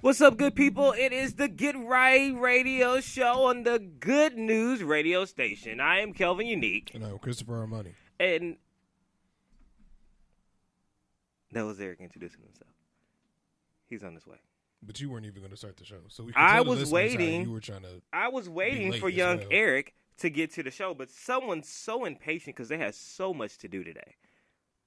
What's up, good people? It is the Get Right Radio Show on the Good News Radio Station. I am Kelvin Unique. And I'm Christopher Armani. And that was Eric introducing himself. He's on his way. But you weren't even going to start the show. So we I was waiting. You were trying to I was waiting for young Eric to get to the show, but someone's so impatient because they have so much to do today.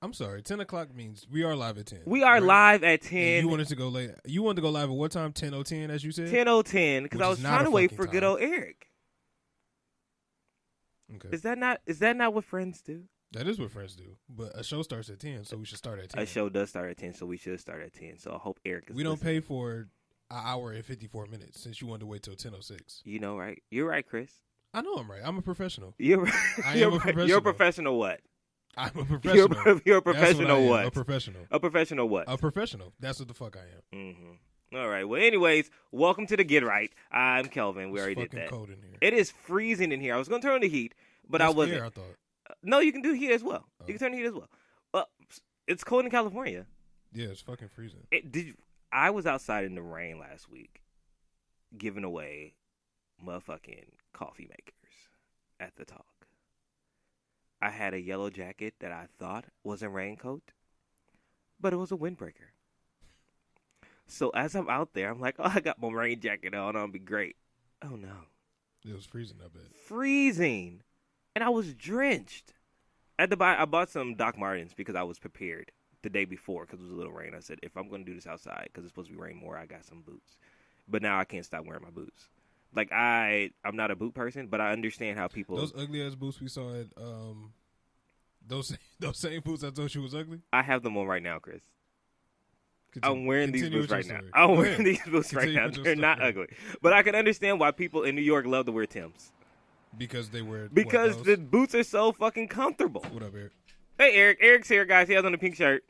I'm sorry. 10 o'clock means we are live at 10. We are live at 10. And you wanted to go late. You wanted to go live at what time? 10:10, as you said? 10:10, because I was trying to wait for good old Eric. Okay. Is that not what friends do? That is what friends do. But a show starts at 10, so we should start at 10. A show does start at 10, so we should start at 10. So I hope Eric is We don't pay for an hour and 54 minutes since you wanted to wait till 10:06. You know, right? You're right, Chris. I know I'm right. I'm a professional. You're right. I am a professional. You're a professional what? I'm a professional. You're a professional what? A professional. A professional what? A professional. That's what the fuck I am. Mm-hmm. All right. Well, anyways, welcome to the Get Right. I'm Kelvin. We already did that. Cold in here. It is freezing in here. I was going to turn on the heat, but I wasn't. Air, I thought. No, you can do heat as well. Oh. You can turn the heat as well. It's cold in California. Yeah, it's fucking freezing. I was outside in the rain last week, giving away motherfucking coffee makers at the Talk. I had a yellow jacket that I thought was a raincoat, but it was a windbreaker. So as I'm out there, I'm like, oh, I got my rain jacket on. I'll be great. Oh, no. It was freezing, I bet. Freezing. And I was drenched. I bought some Doc Martens because I was prepared the day before because it was a little rain. I said, if I'm going to do this outside because it's supposed to be rain more, I got some boots. But now I can't stop wearing my boots. Like, I'm not a boot person, but I understand how people... Those ugly-ass boots we saw at... Those same boots I told you was ugly? I have them on right now, Chris. I'm wearing these boots right now. They're not ugly. But I can understand why people in New York love to wear Timbs. Because they wear... Because the boots are so fucking comfortable. What up, Eric? Hey, Eric. Eric's here, guys. He has on a pink shirt.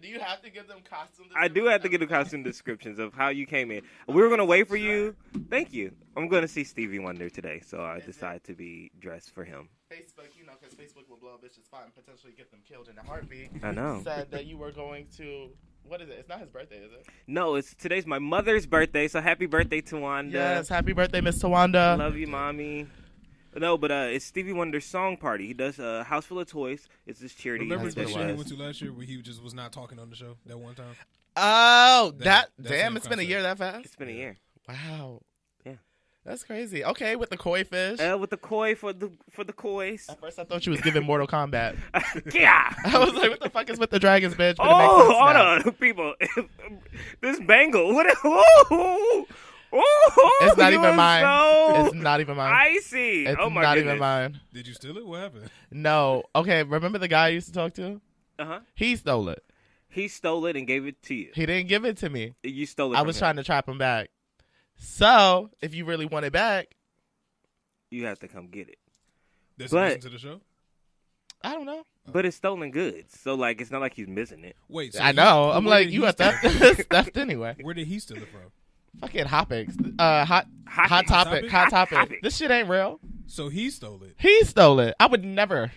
Do you have to give them costume descriptions? I do have to give the costume descriptions of how you came in. We were going to wait for you. Thank you. I'm going to see Stevie Wonder today, so I decided to be dressed for him. Facebook, because Facebook will blow a bitch's spot and potentially get them killed in a heartbeat. I know. Said that you were going to... What is it? It's not his birthday, is it? No, today's my mother's birthday, so happy birthday, Tawanda. Yes, happy birthday, Miss Tawanda. Love you, Mommy. No, but it's Stevie Wonder's song party. He does a House Full of Toys. It's this charity. Remember the show he went to last year where he just was not talking on the show that one time? Oh, damn, it's been a year that fast? It's been a year. Wow. Yeah. That's crazy. Okay, with the koi fish. With the koi for the kois. At first I thought you was giving Mortal Kombat. Yeah. I was like, what the fuck is with the dragons, bitch? But hold on, people. This bangle. What? It's not even mine. It's not even mine. Icy. It's oh my not goodness. even mine. Did you steal it? What happened? No. Okay, remember the guy I used to talk to? Uh-huh. He stole it. He stole it and gave it to you. He didn't give it to me. You stole it I from was him. trying to trap him back. So, if you really want it back, you have to come get it. Does he listen to the show? I don't know. But it's stolen goods. So, like, it's not like he's missing it. Wait, so I know. I'm like, you got theft anyway. Where did he steal it from? Fucking Hotpix. Hot topic. This shit ain't real. So he stole it. He stole it. I would never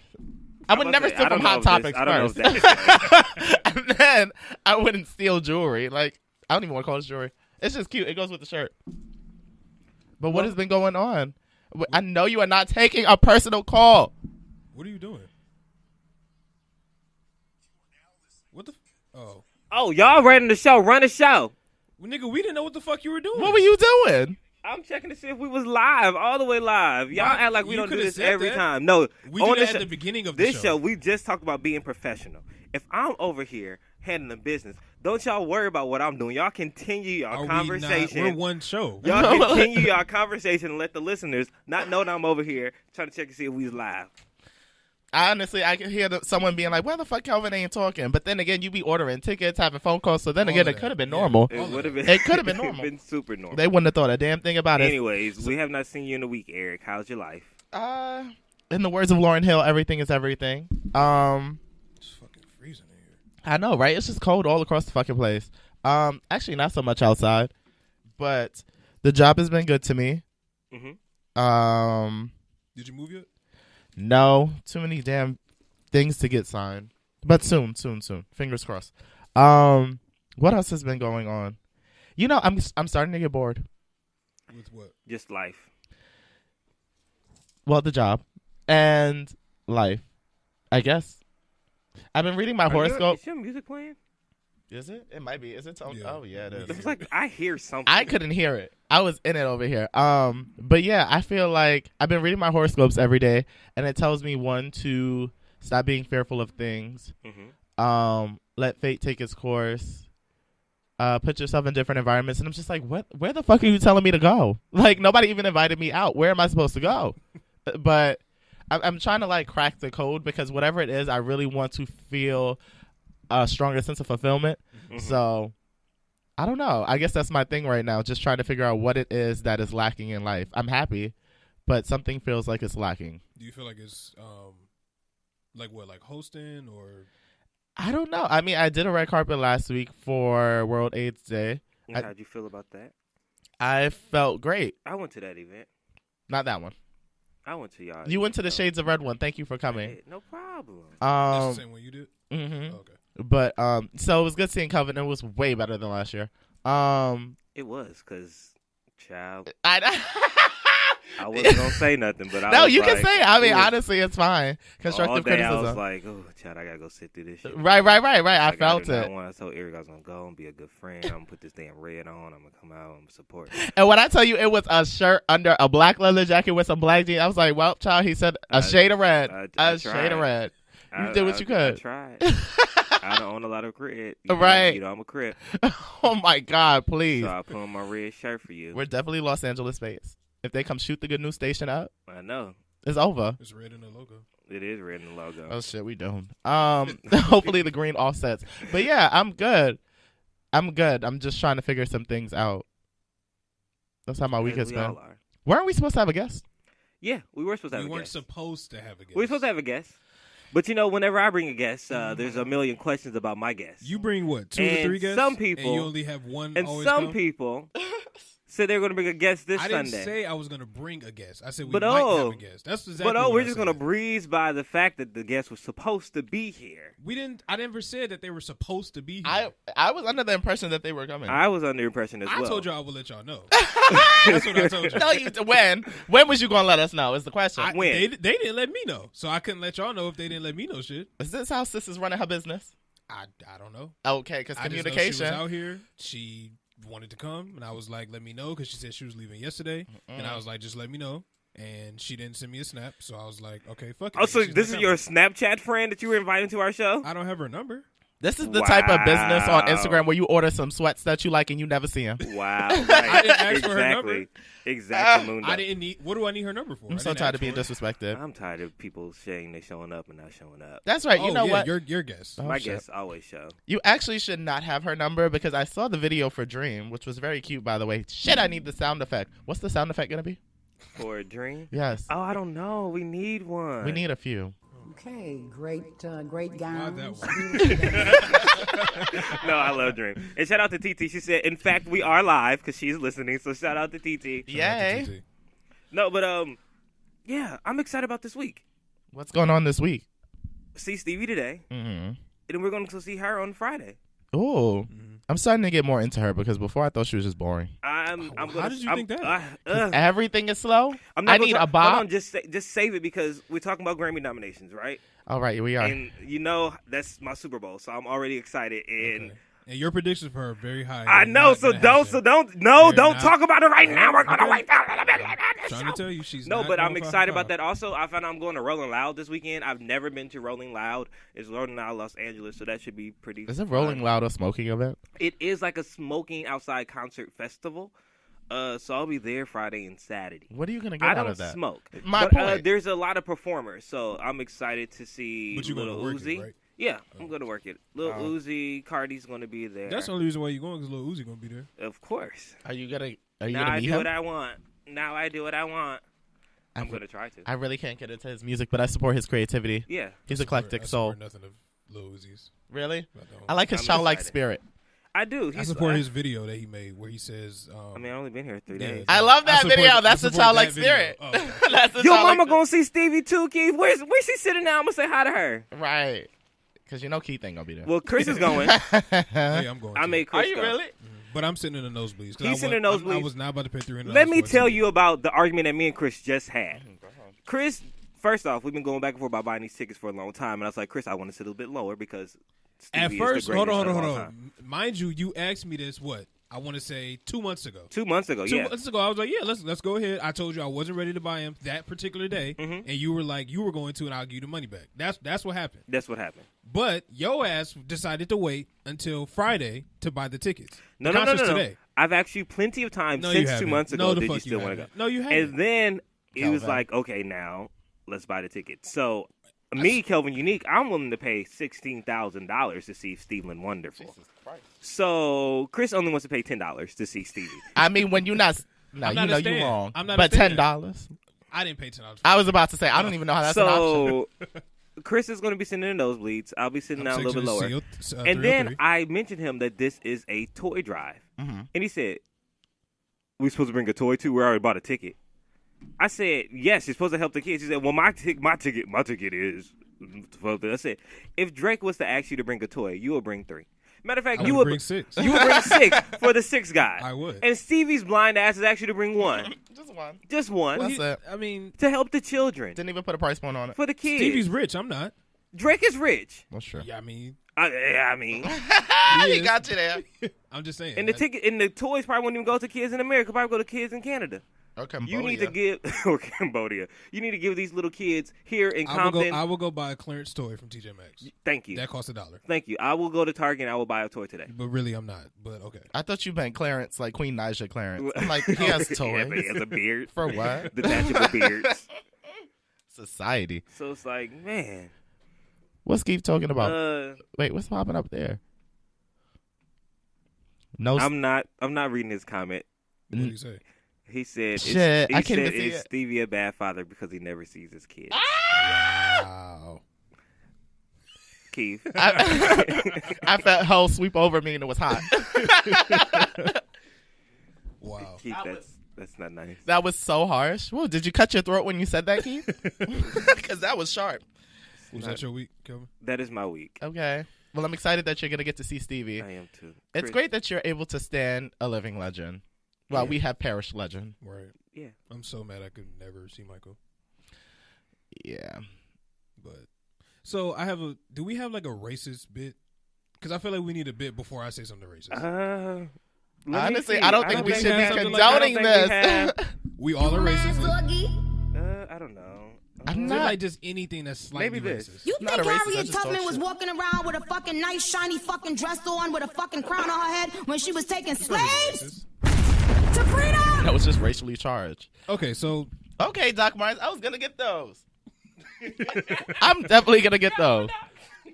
steal from Hot Topics first. And then I wouldn't steal jewelry. Like, I don't even want to call it jewelry. It's just cute. It goes with the shirt. But what has been going on? I know you are not taking a personal call. What are you doing? What the? Oh, y'all running the show. Run the show. Well, nigga, we didn't know what the fuck you were doing. What were you doing? I'm checking to see if we was live, all the way live. Y'all act like we don't do this every time. No, we do that at the beginning of the show. This show, we just talked about being professional. If I'm over here handling business, don't y'all worry about what I'm doing. Y'all continue y'all conversation. We're one show. Y'all continue y'all conversation and let the listeners not know that I'm over here trying to check to see if we was live. I can hear someone being like, why the fuck Kelvin ain't talking? But then again, you be ordering tickets, having phone calls. So then again, it could have been normal. It would have been. It could have been normal. Been super normal. They wouldn't have thought a damn thing about it. Anyways, we have not seen you in a week, Eric. How's your life? In the words of Lauryn Hill, everything is everything. It's fucking freezing in here. I know, right? It's just cold all across the fucking place. Actually, not so much outside, but the job has been good to me. Mm-hmm. Did you move yet? No, too many damn things to get signed, but soon. Fingers crossed. What else has been going on? I'm starting to get bored. With what? Just life. Well, the job and life, I guess. I've been reading my horoscope. Is your music playing? Is it? It might be. Is it? Yeah. Oh yeah, it is. It's like I hear something. I couldn't hear it. I was in it over here. But yeah, I feel like I've been reading my horoscopes every day, and it tells me to stop being fearful of things. Mm-hmm. Let fate take its course. Put yourself in different environments, and I'm just like, what? Where the fuck are you telling me to go? Like nobody even invited me out. Where am I supposed to go? But I'm trying to like crack the code because whatever it is, I really want to feel a stronger sense of fulfillment. Mm-hmm. So I don't know. I guess that's my thing right now. Just trying to figure out what it is that is lacking in life. I'm happy, but something feels like it's lacking. Do you feel like it's like what, like hosting or? I don't know. I mean, I did a red carpet last week for World AIDS Day. How'd you feel about that? I felt great. I went to that event. Not that one. I went to y'all. You went to the Shades of Red one. Thank you for coming. Hey, no problem. That's the same one you did? Mm-hmm. Oh, okay. But so it was good seeing Covenant. It was way better than last year. It was because, child, I wasn't gonna say nothing, but no, was you like, can say it. I mean, ooh. honestly, it's fine. Constructive All day criticism. I was like, oh, child, I gotta go sit through this shit. Right. I felt it. I told Eric I was gonna go and be a good friend. I'm gonna put this damn red on. I'm gonna come out. I'm gonna support. And when I tell you it was a shirt under a black leather jacket with some black jeans, I was like, well, child, he said a shade of red. I a shade of red. You did what you could. I tried. I don't own a lot of crit. Right. You know, I'm a crit. Oh, my God, please. So I put on my red shirt for you. We're definitely Los Angeles based. If they come shoot the good news station up, I know. it's over. It's red in the logo. It is red in the logo. Oh, shit, we don't. Hopefully the green offsets. But, yeah, I'm good. I'm just trying to figure some things out. That's how my week has been. Weren't we supposed to have a guest? Yeah, we were supposed to have a guest. We weren't supposed to have a guest. We were supposed to have a guest. But, you know, whenever I bring a guest, there's a million questions about my guest. You bring what, 2 or 3 guests? Some people. And you only have one and always some come? people said they were going to bring a guest this Sunday. I didn't say I was going to bring a guest. I said we might have a guest. That's exactly what we're just going to breeze by the fact that the guest was supposed to be here. I never said that they were supposed to be here. I was under the impression that they were coming. I was under the impression as well. I told you I would let y'all know. That's what I told you. No, when was you going to let us know is the question. When? They didn't let me know. So I couldn't let y'all know if they didn't let me know shit. Is this how Sis is running her business? I don't know. Okay, because communication. She was out here. She wanted to come, and I was like, let me know, because she said she was leaving yesterday. And I was like, just let me know. And she didn't send me a snap, so I was like, okay, fuck it. Oh, so this is your Snapchat friend that you were inviting to our show? I don't have her number. This is the type of business on Instagram where you order some sweats that you like and you never see them. Wow. Right. I didn't ask for her number. Exactly. I didn't need. What do I need her number for? I'm so tired of being disrespected. I'm tired of people saying they're showing up and not showing up. That's right. You know what? Your guess. My guests always show. You actually should not have her number because I saw the video for Dream, which was very cute, by the way. Shit, I need the sound effect. What's the sound effect going to be? For a Dream? Yes. Oh, I don't know. We need one. We need a few. Okay, great gowns. No, I love Dream. And shout out to TT. She said, in fact, we are live because she's listening. So shout out to TT. Yay. No, but yeah, I'm excited about this week. What's going on this week? See Stevie today, and then we're going to see her on Friday. Oh, I'm starting to get more into her because before I thought she was just boring. How did you think that? Everything is slow. I need a bop. Hold on, just save it because we're talking about Grammy nominations, right? All right, here we are. And you know that's my Super Bowl, so I'm already excited. And and your predictions for her are very high. I know, so don't talk about it right now. We're gonna wait. Trying to tell you she's no, not but I'm going excited 5-5. about that. Also, I found out I'm going to Rolling Loud this weekend. I've never been to Rolling Loud. It's Rolling Loud Los Angeles, so that should be pretty. Is it Rolling Loud a smoking event? It is like a smoking outside concert festival. So I'll be there Friday and Saturday. What are you gonna get out of that? I don't smoke. My point. There's a lot of performers, so I'm excited to see But you're Lil gonna work Uzi. it, right? Yeah, I'm going to work it. Lil Uzi, Cardi's going to be there. That's the only reason why you're going, because Lil Uzi going to be there. Of course. Are you gonna now I meet do him? what I want. Now I do what I want. I'm going to try to. I really can't get into his music, but I support his creativity. Yeah. He's eclectic I soul. support nothing of Lil Uzi's. Really? I don't. I like his I'm childlike excited. spirit. I do. I support his video that he made where he says... I mean, I've only been here 3 days. I love that video. That's the childlike video. spirit. Oh, okay. That's the Your childlike mama going to see Stevie too, Keith? Where's she sitting now? I'm going to say hi to her. Right. Because you know Keith ain't going to be there. Well, Chris is going. Hey, I'm going I to. made Chris Are you go. really? But I'm sitting in the nosebleeds. He's sitting in the nosebleeds. I was not about to pay $300. Let me tell you about the argument that me and Chris just had. Chris, first off, we've been going back and forth about buying these tickets for a long time, and I was like, Chris, I want to sit a little bit lower because Stevie at first, is the hold greatest on. Mind you asked me this, what? I want to say 2 months ago. 2 months ago, yeah. 2 months ago, I was like, yeah, let's go ahead. I told you I wasn't ready to buy him that particular day, and you were like, you were going to, and I'll give you the money back. That's what happened. That's what happened. But your ass decided to wait until Friday to buy the tickets. No. Today. I've asked you plenty of times since 2 months ago. Did you still want to go? No, you haven't. And then it was like, okay, now let's buy the tickets. So me, Kelvin Unique, I'm willing to pay $16,000 to see Stevie Wonderful. Jesus Christ. So Chris only wants to pay $10 to see Stevie. I mean, when you're not, no, you know you're wrong. I'm not. But $10. I didn't pay $10. I was about to say I don't even know how that's an option. So Chris is going to be sitting in the nosebleeds. I'll be sitting down a little bit lower. And 303. then I mentioned him that this is a toy drive, and he said, "We supposed to bring a toy too? We already bought a ticket." I said, yes, you're supposed to help the kids. He said, well, my ticket is. I said, if Drake was to ask you to bring a toy, you would bring 3. Matter of fact, you would bring 6. You would bring 6 for the 6th guy. I would. And Stevie's blind ass is actually to bring 1. Just one. That's it. I mean, to help the children. Didn't even put a price point on it. For the kids. Stevie's rich. I'm not. Drake is rich. Well, sure. Yeah, I mean. He got you there. I'm just saying. And the ticket and the toys probably wouldn't even go to kids in America. Probably go to kids in Canada. Or Cambodia. You need to give or Cambodia. You need to give these little kids here in Compton. I will go buy a clearance toy from TJ Maxx. Thank you. That costs $1. Thank you. I will go to Target and I will buy a toy today. But really, I'm not. But okay. I thought you meant Clarence, like Queen Naija Clarence. I'm like, he has toys. Yeah, but he has a beard. For what? Detachable beards. Society. So it's like, man. What's Keith talking about? Wait, what's popping up there? No, I'm not reading his comment. What did he say? He said, "Shit, I can't even see is it." Stevie a bad father because he never sees his kids?" Wow. Keith, I felt hell sweep over me and it was hot. Wow. Keith, that's not nice. That was so harsh. Whoa, did you cut your throat when you said that, Keith? Because that was sharp. Was that your week, Kelvin? That is my week. Okay. Well, I'm excited that you're going to get to see Stevie. I am too. It's great that you're able to stand a living legend. Well, we have perished legend. Right. Yeah. I'm so mad I could never see Michael. Yeah. But so do we have like a racist bit? Because I feel like we need a bit before I say something racist. Honestly, I don't think we should be condoning this. We all are racist. I don't know. I'm not like just anything that's slightly racist. You think Harriet Tubman was walking around with a fucking nice shiny fucking dress on with a fucking crown on her head when she was taking slaves to freedom? That was just racially charged. Okay, so okay, Doc Myers, I was gonna get those. I'm definitely gonna get those.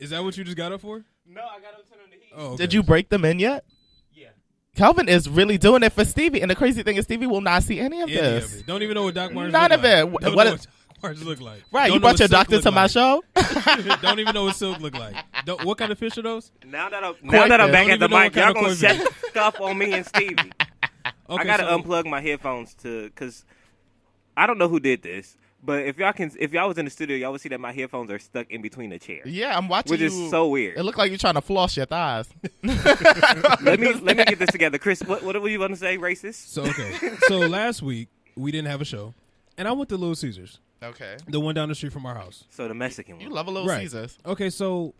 Is that what you just got up for? No, I got to turn on the heat. Oh, okay. Did you break them in yet? Yeah. Calvin is really doing it for Stevie, and the crazy thing is Stevie will not see any of this. Of it. Don't even know what Doc Myers None look of it. like. Don't What know is- what Doc Myers look like. Right, Don't you know brought what your Silk doctor look to my like. show? Don't even know what Silk look like. What kind of fish are those? Now that I'm Don't back at the even know what mic, kind y'all of gonna koi set fish. stuff on me and Stevie. Okay, I gotta so- unplug my headphones because I don't know who did this, but if y'all was in the studio, y'all would see that my headphones are stuck in between the chairs. Yeah, I'm watching Which you. is so weird. It looked like you're trying to floss your thighs. let me get this together, Chris. What were you going to say? Racist? So okay. So last week we didn't have a show, and I went to Little Caesars, Okay. the one down the street from our house. So the Mexican You one. love a Little Caesars. Okay, so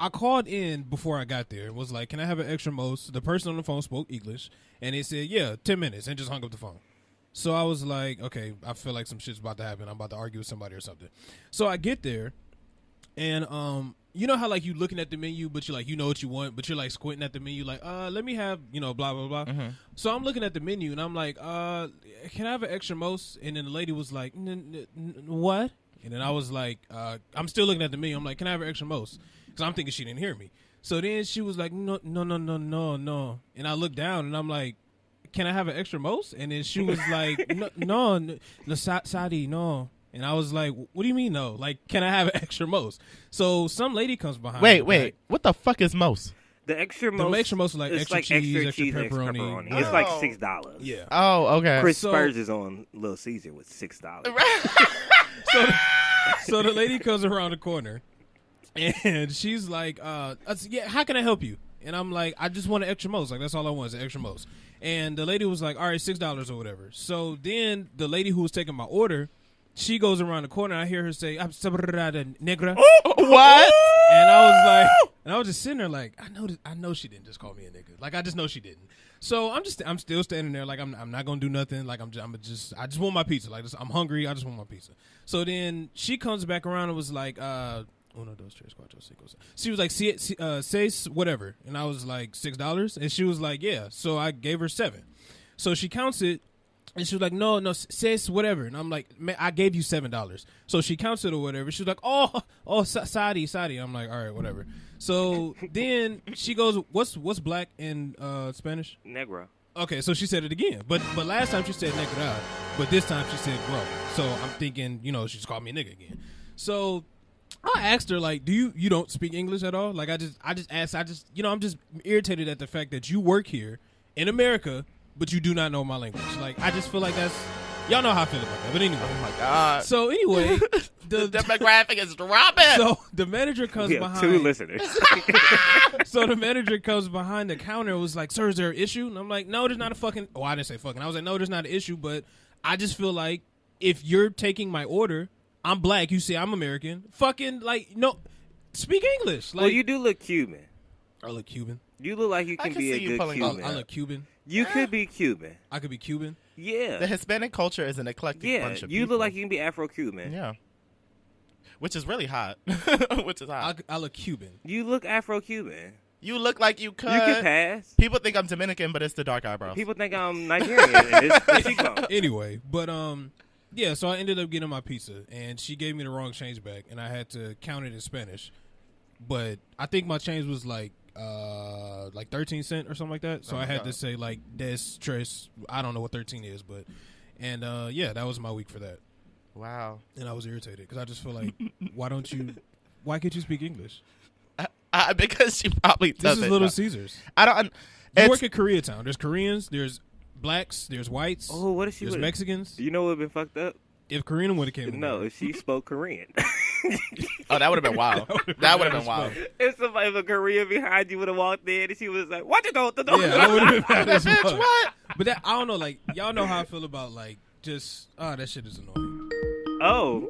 I called in before I got there and was like, "Can I have an extra most?" The person on the phone spoke English, and they said, "Yeah, 10 minutes," and just hung up the phone. So I was like, "Okay, I feel like some shit's about to happen. I'm about to argue with somebody or something." So I get there, and you know how like you looking at the menu, but you like you know what you want, but you're like squinting at the menu, like let me have blah blah blah. Mm-hmm. So I'm looking at the menu and I'm like, can I have an extra most? And then the lady was like, what? And then I was like, I'm still looking at the menu. I'm like, can I have an extra most? Because I'm thinking she didn't hear me. So then she was like, no. And I looked down and I'm like, can I have an extra most? And then she was like, no, Sadi, no. And I was like, what do you mean no? Like, can I have an extra most? So some lady comes behind me. Wait. What the fuck is most? The extra The most. extra most is like it's extra like cheese, extra extra cheese, pepperoni. extra pepperoni. It's like $6. Yeah. Oh, okay. Chris So- Spurs is on Little Caesar with $6. So the lady comes around the corner, and she's like, yeah, how can I help you? And I'm like, I just want an extra most. Like, that's all I want is an extra most. And the lady was like, all right, $6 or whatever. So then the lady who was taking my order, she goes around the corner. I hear her say, "I'm negra." What? And I was like, and I was just sitting there like, I know she didn't just call me a nigga. Like, I just know she didn't. So I'm still standing there like I'm not gonna do nothing. Like I just want my pizza. Like I'm hungry. I just want my pizza. So then she comes back around and was like, uno, dos, tres, cuatro, cinco. She was like, seis, whatever. And I was like, $6. And she was like, yeah. So I gave her 7. So she counts it. And she was like, no, seis, whatever. And I'm like, man, I gave you $7. So she counts it or whatever. She was like, Sadi. I'm like, all right, whatever. So then she goes, what's black in Spanish? Negro. Okay, so she said it again. But last time she said negra, but this time she said bro. So I'm thinking, she just called me a nigga again. So I asked her, like, do you don't speak English at all? Like, I just asked, I'm just irritated at the fact that you work here in America, but you do not know my language. Like, I just feel like that's, y'all know how I feel about that. But anyway. Oh my God. So anyway. The demographic is dropping. So the manager comes we have 2 listeners. So the manager comes behind the counter and was like, sir, is there an issue? And I'm like, no, there's not a fucking, I didn't say fucking. I was like, no, there's not an issue, but I just feel like if you're taking my order, I'm black, you say I'm American, fucking, like, no, speak English. Like, well, you do look Cuban. I look Cuban. You look like you can be a good Cuban. I look Cuban. You could be Cuban. I could be Cuban. Yeah. The Hispanic culture is an eclectic bunch of people. You look like you can be Afro-Cuban. Yeah. Which is really hot. Which is hot. I look Cuban. You look Afro-Cuban. You look like you could. You can pass. People think I'm Dominican, but it's the dark eyebrows. People think I'm Nigerian. And it's the cheekbone. Anyway, but yeah, so I ended up getting my pizza, and she gave me the wrong change back, and I had to count it in Spanish. But I think my change was like 13 cents or something like that. So I had to say like des tres. I don't know what 13 is, but yeah, that was my week for that. Wow. And I was irritated because I just feel like, why can't you speak English? Because she probably doesn't. This is Little Caesars. I don't. You work at Koreatown. There's Koreans. There's blacks. There's whites. Oh, what if she? There's Mexicans. You know what would have been fucked up? If Korean would have came. No, if she spoke Korean. Oh, that would have been wild. That would have been wild. If a Korean behind you would have walked in and she was like, "What you doing?" Yeah, I would have been mad as fuck. What? But that, I don't know. Like, y'all know how I feel about like just that shit is annoying. Oh,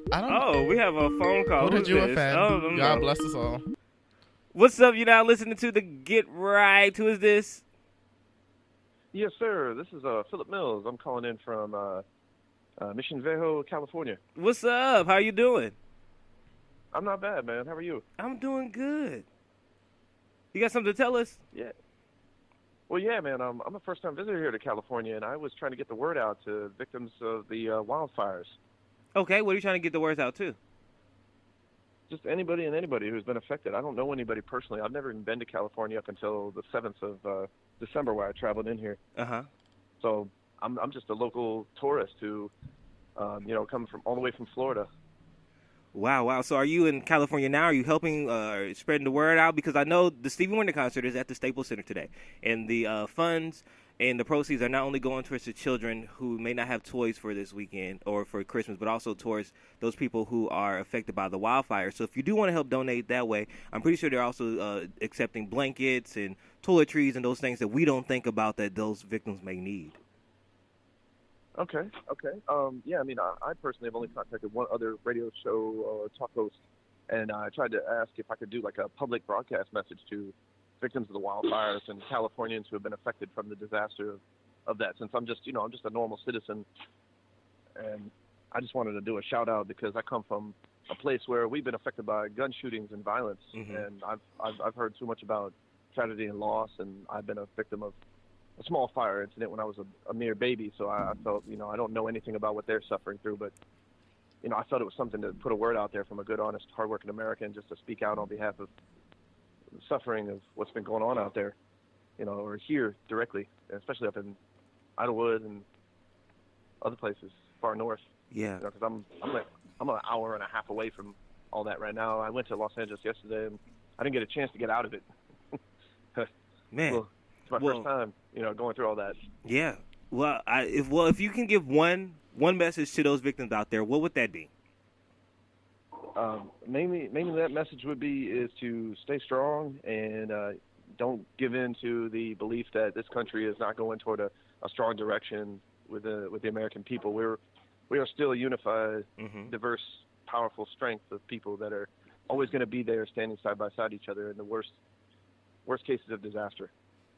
we have a phone call. Who did you offend? Oh, God bless us all. What's up? You now listening to the Get Right? Who is this? Yes, sir. This is Philip Mills. I'm calling in from Mission Viejo, California. What's up? How you doing? I'm not bad, man. How are you? I'm doing good. You got something to tell us? Yeah. Well, yeah, man. I'm a first-time visitor here to California, and I was trying to get the word out to victims of the wildfires. Okay, what are you trying to get the words out to? Just anybody who's been affected. I don't know anybody personally. I've never even been to California up until the 7th of December, where I traveled in here. Uh-huh. So I'm just a local tourist who, come from all the way from Florida. Wow. So are you in California now? Are you helping spreading the word out? Because I know the Stevie Wonder concert is at the Staples Center today. And the funds and the proceeds are not only going towards the children who may not have toys for this weekend or for Christmas, but also towards those people who are affected by the wildfire. So if you do want to help donate that way, I'm pretty sure they're also accepting blankets and toiletries and those things that we don't think about that those victims may need. Okay. Yeah, I mean, I personally have only contacted one other radio show talk host, and I tried to ask if I could do like a public broadcast message to victims of the wildfires and Californians who have been affected from the disaster of that. Since I'm just a normal citizen, and I just wanted to do a shout out because I come from a place where we've been affected by gun shootings and violence, and I've heard so much about tragedy and loss, and I've been a victim of a small fire incident when I was a mere baby, so I felt, I don't know anything about what they're suffering through, but, I felt it was something to put a word out there from a good, honest, hardworking American just to speak out on behalf of the suffering of what's been going on out there, or here directly, especially up in Idlewood and other places far north. Yeah. Because I'm an hour and a half away from all that right now. I went to Los Angeles yesterday, and I didn't get a chance to get out of it. Man. Well, it's my first time, going through all that. Yeah. Well, if you can give one message to those victims out there, what would that be? Mainly that message would be is to stay strong and don't give in to the belief that this country is not going toward a strong direction with the American people. We are still a unified, diverse, powerful strength of people that are always going to be there, standing side by side each other in the worst cases of disaster.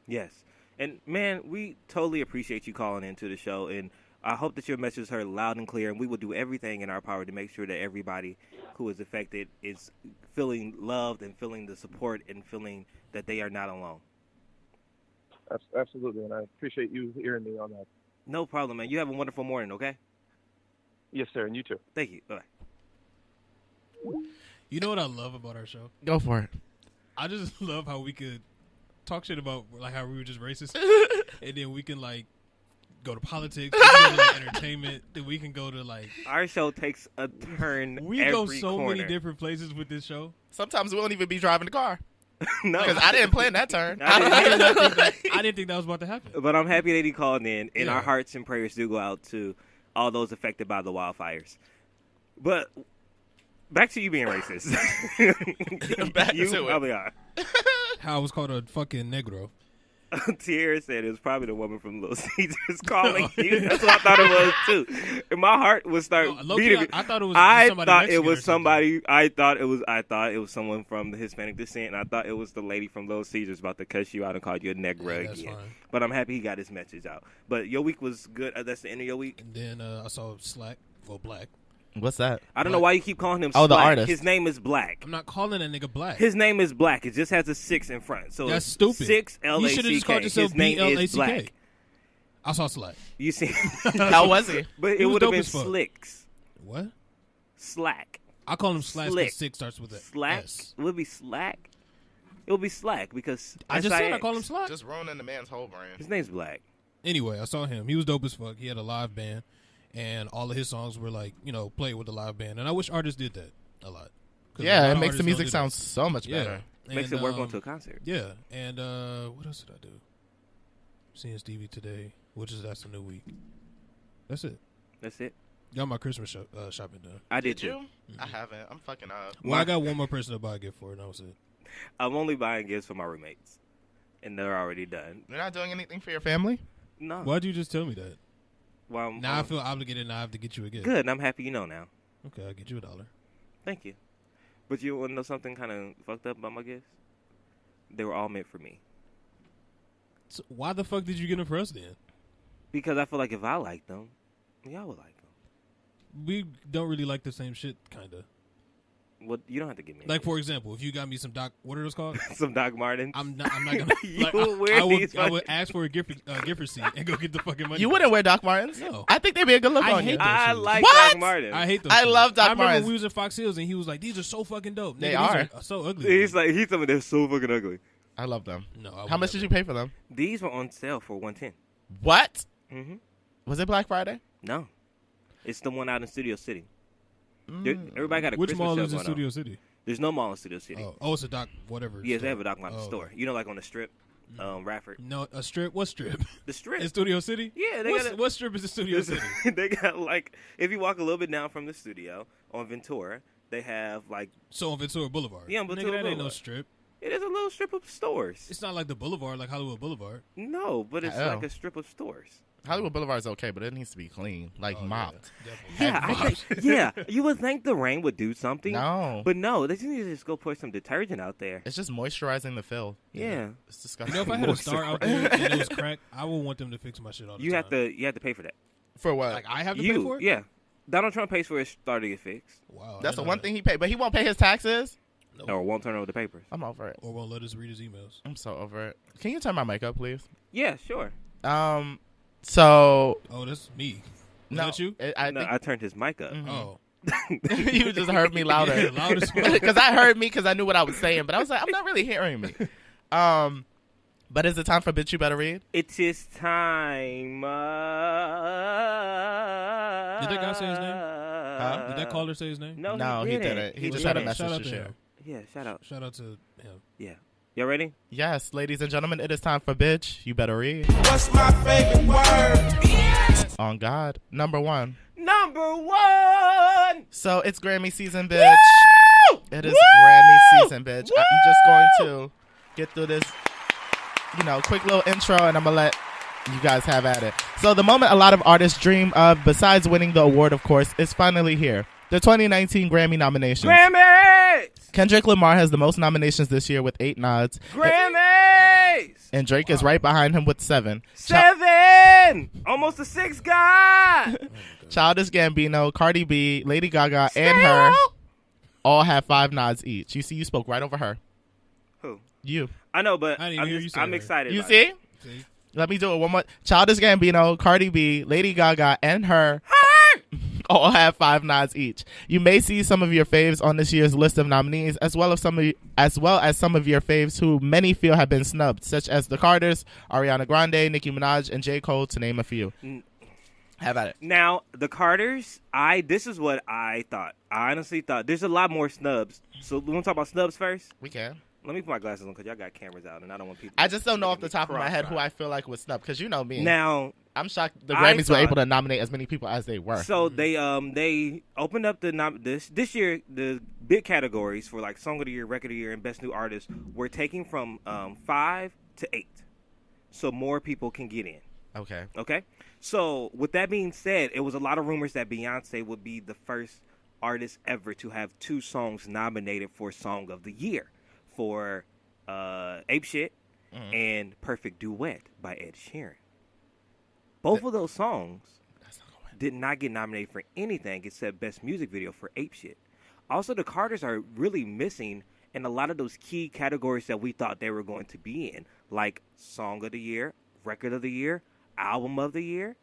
Yes. And, man, we totally appreciate you calling into the show, and I hope that your message is heard loud and clear, and we will do everything in our power to make sure that everybody who is affected is feeling loved and feeling the support and feeling that they are not alone. Absolutely, and I appreciate you hearing me on that. No problem, man. You have a wonderful morning, okay? Yes, sir, and you too. Thank you. Bye. You know what I love about our show? Go for it. I just love how we could talk shit about like how we were just racist, and then we can like go to politics, we can go to entertainment, then we can go to like our show takes a turn. We every go so corner. many different places with this show. Sometimes we won't even be driving the car. No, because I didn't plan that turn. I didn't think that was about to happen. But I'm happy that he called in, and Yeah. our hearts and prayers do go out to all those affected by the wildfires. But back to you being racist. Back you to it. probably are. How I was called a fucking Negro. Tierra said it was probably the woman from Little Caesars calling you. That's what I thought it was too. And my heart would start beating. I thought it was. I somebody thought Mexican it was or something. somebody. I thought it was someone from the Hispanic descent. And I thought it was the lady from Little Caesars about to cuss you out and call you a negra Yeah, that's again. fine. But I'm happy he got his message out. But your week was good. That's the end of your week. And then I saw Slack for Black. What's that? I don't know why you keep calling him. Oh, the Slack. artist. His name is Black. I'm not calling that nigga Black. His name is Black. It just has a 6 in front. So That's it's stupid. 6 L You A should have C just called K. yourself His name is B-L-A-C-K. Black. I saw Slack. You see? How was he? But He it was would have dope been as fuck. Slicks. What? Slack. I call him Slack Slick. because 6 starts with a Slack. S. It would be Slack. It would be Slack because I just said I S-I-X. call him Slack. Just ruining the man's whole brand. His name's Black. Anyway, I saw him. He was dope as fuck. He had a live band, and all of his songs were like, played with the live band. And I wish artists did that a lot. 'Cause a Yeah, lot it of makes the artists music don't sound do so much that. better. Yeah. Makes And, it work onto a concert. Yeah, and what else did I do? Seeing Stevie today, that's a new week. That's it. That's it. Got my Christmas shopping done. I did Did you? too. I haven't. I'm fucking up. Well, I got one more person to buy a gift for, and that was it. I'm only buying gifts for my roommates, and they're already done. You're not doing anything for your family? No. Why'd you just tell me that? Well, Now I feel obligated. Now I have to get you a gift. good, and I'm happy you know now. Okay, I'll get you $1. Thank you. But you want to know something kind of fucked up about my gifts? They were all meant for me. So why the fuck did you get them for us then? Because I feel like if I liked them, y'all would like them. We don't really like the same shit, kind of. Well, you don't have to give me Like, for example, if you got me some what are those called? some Doc Martens. I'm not gonna. You Like, will wear these I would fucking- ask for a gift receipt and go get the fucking money. You back. wouldn't wear Doc Martens? No. I think they'd be a good look I on hate you. those I shoes. like What? Doc Martens. I hate those. I shoes. love Doc I remember Martens. when we was in Fox Hills and he was like, "These are so fucking dope." They Nigga, these are so ugly. He's told me they're so fucking ugly. I love them. No. I How much did you pay for them? These were on sale for $110. What? Mm-hmm. Was it Black Friday? No, it's the one out in Studio City. Everybody got a Which Christmas mall show is in going on. Studio City? There's no mall in Studio City. Oh, it's a Doc whatever. Yes, store. they have a Doc Martens Oh. store. You know, like on the Strip, Radford. No, a strip. What strip? The Strip. In Studio City? Yeah, they got what strip is in Studio City? They got like if you walk a little bit down from the studio on Ventura, they have like So on Ventura Boulevard. Yeah, on Ventura Nigga, that ain't no Boulevard. strip. it is a little strip of stores. It's not like the Boulevard, like Hollywood Boulevard. No, but it's Oh. like a strip of stores. Hollywood Boulevard is okay, but it needs to be clean, like Oh, mopped. Yeah, Yeah, definitely. I think, yeah. You would think the rain would do something. No. But no, they just need to just go pour some detergent out there. It's just moisturizing the fill. Yeah. It's You disgusting. know, if I had a star out there and it was cracked, I would want them to fix my shit all the You time. have to pay for that. For what? Like, I have to You, pay for it? yeah. Donald Trump pays for his star to get fixed. Wow. I That's the didn't one know thing he paid, but he won't pay his taxes. Nope. Or won't turn over the papers. I'm over it. that. Or won't let us read his emails. I'm so over it. Can you turn my mic up, please? Yeah, sure. So Oh, that's me. Was no, that you? I No, think I turned his mic up. Oh. you just heard me louder. Yeah, loud as fuck. Because I heard me because I knew what I was saying, but I was like, I'm not really hearing me. But is it time for Bitch You Better Read? It is time. Did that guy say his name? Huh? Did that caller say his name? No, he didn't. He just had a didn't. message Shout out to to share. him. Yeah, shout out. Shout out to him. Yeah. Y'all ready? Yes, ladies and gentlemen, it is time for Bitch You Better Read. What's my favorite word? On God. Number 1. Number 1. So it's Grammy season, bitch. It is Grammy season, bitch. I'm just going to get through this quick little intro, and I'm going to let you guys have at it. So the moment a lot of artists dream of, besides winning the award, of course, is finally here. The 2019 Grammy nominations. Grammys! Kendrick Lamar has the most nominations this year with 8 nods. Grammys! And Drake is right behind him with 7. 7! Almost a 6th guy! Childish Gambino, Cardi B, Lady Gaga, and her all have 5 nods each. You see, you spoke right over her. Who? You. I know, but I didn't hear you say I'm that. excited. You about see? it. Let me do it one more. Childish Gambino, Cardi B, Lady Gaga, and her all have 5 nods each. You may see some of your faves on this year's list of nominees, as well as some of your faves who many feel have been snubbed, such as the Carters, Ariana Grande, Nicki Minaj, and J. Cole, to name a few. Have at it. Now, the Carters, this is what I thought. I honestly thought there's a lot more snubs. So we want to talk about snubs first? We can. Let me put my glasses on because y'all got cameras out, and I don't want people. I just don't know off the top of my head who I feel like was snubbed, because you know me. Now, I'm shocked the Grammys were able to nominate as many people as they were. So they opened up this year the big categories for like Song of the Year, Record of the Year, and Best New Artist were taking from 5 to 8, so more people can get in. Okay. So with that being said, it was a lot of rumors that Beyonce would be the first artist ever to have 2 songs nominated for Song of the Year, for Ape Shit and Perfect Duet by Ed Sheeran. Both of those songs did not get nominated for anything except Best Music Video for Ape Shit. Also, the Carters are really missing in a lot of those key categories that we thought they were going to be in, like Song of the Year, Record of the Year, Album of the Year.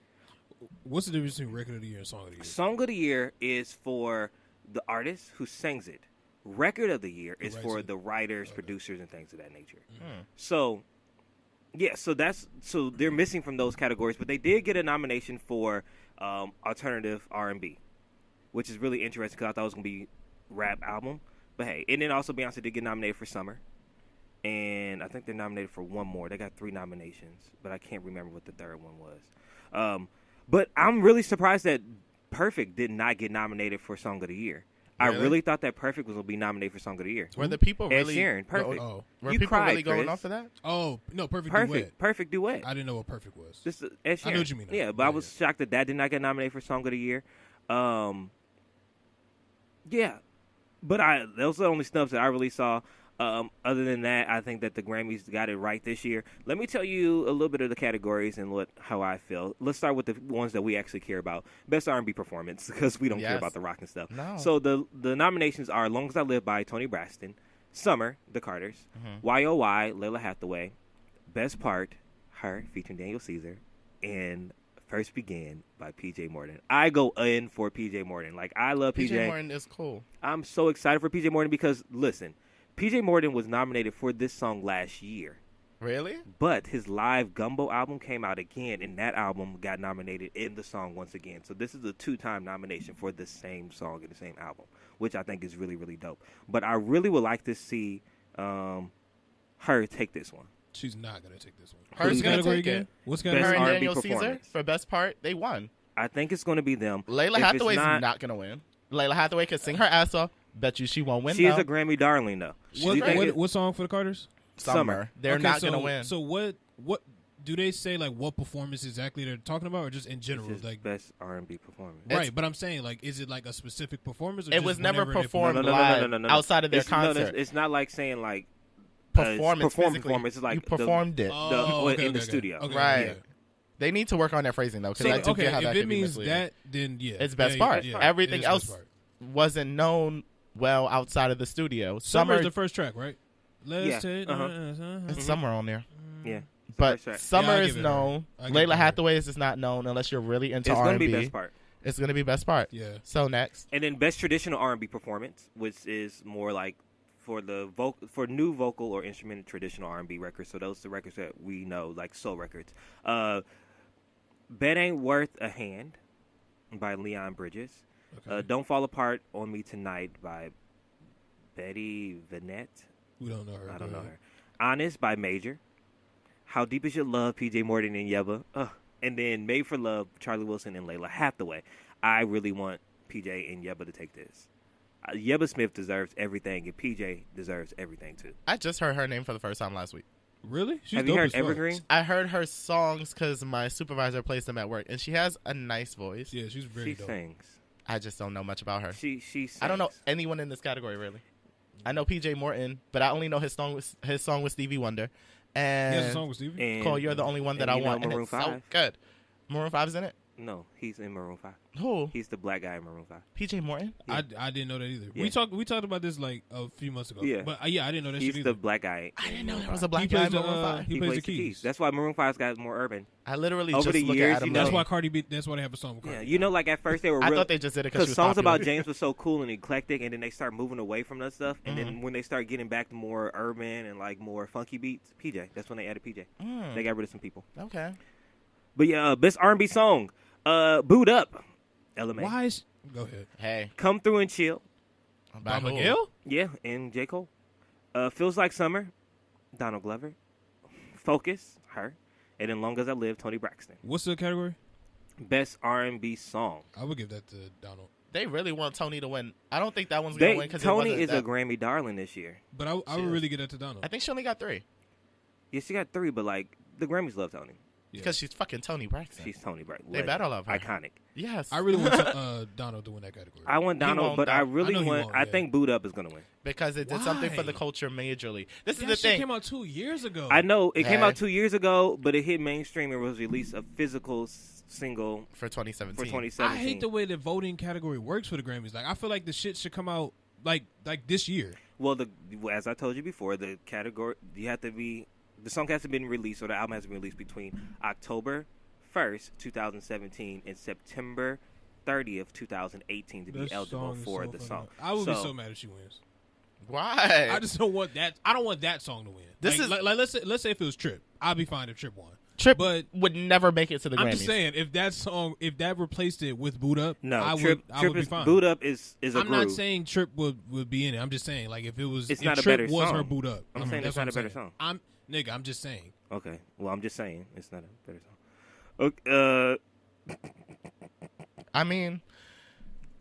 What's the difference between Record of the Year and Song of the Year? Song of the Year is for the artist who sings it. Record of the Year is for the writers, producers, and things of that nature. So, yeah, so they're missing from those categories, but they did get a nomination for alternative R&B, which is really interesting because I thought it was going to be rap album. But hey, and then also Beyonce did get nominated for Summer, and I think they're nominated for one more. They got 3 nominations, but I can't remember what the third one was. But I'm really surprised that Perfect did not get nominated for Song of the Year. Really? I really thought that Perfect was going to be nominated for Song of the Year. Were the people really... Ed Sheeran, Perfect. Were you people cried, really going Chris. off of that? Oh, no, Perfect Duet. Perfect Duet. I didn't know what Perfect was. This is Ed Sheeran. I know what you mean. Yeah, but I was shocked that did not get nominated for Song of the Year. Yeah. But those are the only snubs that I really saw. Other than that, I think that the Grammys got it right this year. Let me tell you a little bit of the categories and how I feel. Let's start with the ones that we actually care about. Best R&B performance, because we don't care about the rock and stuff. No. So the nominations are Long As I Live by Toni Braxton, Summer, the Carters, Y.O.Y., Layla Hathaway, Best Part, Her, featuring Daniel Caesar, and First Began by P.J. Morton. I go in for P.J. Morton. Like, I love P.J. P.J. Morton is cool. I'm so excited for P.J. Morton because, listen, P.J. Morton was nominated for this song last year. Really? But his live Gumbo album came out again, and that album got nominated in the song once again. So this is a 2-time nomination for the same song in the same album, which I think is really, really dope. But I really would like to see her take this one. She's not going to take this one. Her's going to take it. What's category? category? Her and R&B Daniel Caesar, performance. for Best Part, they won. I think it's going to be them. Layla Hathaway's not going to win. Layla Hathaway could sing her ass off. Bet you she won't win. She is a Grammy darling, though. What song for the Carters? Summer. They're not going to win. So what do they say, like, what performance exactly they're talking about, or just in general? Like best R&B performance. Right, but I'm saying, like, is it like a specific performance? Or it just was never perform? performed live outside of their concert. It's not like saying, like, performance. It's like you performed it in the studio. Okay, right. Yeah. They need to work on their phrasing, though, because I do get how that if it could be means misleading. that, then yeah. It's Best Part. Yeah, Everything else wasn't known well outside of the studio. Summer is the first track, right? It's somewhere on there. Yeah. But Summer I'll is give it known. her. I'll give Layla it her. Hathaway's is not known unless you're really into It's R&B. going to be Best Part. It's going to be Best Part. Yeah. So next. And then Best Traditional R&B Performance, which is more like for new vocal or instrumental traditional R&B records. So those are the records that we know, like soul records. Bet Ain't Worth a Hand by Leon Bridges. Okay. Don't Fall Apart on Me Tonight by Betty Vanette. We don't know her. I don't know her. Honest by Major. How Deep Is Your Love, P.J. Morton and Yebba. And then Made for Love, Charlie Wilson and Layla Hathaway. I really want P.J. and Yebba to take this. Yebba Smith deserves everything, and P.J. deserves everything, too. I just heard her name for the first time last week. Really? She's Have you dope heard as fuck. Evergreen? I heard her songs because my supervisor plays them at work, and she has a nice voice. Yeah, she's very She dope. sings. I just don't know much about her. She sings. I don't know anyone in this category really. I know PJ Morton, but I only know his song with Stevie Wonder, He has a and song with Stevie? And, called "You're the Only One That I you know Want," and Maroon it's so 5? good. Maroon 5's in it. No, he's in Maroon 5. Who? He's the black guy in Maroon 5. PJ Morton. Yeah. I didn't know that either. Yeah. We talked about this like a few months ago. Yeah. But I didn't know that He's shit the either. black guy. I in didn't know Maroon there was 5. a black He guy plays in the, Maroon 5. he plays the keys. That's why Maroon 5's got more urban. I literally Over just the look years, at Adam you know- That's Levine. why Cardi B. That's why they have a song with Cardi Yeah, B. you know, like at first they were I real, thought they just did it because because she was songs popular. about James was so cool and eclectic, and then they start moving away from that stuff, and then when they start getting back to more urban and like more funky beats, PJ. That's when they added PJ. They got rid of some people. Okay. But yeah, best R&B song, Boot Up, LMA. Why is... Go ahead. Hey. Come Through and Chill, By who? Miguel? yeah, and J. Cole. Feels Like Summer, Donald Glover. Focus, her. And then Long As I Live, Tony Braxton. What's the category? Best R&B song. I would give that to Donald. They really want Tony to win. I don't think that one's gonna win because Tony is a Grammy darling this year. But I would really give that to Donald. I think she only got 3 Yeah, she got 3, but like the Grammys love Tony. Yeah. because she's fucking Tony Braxton. She's Tony Braxton. They better love her. Iconic. Yes. I really want Donald to win that category. I want Donald, won't, but I though. really I know he want. won't, I yeah. think Boot Up is gonna win. because it did something for the Why? culture majorly. This is that the shit thing. came out 2 years ago. I know it came Hey. out 2 years ago, but it hit mainstream. It was released a physical single for 2017. for 2017. I hate the way the voting category works for the Grammys. Like I feel like the shit should come out like this year. Well, as I told you before, the category the song has to be released or the album has to be released between October 1st, 2017, and September 30th, 2018 to be That eligible song is for so the fucking- song. I would be so mad if she wins. Why? I just don't want that. I don't want that song to win. This is- like let's say if it was Trip, I'd be fine if Trip won. Trip but would never make it to the I'm Grammys. just saying if that replaced it with Boot Up, No, I Trip would be is fine. Boot Up is a I'm groove. not saying Trip would be in it. I'm just saying like if it was It's if not a Trip better was song. her Boot Up. I'm saying that's it's not what a better saying. song. I'm just saying. Okay. Well, I'm just saying it's not a better song. Okay, I mean,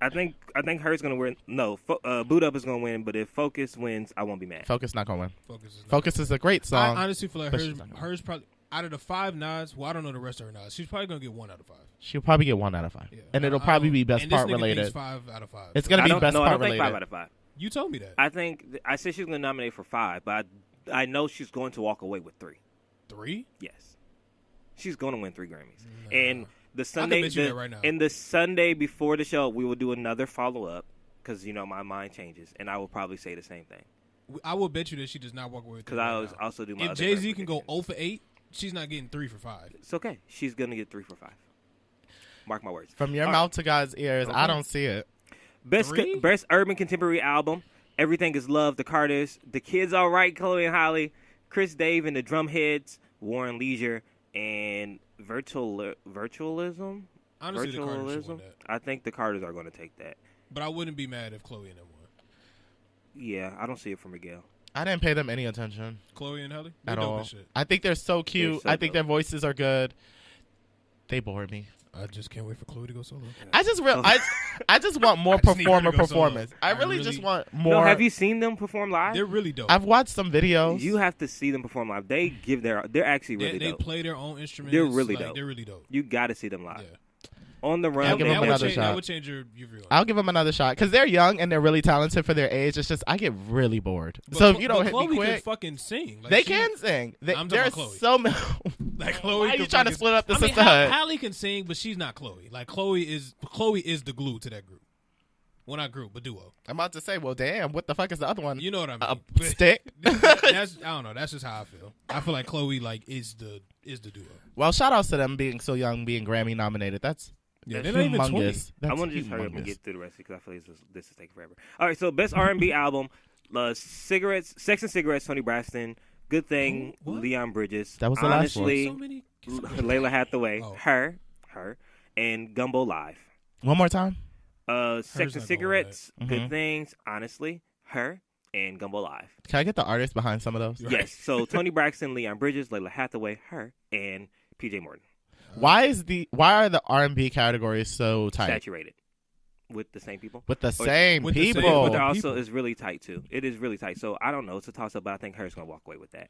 I think her's gonna win. No, Boot Up is gonna win. But if Focus wins, I won't be mad. Focus not gonna win. Focus is not. Focus is a great song. I honestly feel like but she's not gonna win. hers probably out of the 5 nods. Well, I don't know the rest of her nods. She's probably gonna get 1 out of 5. She'll probably get 1 out of 5, Yeah. and it'll I probably don't- be best and this part nigga related. thinks 5 out of 5. It's gonna be best I part don't think related. 5 out of 5. You told me that. I think I said she's gonna nominate for 5, but I know she's going to walk away with 3. 3? Yes, she's going to win 3 Grammys. And the I Sunday, can bet you that right now. and the Sunday before the show, we will do another follow up because my mind changes, and I will probably say the same thing I will bet you that she does not walk away with 3 because I right always now. also do my. If other Jay-Z can go predictions. 0 for 8, she's not getting 3 for 5. It's okay. She's gonna get 3 for 5. Mark my words. From your All mouth to God's ears, I Okay. don't see it. Best 3? best urban contemporary album. Everything Is Love. The Carters. The Kids All Right. Chloe and Holly. Chris Dave and the Drumheads. Warren Leisure and virtualism. Honestly, the Carters should win that. I think the Carters are going to take that. But I wouldn't be mad if Chloe and them won. Yeah, I don't see it for Miguel. I didn't pay them any attention Chloe and Halle? They at dope all. as shit. I think they're so cute. so I think dope. their voices are good. They bore me. I just can't wait for Chloe to go solo. I just I just want more I just need her to performer go solo. performance. I really just want more. No, have you seen them perform live? They're really dope. I've watched some videos. You have to see them perform live. They're actually really they dope. play their own instruments. They're really like, dope. They're really dope. You got to see them live. Yeah. On the run. I'll give them another shot. That would change your view on it. I'll give them another shot because they're young and they're really talented for their age. It's just I get really bored. But So if you don't but hit Chloe me can quick, fucking sing. Like, they she- can sing. I'm talking There's about Chloe. so many. Like Chloe. Why are you can trying to fucking- split up the I mean, sisterhood? Halle can sing, but she's not Chloe. Like Chloe is the glue to that group. Well, not group, but duo. I'm about to say, well, damn, what the fuck is the other one? You know what I mean? A stick. That's I don't know. That's just how I feel. I feel like Chloe is the duo. Well, shout outs to them being so young, being Grammy nominated. That's Yeah, they're not even 20. humongous. That's I want to just hurry up and humongous. get through the rest because I feel like this is taking forever. All right, so best R&B album: Cigarettes, Sex and Cigarettes, Tony Braxton, Good Thing, Who? What? Leon Bridges. That was the last one. Honestly, So many. Layla Hathaway, Oh. her, and Gumbo Live. One more time. Sex not and gonna Cigarettes, win. Good Mhm. Things, honestly, her, and Gumbo Live. Can I get the artist behind some of those? Right. Yes, so Tony Braxton, Leon Bridges, Layla Hathaway, her, and PJ Morton. Why are the R&B categories so tight Saturated with the same people. with the same with the same- people? But they're also people. is really tight too. It is really tight. So I don't know. It's a toss up, but I think her's gonna walk away with that.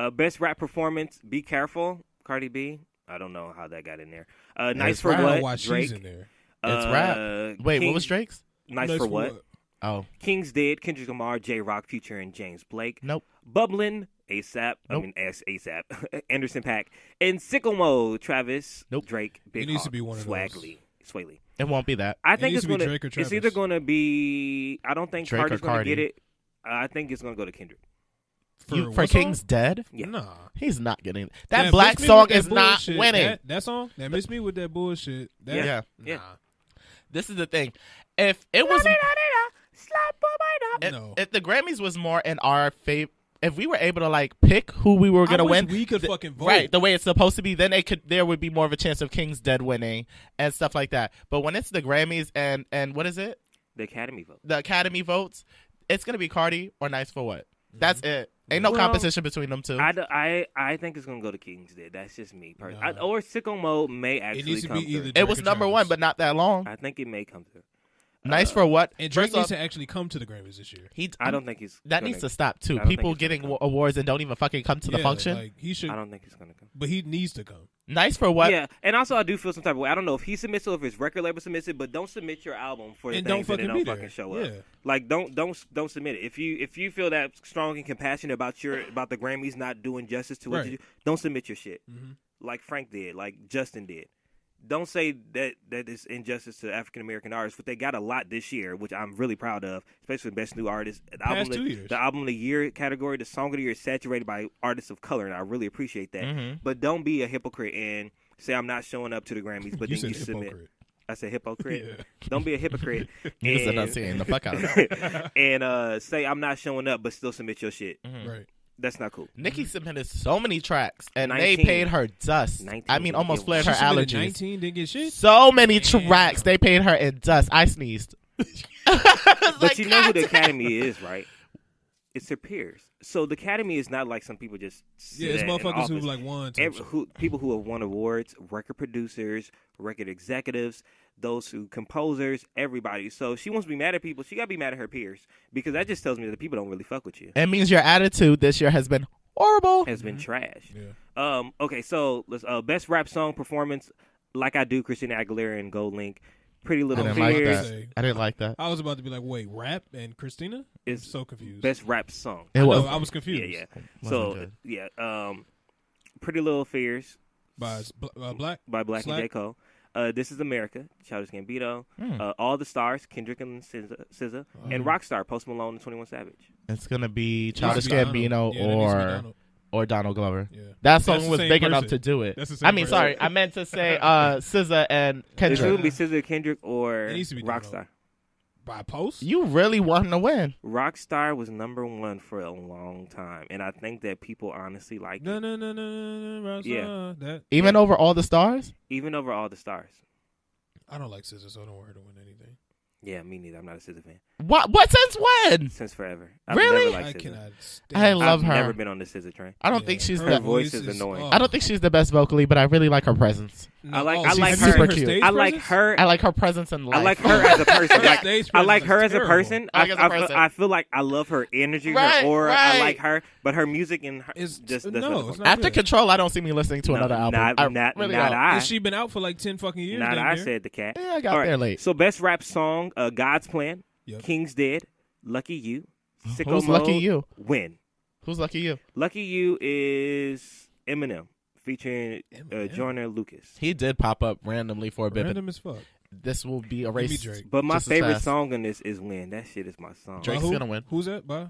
Best rap performance, Be Careful, Cardi B. I don't know how that got in there. Nice It's for rap. What, Why Drake. she's in there? It's rap. Wait, what was Drake's? Nice for What? Oh, King's Dead, Kendrick Lamar, J Rock, Future, and James Blake. nope. Bublin, ASAP. Nope. ASAP. Anderson .Paak. And Sickle Mode, Travis, Nope. Drake, Big It needs Hawk, to be one of Swag those. Lee, Sway Lee. It won't be that. I think needs it's to be gonna. Drake or It's Travis. either gonna be. I don't think Drake Cardi's or gonna Cardi. get it. I think it's gonna go to Kendrick. For what song? King's Dead? Yeah. Nah. He's not getting it. That Miss black Me song with that is not bullshit, winning. That song? That Miss Me with that bullshit. That, Yeah. Yeah. Nah. This is the thing. If it was, No. if the Grammys was more in our favor, if we were able to like pick who we were gonna I wish win, we could fucking vote. right, the way it's supposed to be, then there would be more of a chance of King's Dead winning and stuff like that. But when it's the Grammys and what is it? The Academy vote. The Academy votes, it's gonna be Cardi or Nice for What. That's it. Ain't no Well, competition between them two. I think it's gonna go to King's Dead. That's just me personally. Nah. Or Sicko Mode may actually needs to come be either through. It was Drake or number Travis. one, but not that long. I think it may come through. Nice for What? And Drake First needs off, to actually come to the Grammys this year. I don't think he's. that gonna, needs to stop too. I don't think People it's gonna getting come. awards and don't even fucking come to the Yeah, function. Like, he should, I don't think he's gonna come. but he needs to come. Nice for What? Yeah, and also I do feel some type of way. I don't know if he submits or if his record label submits it, but don't submit your album for the And things don't that fucking don't be fucking there. show up. Yeah. Like don't submit it. If you feel that strong and compassionate about the Grammys not doing justice to what Right. you do, don't submit your shit. Mhm. Like Frank did, like Justin did. Don't say that is injustice to African American artists, but they got a lot this year, which I'm really proud of, especially Best New Artist. Past 2 years. The album of the year category, the song of the year is saturated by artists of color, and I really appreciate that. Mhm. But don't be a hypocrite and say I'm not showing up to the Grammys, but You then you said submit. hypocrite. I said hypocrite. Yeah. Don't be a hypocrite. You was and- enunciating the fuck out of that. and say I'm not showing up, but still submit your shit. Right. That's not cool. Nikki submitted so many tracks, and 19. they paid her dust. 19 I mean, almost flared She her submitted allergies. 19, didn't get shit. So many Damn. tracks, they paid her in dust. I sneezed. But you know who the Academy is, right? It's their peers. So the Academy is not like some people just sit Yeah, it's in motherfuckers who office. like won. type shit. People who have won awards, record producers, record executives, those who composers, everybody. So if she wants to be mad at people, she gotta be mad at her peers because that just tells me that the people don't really fuck with you. It means your attitude this year has been horrible. Has been trash. Yeah. Okay, so let's best rap song performance, Like I Do, Christina Aguilera and Gold Link. Pretty I Little didn't like Fears that. I didn't like that. I was about to be like, wait, rap and Christina? I'm is so confused. best rap song. It I was. know, I was confused. Yeah. Wasn't So good. yeah, Pretty Little Fears By Black? by Black Slack? and J. Cole. This is America, Childish Gambino. Hmm. All the Stars, Kendrick and SZA, and Rockstar, Post Malone and 21 Savage. It's gonna be Needs to Childish be Donald. Gambino Yeah, that needs to be or Donald. Donald Glover. Yeah. That That's song the was same big enough person. to do it. That's the same I mean, person. sorry, I meant to say SZA and It's going to Kendrick. be SZA, Kendrick, or It needs to be Rockstar. By Post? You really want him to win. Rockstar was number one for a long time, and I think that people honestly like No, it, no, no, no, no, no, Yeah. That Even over All the Stars? even over All the Stars. I don't like Scissors, so I don't want her to win anything. Yeah, me neither. I'm not a SZA fan What since when? since forever. I've Really? Never liked I SZA. cannot stand I love I've her. never been on the SZA train. I don't Yeah, think she's her the voice is annoying. oh. I don't think she's the best vocally, but I really like her presence. I like have you her- seen Super cute. stage I like presence? her. I like her presence in life. I like her as a person. Like, Stage I like presence her is as a terrible. person. I like her as a person. I feel like I love her energy, Right, her aura. right. I like her, but her music and her It's just no, doesn't it's work. not After good. Control, I don't see me listening to No, another album. not- I not- really not don't. I. Has she been out for like 10 fucking years? Not damn I near? said the cat. Yeah, I got All right, there late. So best rap song, God's Plan, Yep. King's Dead, Lucky You, Sicko Who's Mode, Lucky You? Win. Who's Lucky You? Lucky You is Eminem featuring Eminem? Joyner Lucas. He did pop up randomly for a bit, but Random as fuck. this will be a Give me race. Drake. But my Just as favorite fast. song on this is Win. That shit is my song. Drake's By who? gonna win. Who's that? By?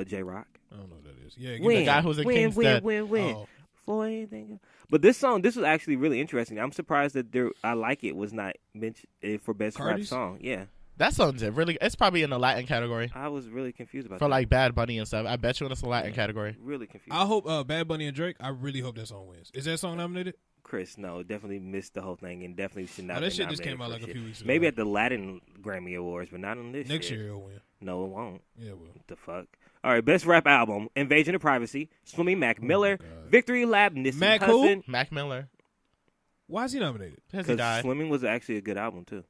J Rock. I don't know what that is. Yeah, give Win. me The guy who's in win, King's win, Dead. win, win. Oh. For anything. But this song, this was actually really interesting. I'm surprised that I Like It was not mentioned for best Cardi's? rap song. Yeah, That song's it. Really, it's probably in the Latin category I was really confused about for that. like Bad Bunny and stuff. I bet you it's a Latin category. Really confused. I hope Bad Bunny and Drake, I really hope that song wins. Is that song nominated? Chris, no, definitely missed the whole thing and definitely should not. Oh, that be shit just nominated came out for like a shit. few weeks ago. Maybe at the Latin Grammy Awards, but not on this. Next shit. year it'll win. No, it won't. Yeah, it will. What the fuck? All right, best rap album: Invasion of Privacy, Swimming, Mac Miller, God. Victory Lap, Nissan Mac who? Hudson. Mac Miller. Why is he nominated? Because he Because died. Swimming was actually a good album too.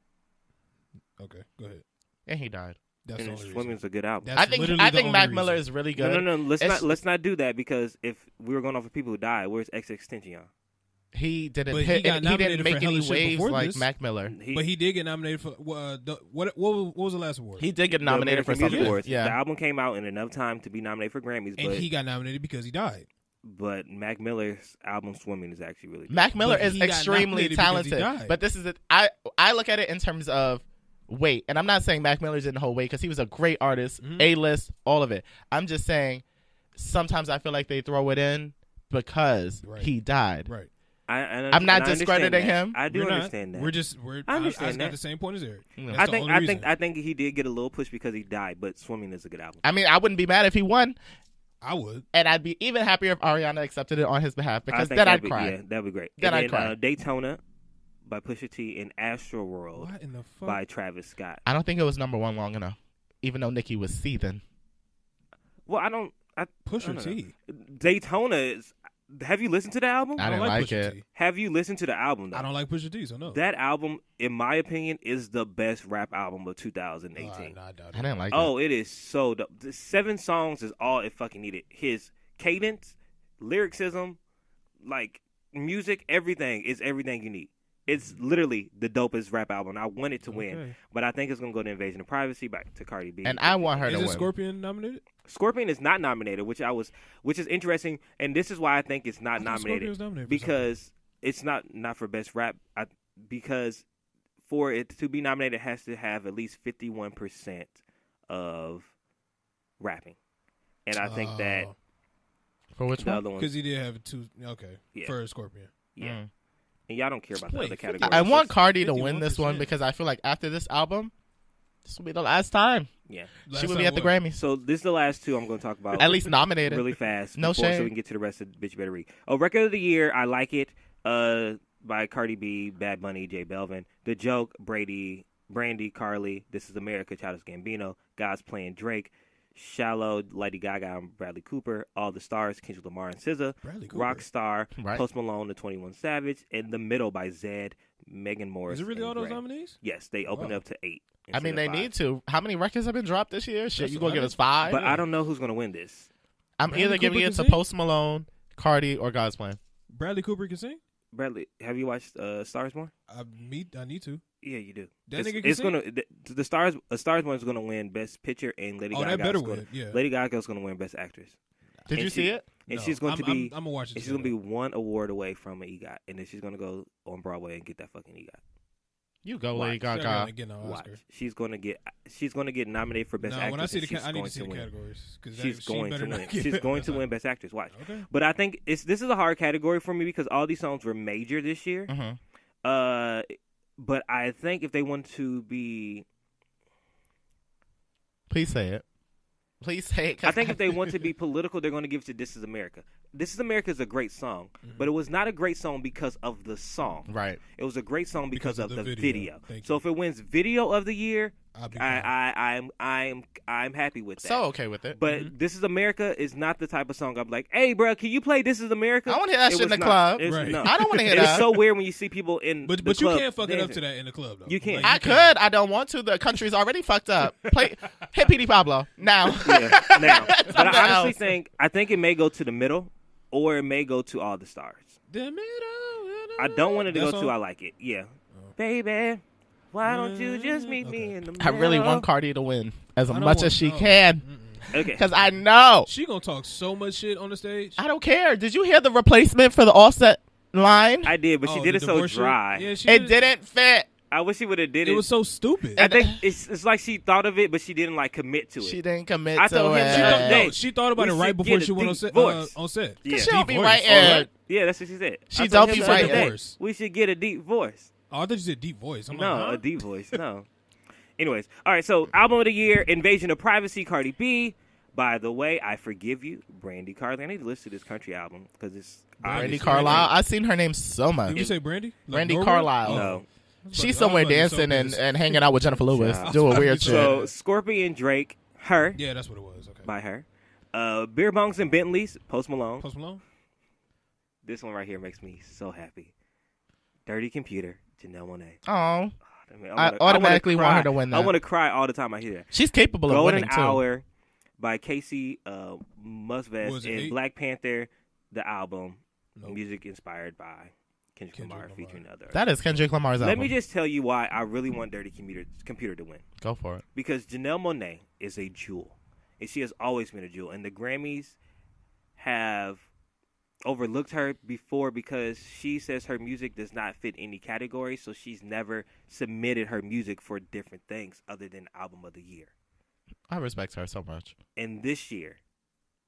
Okay, go ahead. And he died. That's the And only Swimming's reason. a good album. That's I think literally the only Mac Miller reason. is really good. No. Let's not do that because if we were going off of people who died, where's XXXTentacion? He didn't. But he He, got didn't nominated make for hella any shit waves before like this. Mac Miller. But he did get nominated for what was the last award? He did get the nominated for American Music something. Awards. Yeah. The album came out in enough time to be nominated for Grammys, and he got nominated because he died. but Mac Miller's album Swimming is actually really good. Mac Miller But is he got extremely nominated because he talented. died. But this is it. I look at it in terms of weight, and I'm not saying Mac Miller didn't hold weight because he was a great artist, A-list, all of it. I'm just saying sometimes I feel like they throw it in because he died. Right. I'm not discrediting him. I do understand that. I understand got that. the same point as Eric. Yeah. That's the only reason. I think he did get a little push because he died, but Swimming is a good album. I mean, I wouldn't be mad if he won, I would. and I'd be even happier if Ariana accepted it on his behalf because I think then I'd that'd be- cry. Yeah, that'd be great. Then and I'd cry. Daytona by Pusha T and Astro World What in the fuck? by Travis Scott. I don't think it was number one long enough, even though Nicki was seething. Well, I don't Pusha know. T. Daytona is. Have you listened to the album? I didn't like Pusha it. T. Have you listened to the album though? I don't like Pusha T, so no. That album, in my opinion, is the best rap album of 2018. Nah, I doubt I it. didn't like Oh, it is so dope. The 7 songs is all it fucking needed. His cadence, lyricism, like music, everything is everything you need. It's literally the dopest rap album. I want it to win, Okay. but I think it's gonna go to Invasion of Privacy back to Cardi B. And I want her Is to it win. Scorpion nominated? Scorpion is not nominated, which is interesting, and this is why I think it's not I thought Scorpion nominated was nominated for because it's not for best rap. Because for it to be nominated, it has to have at least 51% of rapping, and I think that Oh. For which the one? other one, Because he did have 2. Okay. Yeah. For Scorpion. yeah, Mm. and y'all don't care about the Wait, other 50 categories. I want Cardi to win this 51%. one because I feel like after this album, this will be the last time Yeah. she will be at the Grammys. So this is the last 2 I'm going to talk about. At least nominated. really fast. No before, so shade. we can get to the rest of Bitch Better Read. Oh, Record of the Year, I Like It, by Cardi B, Bad Bunny, J Belvin. The Joke, Brandy, Carly, This Is America, Childish Gambino, God's Playing Drake, Shallow, Lady Gaga and Bradley Cooper, All the Stars, Kendrick Lamar and SZA, Bradley Cooper. Rockstar, Right. Post Malone, The 21 Savage, and The Middle by Zedd, Megan Morris. Is it really and all those Gray. nominees? Yes, they opened Wow. up to 8. I mean, they need to. How many records have been dropped this year? Shit, That's you what gonna give I us 5? But I don't know who's going to win this. I'm Bradley either giving Cooper it can to sing? Post Malone, Cardi, or God's Plan. Bradley Cooper can sing? Bradley, have you watched Stars Born? I need to. Yeah, you do. That nigga can it's sing? gonna the Stars. A Stars One is gonna win Best Picture, and Lady Oh, Gaga. that better is gonna, win. Yeah. Lady Gaga's gonna win Best Actress. Did And you see it? And No, she's going to be. I'm gonna watch it. And she's gonna be 1 award away from an EGOT, and then she's gonna go on Broadway and get that fucking EGOT. You go, Watch. Lady She's not Gaga. gonna get no Watch. Oscar. She's gonna get nominated for Best No, Actress. when I see and she's I need going to see the win. categories. 'Cause She's she going better to not win. get She's it. going to win Best Actress. Watch. Okay. But I think this is a hard category for me because all these songs were major this year. Mhm. But I think if they want to be, Please say it. Please say it. 'cause I think if they want to be political, they're going to give it to This Is America. This Is America is a great song, but it was not a great song because of the song. Right. It was a great song because of the video. Thank So you. if it wins Video of the Year, I'll be fine. I'm happy with that. So okay with it. But This Is America is not the type of song I'm like, hey, bro, can you play This Is America? I wanna hear that It shit in was the not. club. It's- Right. no. I don't want to hear It's that. so weird when you see people in But the you club can't fuck it up dancing. to that in the club though. You can't. I could. I don't want to. The country's already fucked up. Play hit PD Pablo now. Yeah, now. But Something I honestly else. think it may go to The Middle, or it may go to All the Stars. The middle. I don't want it to That go song? to I Like It. Yeah, baby, why don't you just meet me in the middle? I really want Cardi to win as I don't much want- as she no. can Okay. because I know. She gonna talk so much shit on the stage. I don't care. Did you hear the replacement for the Offset line? I did, but she Oh, did the it so divorce shit? dry. Yeah, she It didn't fit. I wish she would have did It it. was so stupid. I think it's like she thought of it, but she didn't like commit to it. She didn't commit I to told him it. she She thought, Hey, she thought about we it right should before get she a went on deep set. voice. On set. Yeah. She'll Deep be voice. right Oh, in. right? Yeah, that's what she said. She I don't told him be the right other day, voice. we should get a deep voice. Oh, I thought you said deep voice. I'm No, like, huh? a deep voice. No. Anyways, all right. So, album of the year: Invasion of Privacy, Cardi B. By the way, I Forgive You, Brandy Carly. I need to listen to this country album because it's Brandy obviously- Carlisle. I've seen her name so much. Did you say Brandy? Like Brandy Norwood? Carlisle. Oh. No. She's somewhere dancing and hanging out with Jennifer Lewis, doing weird shit. So, Scorpion Drake, Her, Yeah, that's what it was. Okay. by Her. Beer Bongs and Bentleys, Post Malone. Post Malone. This one right here makes me so happy. Dirty Computer, Janelle Monáe. Oh, mean, I automatically want her to win that. I want to cry all the time I hear that. She's capable of winning, Golden too. Hour by Casey Musvest Was it and 8? Black Panther, the album. Music inspired by Kendrick Lamar featuring other. That is Kendrick Lamar's album. Let me just tell you why I really want Dirty Computer to win. Go for it. Because Janelle Monáe is a jewel. And she has always been a jewel. And the Grammys have overlooked her before because she says her music does not fit any category. So she's never submitted her music for different things other than Album of the Year. I respect her so much. And this year,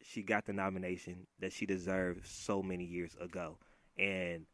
she got the nomination that she deserved so many years ago. And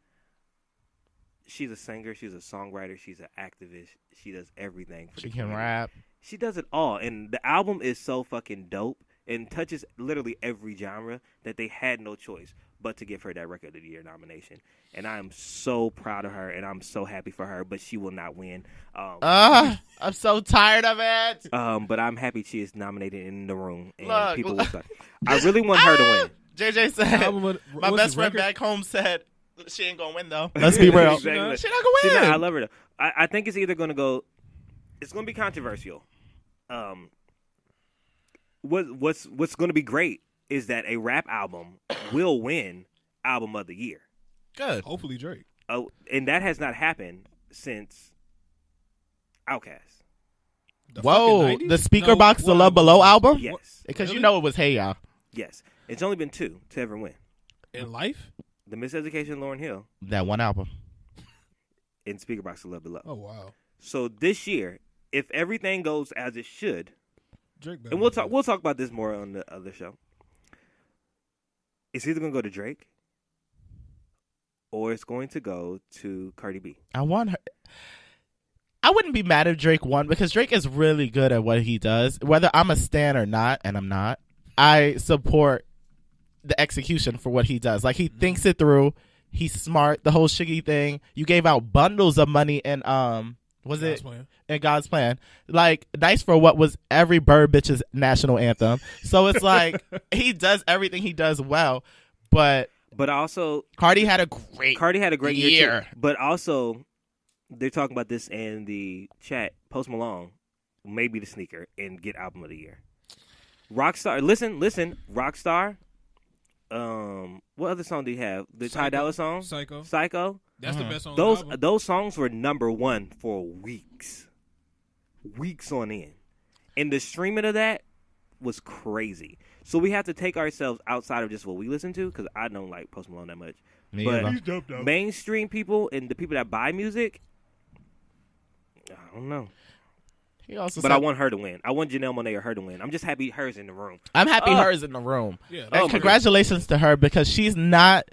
she's a singer, she's a songwriter, she's an activist. She does everything. She can rap. She does it all. And the album is so fucking dope and touches literally every genre that they had no choice but to give her that Record of the Year nomination. And I am so proud of her, and I'm so happy for her, but she will not win. I'm so tired of it. But I'm happy she is nominated in the room, and Look, people will start. I really want her to win. JJ said, my best friend record? back home said, she ain't going to win, though. Let's be real. Exactly. She not going to win. I love her, though. I think it's either going to go, it's going to be controversial. What's going to be great is that a rap album will win Album of the Year. Good. Hopefully Drake. Oh, and that has not happened since Outkast. Whoa, the Speaker Box, the Love Below album? Yes. Because Really? you know it was Hey Ya. Yes. It's only been 2 to ever win. In life? The Miseducation of Lauryn Hill That one album. and Speaker Box, the Love Below. Oh, wow. So this year, if everything goes as it should, Drake better and we'll talk about this more on the other show. It's either going to go to Drake or it's going to go to Cardi B. I want her. I wouldn't be mad if Drake won because Drake is really good at what he does. Whether I'm a stan or not, and I'm not, I support the execution for what he does. Like, he thinks it through. He's smart. The whole Shiggy thing. You gave out bundles of money in in God's Plan. Like, nice for what was every bird bitch's national anthem. So it's like he does everything he does well, but also Cardi had a great year too. But also, they're talking about this in the chat. Post Malone may be the sneaker and get Album of the Year. Rockstar, listen, Rockstar. What other song do you have? The Ty Dolla song? Psycho. That's the best song on the album. Those songs were number 1 for weeks on end, and the streaming of that was crazy. So we have to take ourselves outside of just what we listen to, because I don't like Post Malone that much. But mainstream people and the people that buy music, I don't know. But I want her to win. I want Janelle Monáe or her to win. I'm just happy hers in the room. I'm happy hers in the room. Yeah, and congratulations to her, because she's not.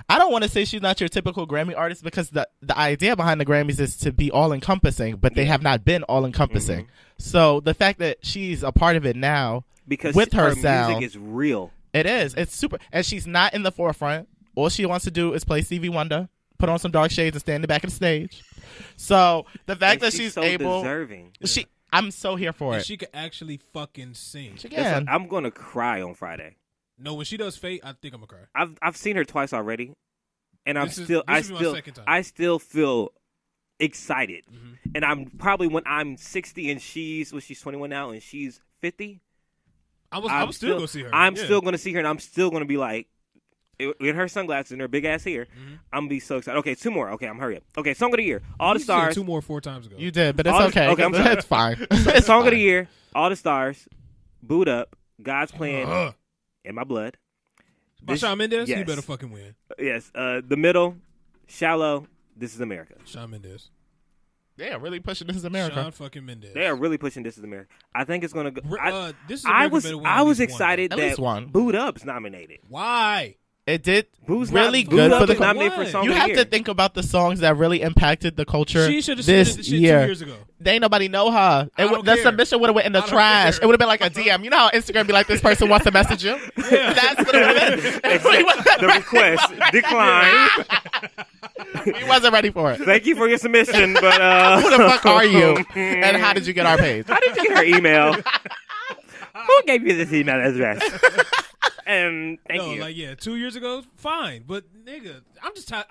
I don't want to say she's not your typical Grammy artist, because the idea behind the Grammys is to be all encompassing, but they have not been all encompassing. Mm-hmm. So the fact that she's a part of it now, because with her sound, music is real. It is. It's super, and she's not in the forefront. All she wants to do is play Stevie Wonder, put on some dark shades, and stand in the back of the stage. So the fact that she's so able, deserving. I'm so here for and it. she could actually fucking sing. She can. I'm gonna cry on Friday. No, when she does Fate, I think I'm gonna cry. I've seen her twice already, and I still feel excited. Mm-hmm. And I'm probably, when I'm 60 and she's 21 now and she's 50, I'm still gonna see her. I'm still gonna see her, and I'm still gonna be like, in her sunglasses and her big ass hair. Mm-hmm. I'm gonna be so excited. Okay, 2 more. Okay, I'm hurry up. Okay, Song of the Year, All the Stars. 2 more 4 times ago. You did, but it's okay. Okay, I'm sorry. It's fine. Song of the Year, All the Stars, Boot Up, God's Plan, and My Blood. By Shawn Mendes, yes. He better fucking win. Yes. The Middle, Shallow, This Is America. Shawn Mendes. They are really pushing This Is America. Shawn fucking Mendes. They are really pushing This Is America. I think it's gonna go. This is America I was excited that Boot Up's nominated. Why? It did Boo's really not, good Boot for the nominated for Song You of the have Year. to think about the songs that really impacted the culture. She should have this submitted the shit year. 2 years ago. They ain't nobody know her. The submission would have went in the trash. It would have been like a DM. You know how Instagram be like, this person wants to message you? Yeah. That's what it would have been. The request declined. We wasn't ready for it. Thank you for your submission, but who the fuck are you? And how did you get our page? How did you get her email? Who gave you this email address? Thank no, you. like 2 years ago, fine, but nigga, I'm just tired.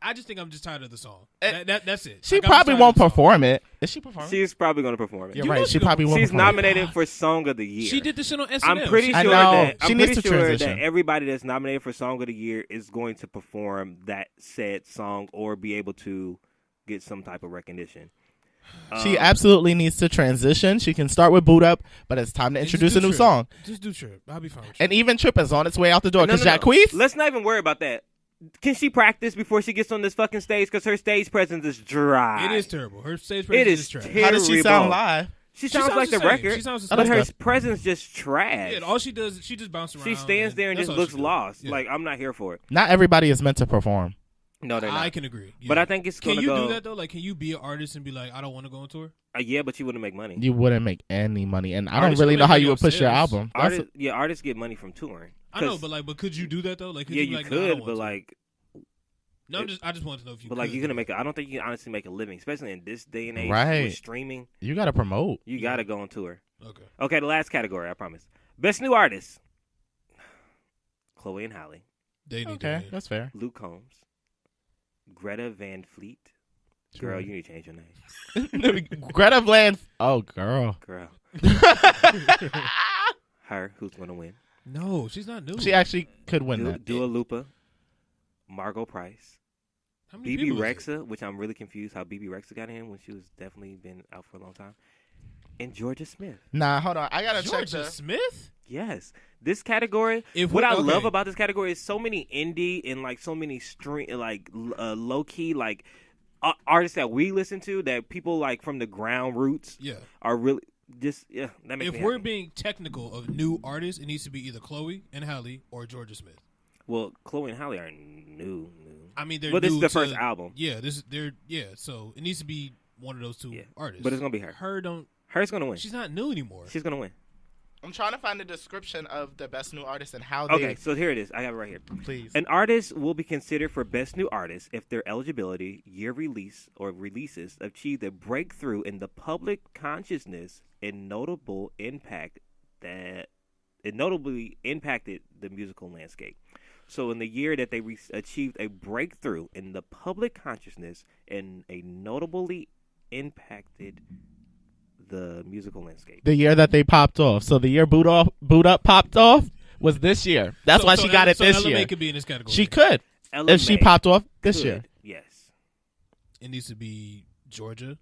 I just think I'm just tired of the song. That's it. She Like, probably won't perform it. Is she performing? She's probably going to perform it. You're right. She probably won't. She's nominated for Song of the Year. She did this shit on SNL. I'm pretty sure I know. that She needs to transition. that everybody that's nominated for Song of the Year is going to perform that said song or be able to get some type of recognition. She absolutely needs to transition. She can start with Boot Up, but it's time to introduce a new song. Just do Trip. I'll be fine with And even Trip is on its way out the door because No. Jacquees. Let's not even worry about that. Can she practice before she gets on this fucking stage? Because her stage presence is dry. It is terrible. Her stage presence is trash. Terrible. How does she sound live? She sounds like the same. record, She sounds the but same. her presence just trash. Yeah, all she does is she just bounces around. She stands there and that's just all looks she does. lost. Yeah. Like, I'm not here for it. Not everybody is meant to perform. No, they're not. I can agree. Yeah. But I think it's going Can to you go. do that though? Like, can you be an artist and be like, I don't want to go on tour? Yeah, but you wouldn't make money. You wouldn't make any money, and I don't Artists really don't know make how money you would off push your sales. album. Artists get money from touring. I know, but could you do that though? Like, could Yeah, you, you like, no, I don't could, want but to. like, No, I just want to know if you. but like, you're gonna make. I don't think you can honestly make a living, especially in this day and age Right. with streaming. You got to promote. You gotta go on tour. Okay. Okay, the last category, I promise. Best new artist: Chloe and Halle, They need Okay, to. that's fair. Luke Combs, Greta Van Fleet. Sure. Girl, you need to change your name. Greta Van. Oh, girl. Girl, her who's gonna win? No, she's not new. She actually could win that. Dua Lipa, Margot Price, How many BB people is it? Rexa, which I'm really confused how BB Rexa got in when she was definitely been out for a long time, and Georgia Smith. Nah, hold on. I gotta check Georgia the. Smith. Yes, this category. If What we- I okay. love about this category is so many indie and like so many low key like artists that we listen to that people like from the ground roots Yeah. are really just that makes If me we're happy. being technical of new artists, it needs to be either Chloe and Halle or Georgia Smith. Well, Chloe and Halle are new. I mean, they're Well, this is new the to- first album. Yeah, so it needs to be one of those two Yeah. artists. But it's gonna be her. Her's gonna win. She's not new anymore. She's gonna win. I'm trying to find the description of the best new artist and how Okay, so here it is. I have it right here. Please. An artist will be considered for Best New Artist if their eligibility, year release, or releases achieved a breakthrough in the public consciousness and notably impacted the musical landscape. So in the year that they achieved a breakthrough in the public consciousness and a notably impacted the musical landscape. The year that they popped off. So the year Boot Up popped off was this year. That's why she got it this year. LMA could be in this category. She could if she LMA popped off this could, year. Yes. It needs to be Georgia.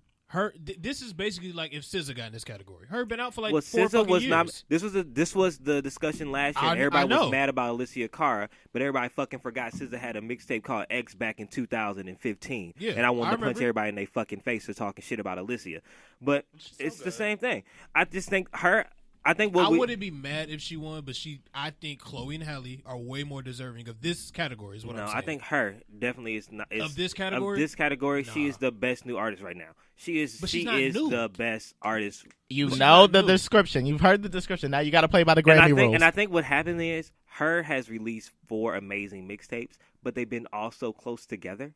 This is basically like if SZA got in this category. Her been out for like 4 SZA fucking was years. not. This was the discussion last year. I And everybody know. was mad about Alicia Cara, but everybody fucking forgot SZA had a mixtape called X back in 2015. Yeah, and I wanted I to punch remember. everybody in their fucking face for talking shit about Alicia. But it's the same thing. I just think her. I think I wouldn't be mad if she won, but I think Chloe and Halle are way more deserving of this category. Is what I'm saying. I think her definitely is not Of this category? Of this category, she Nah. is the best new artist right now. She is. But She she's not is new. the best artist. You She's know not the new. description. You've heard the description. Now you got to play by the And Grammy rules. I think what happened is her has released 4 amazing mixtapes, but they've been all so close together.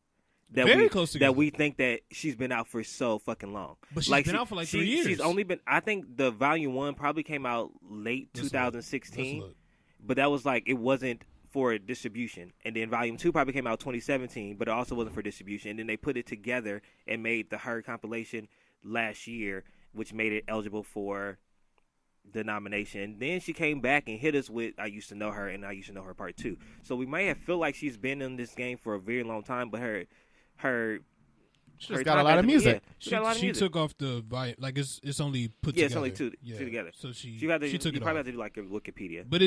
Very close together. That we think that she's been out for so fucking long. But she's been out for like 3 years. She's only been. I think the Volume 1 probably came out late Let's look. 2016, Let's look. but that was like it wasn't for distribution. And then Volume 2 probably came out 2017, but it also wasn't for distribution. And then they put it together and made the Her compilation last year, which made it eligible for the nomination. Then she came back and hit us with I Used to Know Her and I Used to Know Her Part 2. So we might have feel like she's been in this game for a very long time, but her She just her got a time lot of hasn't- music. yeah, she got a lot of She music. took off the volume. Like it's only put Yeah, together. it's only two together. So she You took you it probably off. have to do like a Wikipedia. But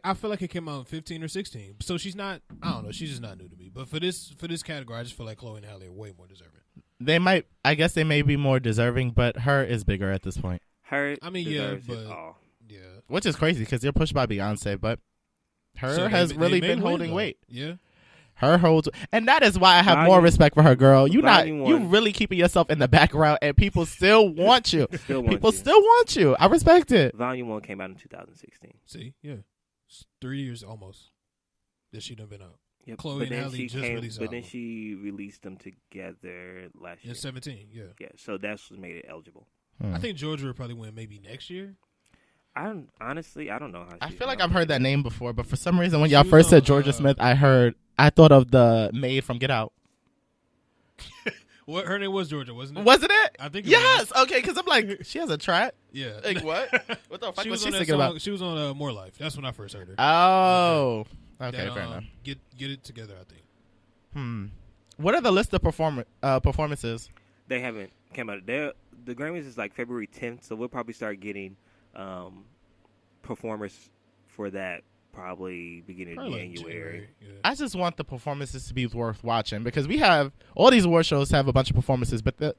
I feel like it came out in 15 or 16. So she's not. I don't know. She's just not new to me. But for this category, I just feel like Chloe and Halle are way more deserving. They might. I guess they may be more deserving, but her is bigger at this point, Her, I mean, yeah, deserves it but- all. Yeah. which is crazy because they're pushed by Beyonce, but her So has they really may been win, holding though. weight. Yeah. Her holds, and that is why I have more Volume- respect for her, girl. You Volume you 1. really keeping yourself in the background, and people still want you. Still want People you. still want you. I respect it. Volume 1 came out in 2016. See, yeah, it's 3 years almost that she done been out. Yep. Chloe but and then Halle she just released an But then album. she released them together last year. In 17, yeah. Yeah, so that's what made it eligible. I think Georgia will probably win maybe next year. I don't know how. I feel like I've heard that name before, but for some reason, when y'all first said Georgia Smith, I thought of the maid from Get Out. What her name was Georgia, wasn't it? Wasn't it? I think. Yes. Okay, because I'm like, she has a track. Yeah. Like what? What the fuck was she on thinking about? She was on More Life. That's when I first heard her. Oh. Okay, fair enough. Get it together, I think. What are the list of performances? They haven't came out. The Grammys is like February 10th, so we'll probably start getting performers for that probably beginning of January. Yeah. I just want the performances to be worth watching because we have all these award shows have a bunch of performances, but the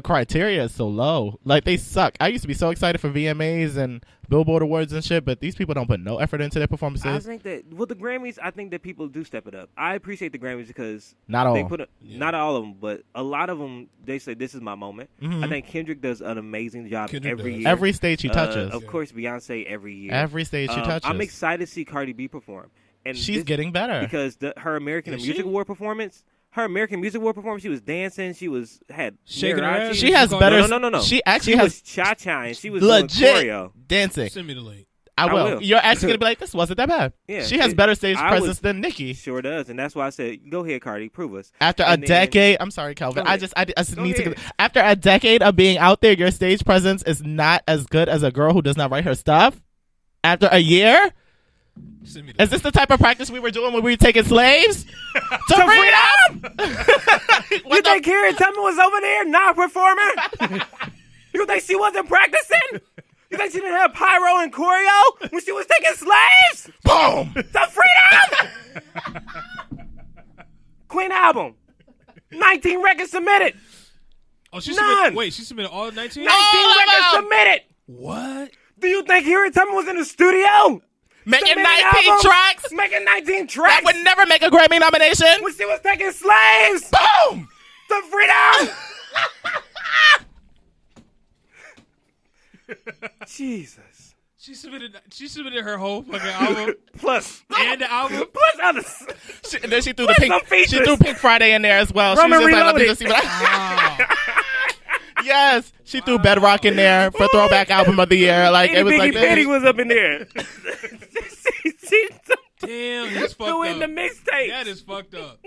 criteria is so low. Like, they suck. I used to be so excited for VMAs and Billboard Awards and shit, but these people don't put no effort into their performances. I think that with the Grammys, I think that people do step it up. I appreciate the Grammys because not all. They not all of them, but a lot of them. They say this is my moment. Mm-hmm. I think Kendrick does an amazing job every year. Every stage he touches. Of course, Beyonce every year. Every stage she touches. I'm excited to see Cardi B perform, and she's getting better because her American Music Award performance. Her American Music Award performance, she was dancing. She had shaking her ass. She has better. No. She actually was cha-cha, and she was legit doing choreo. dancing. Send me the link. I will. You're actually gonna be like, this wasn't that bad. Yeah, she has better stage presence than Nicki. Sure does, and that's why I said, go ahead, Cardi, prove us. After a decade, I'm sorry, Calvin. I just need ahead. to. After a decade of being out there, your stage presence is not as good as a girl who does not write her stuff. After a year. Is this the type of practice we were doing when we were taking slaves to freedom? You think Harriet Tubman was over there not performing? You think she wasn't practicing? You think she didn't have pyro and choreo when she was taking slaves? Boom! To freedom! Queen album. 19 records submitted. Oh, she None. submitted. Wait, she submitted all 19? 19 records submitted. What? Do you think Harriet Tubman was in the studio? Making 19 tracks? Making 19 tracks? That would never make a Grammy nomination. When she was taking slaves? Boom! To freedom! Jesus. She submitted her whole fucking album. Plus. And the album. Plus others. And then she threw Pink Friday in there as well. Roman she was just Reloaded. like, let me just see what Yes, she threw Bedrock in there for throwback album of the year. Like it was Biggie like Petty was up in there. Damn, that's fucked threw up. in the mixtape. That is fucked up.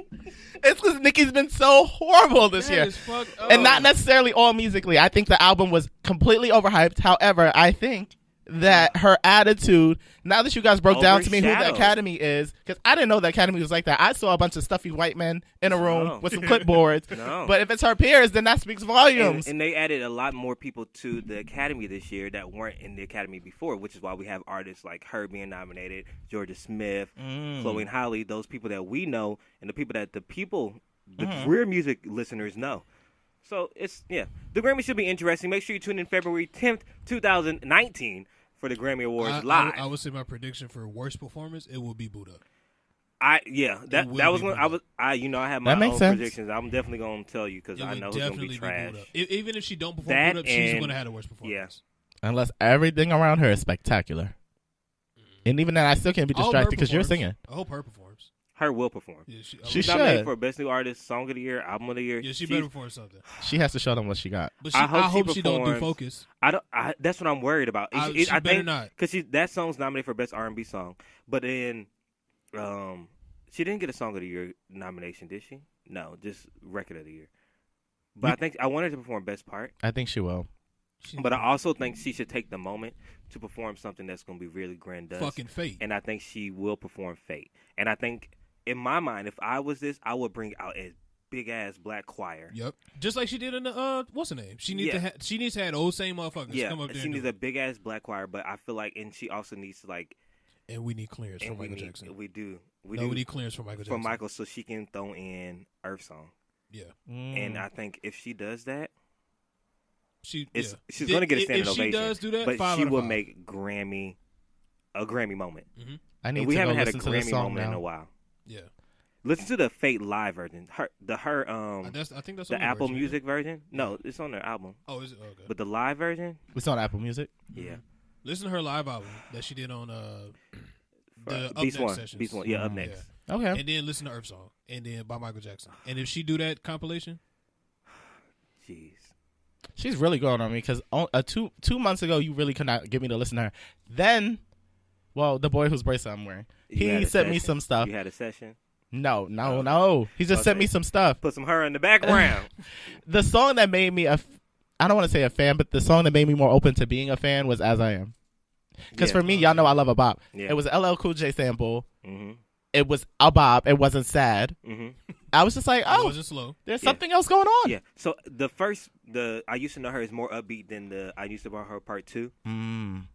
It's because Nicki's been so horrible this year. That is fucked up. And not necessarily all musically. I think the album was completely overhyped. However, I think that her attitude, now that you guys broke down to me who the Academy is, because I didn't know the Academy was like that. I saw a bunch of stuffy white men in a room with some clipboards. No. But if it's her peers, then that speaks volumes. And they added a lot more people to the Academy this year that weren't in the Academy before, which is why we have artists like her being nominated, Georgia Smith, Chloe and Holly, those people that we know, and the people that the real music listeners know. So the Grammy should be interesting. Make sure you tune in February 10th, 2019 for the Grammy Awards live. I would say my prediction for worst performance, it will be Buddha. That was when I have my own predictions. I'm definitely gonna tell you because I know who's gonna be trash. Even if she don't perform Buddha, she's gonna have the worst performance. Yeah. Unless everything around her is spectacular. And even then, I still can't be distracted because you're singing. I hope her performs. Her will perform. Yeah, she should. Nominated for Best New Artist, Song of the Year, Album of the Year. Yeah, she better perform something. She has to show them what she got. But I hope she don't do Focus. That's what I'm worried about. She better not. Because that song's nominated for Best R&B Song. But then she didn't get a Song of the Year nomination, did she? No, just Record of the Year. But I want her to perform Best Part. I think she will. But I also think she should take the moment to perform something that's going to be really grandiose. Fucking Fate. And I think she will perform Fate. And I think, in my mind, if I was this, I would bring out a big-ass black choir. Yep. Just like she did in the, what's her name? She needs to have those same motherfuckers come up there. She needs a big-ass black choir, but I feel like, and she also needs to, like... And we need clearance from Michael Jackson. We do. We need clearance from Michael Jackson. From Michael, so she can throw in Earth Song. Yeah. And I think if she does that, she's going to get a standing if ovation. She does do that, but she will make a Grammy moment. Mm-hmm. I need we to haven't go had a listen to this Grammy song moment now. in a while. Yeah. Listen to the Fate live version. I think that's the Apple version, Music version. No, it's on their album. Oh, is it? Okay. But the live version, it's on Apple Music. Yeah. Listen to her live album that she did on the Beast Up One. Next Beast One. Yeah, Up Next. Yeah. Okay. And then listen to Earth Song, and then by Michael Jackson. And if she do that compilation, jeez. She's really growing on me because 2 months ago you really could not get me to listen to her. Then, well, the boy whose bracelet I'm wearing, he sent me some stuff. You had a session? No. He just sent me some stuff. Put some her in the background. The song that made me I don't want to say a fan, but the song that made me more open to being a fan was As I Am. Because for me, y'all know I love a bop. Yeah. It was an LL Cool J sample. Mm-hmm. It was a bop. It wasn't sad. Mm-hmm. I was just like, oh, it wasn't slow. There's something else going on. Yeah. So I Used to Know Her is more upbeat than the I Used to Know Her Part 2.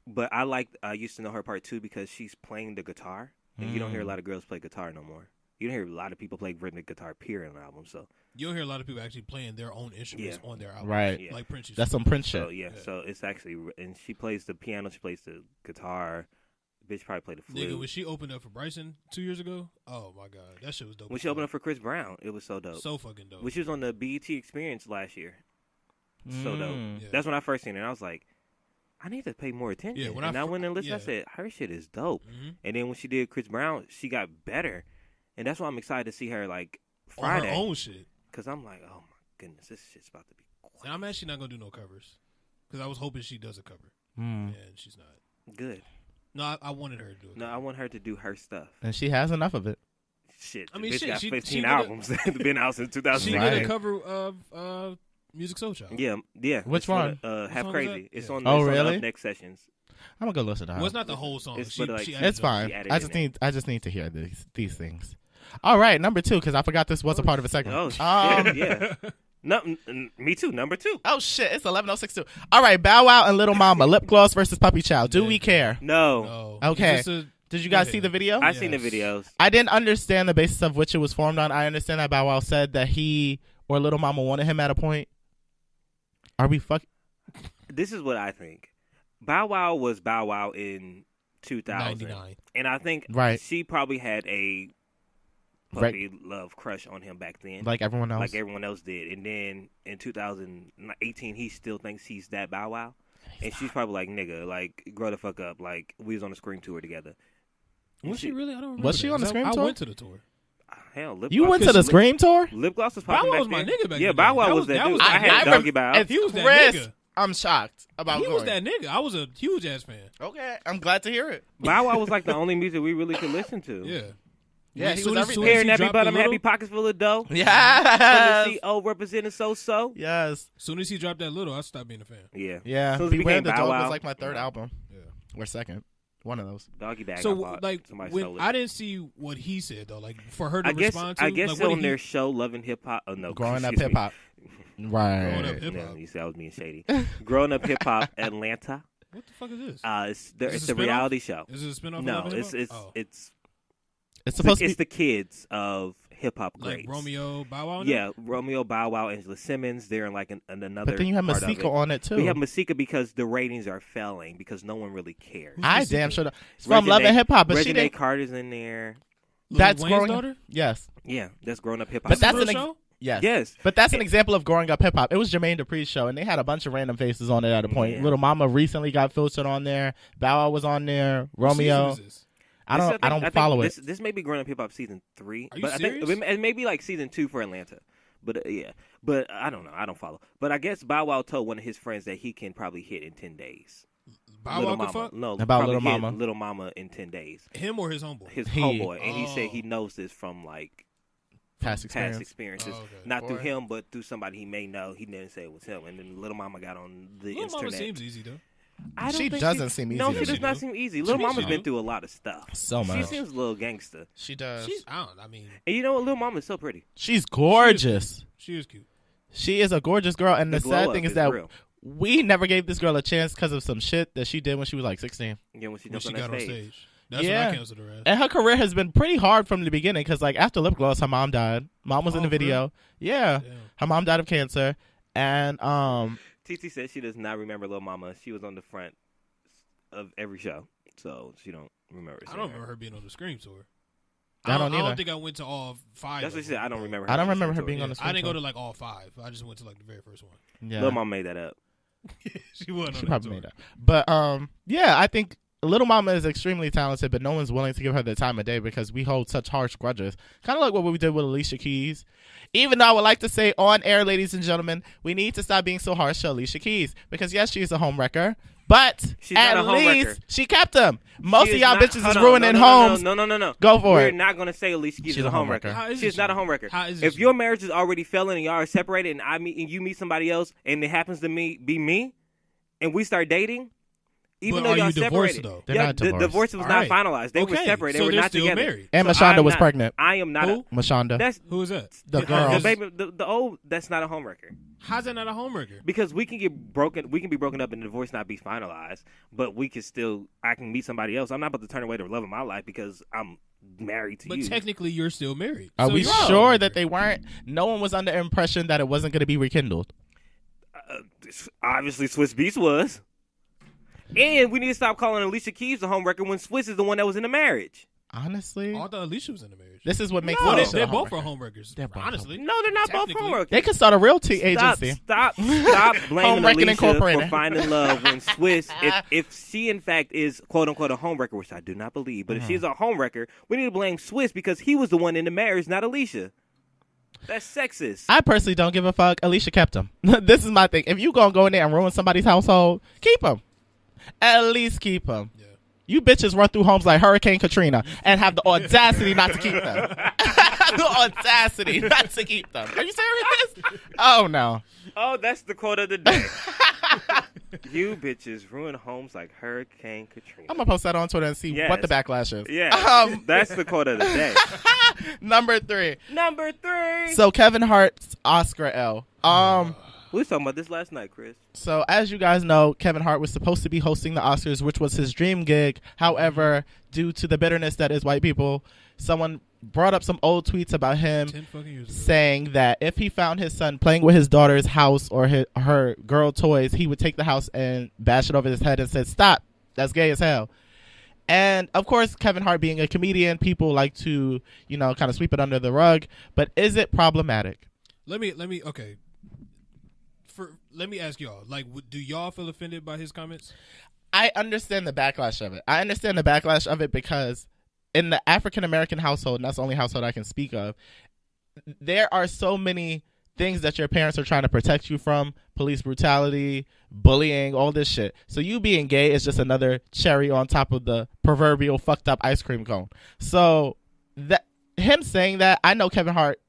But I like I Used to Know Her Part 2 because she's playing the guitar. And you don't hear a lot of girls play guitar no more. You don't hear a lot of people play rhythmic guitar, period, on an album. So you don't hear a lot of people actually playing their own instruments on their album. Right. Yeah. Like Prince. That's some Prince shit. So it's actually, and she plays the piano, she plays the guitar. Bitch probably played the flute. Nigga, when she opened up for Bryson 2 years ago, oh my God, that shit was dope. When she opened up for Chris Brown, it was so dope. So fucking dope. When she was on the BET Experience last year. So dope. Yeah. That's when I first seen it. And I was like, I need to pay more attention. Yeah, and I went and listened. I said, her shit is dope. Mm-hmm. And then when she did Chris Brown, she got better. And that's why I'm excited to see her like Friday. On her own shit. Because I'm like, oh my goodness, this shit's about to be crazy. And I'm actually not going to do no covers. Because I was hoping she does a cover. And she's not. Good. No, I wanted her to do it. No, I want her to do her stuff. And she has enough of it. Shit. I mean, bitch got 15 albums. Been out since 2000. She did a cover of Music Soul Child. Yeah. Which one? Half Crazy. It's on. Oh, it's really? on Up Next Sessions. I'm gonna go listen to her. Well, it's not the whole song. It's fine. I just need to hear these things. All right, number 2, because I forgot this was a part of a segment. Oh shit! Yeah. No, me too. Number 2. Oh shit! It's 11:06. All right, Bow Wow and Little Mama, Lip Gloss versus Puppy Child. Do we care? No. Okay. Did you guys see the video? I seen the videos. I didn't understand the basis of which it was formed on. I understand that Bow Wow said that he or Little Mama wanted him at a point. Are we fucking? This is what I think. Bow Wow was Bow Wow in 2000. 99. And I think she probably had a puppy love crush on him back then. Like everyone else? Like everyone else did. And then in 2018, he still thinks he's that Bow Wow. And she's probably like, nigga, like, grow the fuck up. Like, we was on a Scream tour together. Was she really? I don't remember. Was she on the Scream tour? I went to the tour. Hell, you went to the Scream tour? Lip Gloss was popping Bow Wow back was my nigga back then. Yeah, Bow Wow was that dude. I had Doggy Bow. If he was that nigga. I'm shocked about He was that nigga. I was a huge ass fan. Okay, I'm glad to hear it. Bow Wow was like the only music we really could listen to. Yeah, he was everything. Hearing everybody, I'm happy, pockets full of dough. Yes. From the CO representing so. Yes. As soon as he dropped that little, I stopped being a fan. Yeah. So Beware the Dog was like my third album. Yeah. Or second. One of those. Doggy Bag. So like, when I didn't see what he said though, like for her to respond to. I guess like, on their show, Loving Hip Hop. Oh no, Growing Up Hip Hop. Right. Growing Up Hip Hop. No, you said I was being shady. Growing Up Hip Hop Atlanta. What the fuck is this? It's a reality show. Is it a spinoff? No, it's supposed to be. It's the kids of hip hop greats. Like Romeo, Bow Wow. Yeah, Romeo, Bow Wow, Angela Simmons. They're in like another. But then you have Masika on it too. We have Masika because the ratings are failing because no one really cares. I damn sure. It's from Love and Hip Hop, but Regina Carter's in there. That's Wayne's daughter. Yes. Yeah, that's Growing Up Hip Hop. But that's an show. Yes. But that's an example of Growing Up Hip Hop. It was Jermaine Dupri's show, and they had a bunch of random faces on it at a point. Little Mama recently got filtered on there. Bow Wow was on there. Romeo. What season is this? I don't follow it. This may be Growing Up Hip Hop season 3. Are you but serious? I think it may be like season 2 for Atlanta. But yeah. But I don't know. I don't follow. But I guess Bow Wow told one of his friends that he can probably hit in 10 days. Bow Wow could fuck? No, about Little Mama. Little Mama in 10 days. Him or his homeboy? His homeboy. And he said he knows this from like past experiences. Not through him, but through somebody he may know. He didn't say it was him. And then Little Mama got on the internet. Little Mama seems easy though. She doesn't seem easy. No, she does not seem easy. Little Mama's been through a lot of stuff. So much. She seems a little gangster. She does. And you know what? Little Mama's so pretty. She's gorgeous. She is cute. She is a gorgeous girl. And the sad thing is that real. we never gave this girl a chance because of some shit that she did when she was like 16. Yeah, when she got on stage. That's when I canceled her ass. And her career has been pretty hard from the beginning because like after Lip Gloss, her mom died. Mom was in the video. Really? Yeah. Damn. Her mom died of cancer. And TT said she does not remember Lil Mama. She was on the front of every show, so she don't remember. I don't remember her being on the Scream tour. I don't either. I don't think I went to all 5. That's what she said. I don't remember. I don't remember her being on the Scream I didn't tour. go to like all 5. I just went to like the very first one. Yeah. Lil Mama made that up. She wasn't. She probably made that. But yeah, I think Little Mama is extremely talented, but no one's willing to give her the time of day because we hold such harsh grudges. Kind of like what we did with Alicia Keys. Even though I would like to say on air, ladies and gentlemen, we need to stop being so harsh to Alicia Keys because yes, she's a homewrecker, but She's at not a least homewrecker. she kept them. Most She of y'all not- bitches hold is on, ruining no. homes. No. Go for We're it. not going to say Alicia Keys She's is a a homewrecker. homewrecker. How is She's it not a she? homewrecker. How is If it your she? marriage is already failing and y'all are separated and you meet somebody else and it happens to be me and we start dating, even But though are y'all you divorced, separated, though? They're not the divorced. divorce was All not right. finalized. They were Okay, separated. so They were they're not still together. married. And So Mashonda I'm was not- pregnant. I am not. Who? Mashonda. That's Who is that? The the girls. baby. The old. That's not a homewrecker. How's that not a homewrecker? Because we can get broken. We can be broken up and the divorce not be finalized, but we can still. I can meet somebody else. I'm not about to turn away the love of my life because I'm married to But you. technically, you're still married. Are So we you're a sure homewrecker. that they weren't? No one was under the impression that it wasn't going to be rekindled. Obviously, Swiss Beats was. And we need to stop calling Alicia Keys the homewrecker when Swiss is the one that was in the marriage. Honestly, Oh, I thought Alicia was in the marriage. this is what makes No. Well, Alicia they're a both homewrecker. are homewreckers. They're both honestly. No, they're not both Technically. homewreckers. They could start a realty agency. Stop blaming Homewrecking Alicia Incorporated. for finding love when Swiss, if she in fact is quote unquote a homewrecker, which I do not believe, but if she's a homewrecker, we need to blame Swiss because he was the one in the marriage, not Alicia. That's sexist. I personally don't give a fuck. Alicia kept him. This is my thing. If you gonna go in there and ruin somebody's household, keep him. At least keep him. Yeah. You bitches run through homes like Hurricane Katrina and have the audacity not to keep them. The audacity not to keep them. Are you serious? Oh no. Oh, that's the quote of the day. You bitches ruin homes like Hurricane Katrina. I'm gonna post that on Twitter and see Yes. what the backlash is. Yeah, that's the quote of the day. Number 3. Number 3. So Kevin Hart's Oscar L. We were talking about this last night, Chris. So as you guys know, Kevin Hart was supposed to be hosting the Oscars, which was his dream gig. However, due to the bitterness that is white people, someone brought up some old tweets about him 10 fucking years ago. saying that if he found his son playing with his daughter's house or her girl toys, he would take the house and bash it over his head and said, "Stop, that's gay as hell." And of course, Kevin Hart being a comedian, people like to, kind of sweep it under the rug. But is it problematic? Let me okay. Let me ask y'all. Like, do y'all feel offended by his comments? I understand the backlash of it. I understand the backlash of it because in the African American household, and that's the only household I can speak of, there are so many things that your parents are trying to protect you from: police brutality, bullying, all this shit. So you being gay is just another cherry on top of the proverbial fucked up ice cream cone. So that him saying that, I know Kevin Hart,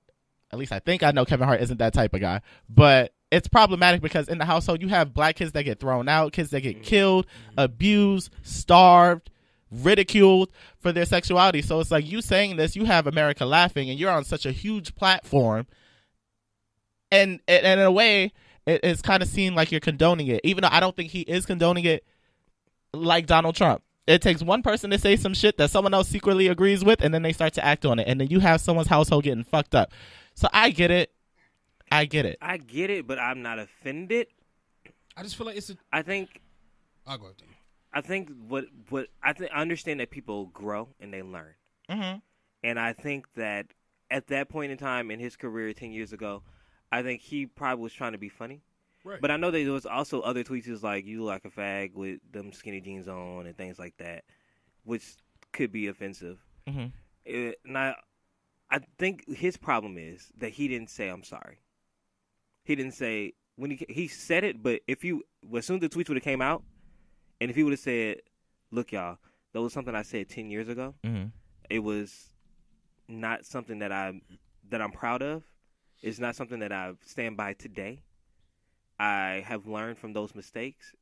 at least I think I know Kevin Hart isn't that type of guy, but it's problematic because in the household you have black kids that get thrown out, kids that get killed, abused, starved, ridiculed for their sexuality. So it's like you saying this, you have America laughing, and you're on such a huge platform, and in a way it's kind of seen like you're condoning it, even though I don't think he is condoning it like Donald Trump. It takes one person to say some shit that someone else secretly agrees with, and then they start to act on it, and then you have someone's household getting fucked up. So I get it. I get it, but I'm not offended. I just feel like it's a. I think I'll go after you. I think I understand that people grow and they learn. Mm-hmm. And I think that at that point in time in his career 10 years ago, I think he probably was trying to be funny. Right. But I know that there was also other tweets was like, "You look like a fag with them skinny jeans on," and things like that, which could be offensive. Mm-hmm. And I think his problem is that he didn't say "I'm sorry." He didn't say when he said it, but as soon as the tweets would have came out, and if he would have said, "Look, y'all, that was something I said 10 years ago. Mm-hmm. It was not something that I'm proud of. It's not something that I stand by today. I have learned from those mistakes,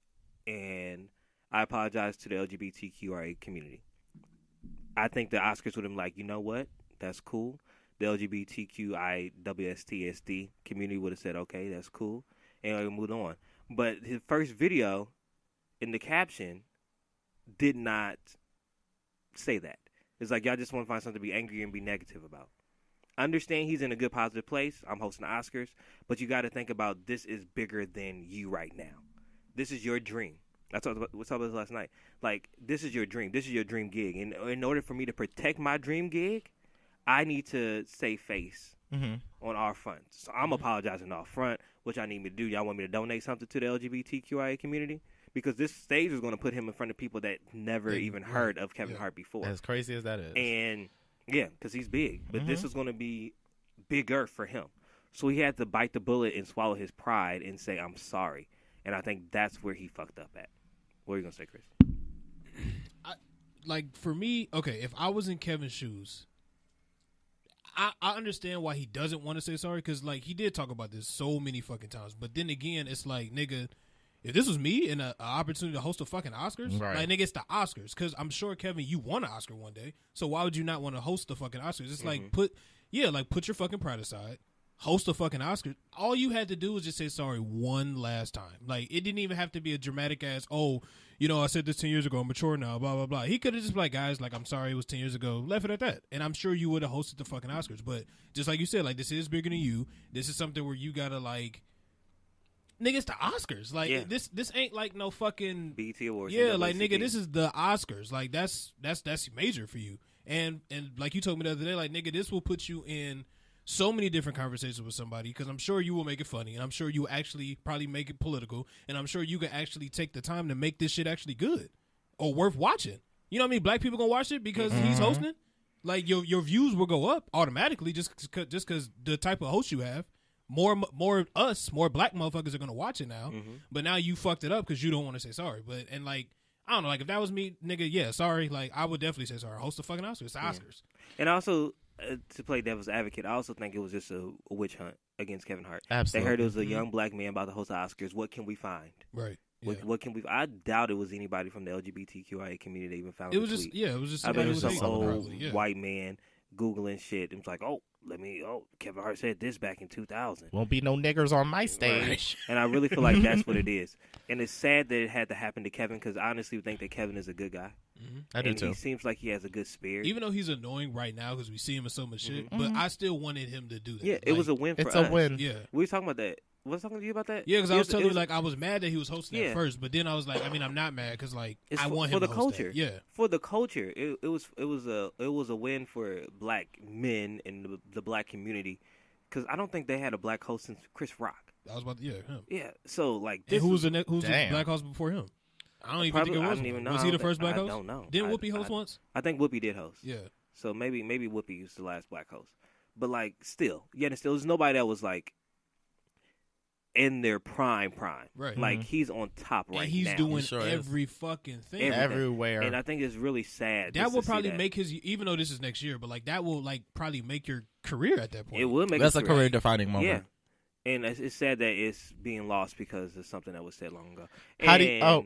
and I apologize to the LGBTQIA community." I think the Oscars would have been like, you know what? That's cool. The LGBTQIWSTSD community would have said, okay, that's cool, and moved on. But his first video in the caption did not say that. It's like y'all just want to find something to be angry and be negative about. I understand he's in a good positive place. I'm hosting the Oscars, but you got to think about this is bigger than you right now. This is your dream. We talked about this last night. Like, this is your dream. This is your dream gig. And in order for me to protect my dream gig, I need to save face on our front. So I'm apologizing off front, which I need me to do. Y'all want me to donate something to the LGBTQIA community? because this stage was going to put him in front of people that never even heard of Kevin Hart before. As crazy as that is. And yeah, because he's big, but this was going to be bigger for him. So he had to bite the bullet and swallow his pride and say, I'm sorry. And I think that's where he fucked up at. What are you going to say, Chris? Like, for me, okay, if I was in Kevin's shoes, I understand why he doesn't want to say sorry, because, like, he did talk about this so many fucking times. But then again, it's like, nigga, if this was me and an opportunity to host a fucking Oscars, like, nigga, it's the Oscars. Because I'm sure, Kevin, you won an Oscar one day. So why would you not want to host the fucking Oscars? It's like, put your fucking pride aside. Host a fucking Oscar. All you had to do was just say sorry one last time. Like, it didn't even have to be a dramatic ass, I said this 10 years ago, I'm mature now, blah, blah, blah. He could have just been like, guys, like, I'm sorry, it was 10 years ago. Left it at that. And I'm sure you would have hosted the fucking Oscars. But just like you said, like, this is bigger than you. This is something where you gotta, like, nigga, it's the Oscars. Like, this ain't like no fucking BET Awards. Yeah, like, nigga, this is the Oscars. Like, that's major for you. And like you told me the other day, like, nigga, this will put you in so many different conversations with somebody, because I'm sure you will make it funny, and I'm sure you actually probably make it political, and I'm sure you can actually take the time to make this shit actually good or worth watching. You know what I mean? Black people gonna watch it because he's hosting it. Like, your views will go up automatically just because the type of host you have. More black motherfuckers are gonna watch it now. But now you fucked it up because you don't want to say sorry. But and like, I don't know, like, if that was me, nigga, yeah, sorry. Like, I would definitely say sorry. Host the fucking Oscars. It's the Oscars. And also, to play devil's advocate, I also think it was just a witch hunt against Kevin Hart. Absolutely. They heard it was a young black man about to host the Oscars. What can we find? Right. What can we? I doubt it was anybody from the LGBTQIA community that even found it. Was just tweet. It was just I bet it was some hating, old probably, white man Googling shit and was like, Kevin Hart said this back in 2000. Won't be no niggers on my stage. Right. And I really feel like that's what it is. And it's sad that it had to happen to Kevin, because I honestly think that Kevin is a good guy. I do too. He seems like he has a good spirit. Even though he's annoying right now because we see him in so much shit, but I still wanted him to do that. Yeah, it was a win for us. It's a win. Yeah. We were talking about that. Was I talking to you about that? Yeah, because I was telling you, like, I was mad that he was hosting at first, but then I was like, I mean, I'm not mad because, like, I want him for the to culture. Host that. Yeah, for the culture, it was a win for black men and the black community, because I don't think they had a black host since Chris Rock. I was about to, him. Yeah, so like, this who's the black host before him? I don't even think it was. I don't even know. Was he the first black host? I don't know. Didn't Whoopi host once? I think Whoopi did host. Yeah. So maybe Whoopi was the last black host, but like, still, there's nobody that was like in their prime, right? Like, he's on top right now. And he's doing every fucking thing everywhere. And I think it's really sad. That will probably make his, even though this is next year, but like, that will like probably make your career at that point. It will make. That's a career defining moment. Yeah. And it's sad that it's being lost because of something that was said long ago. I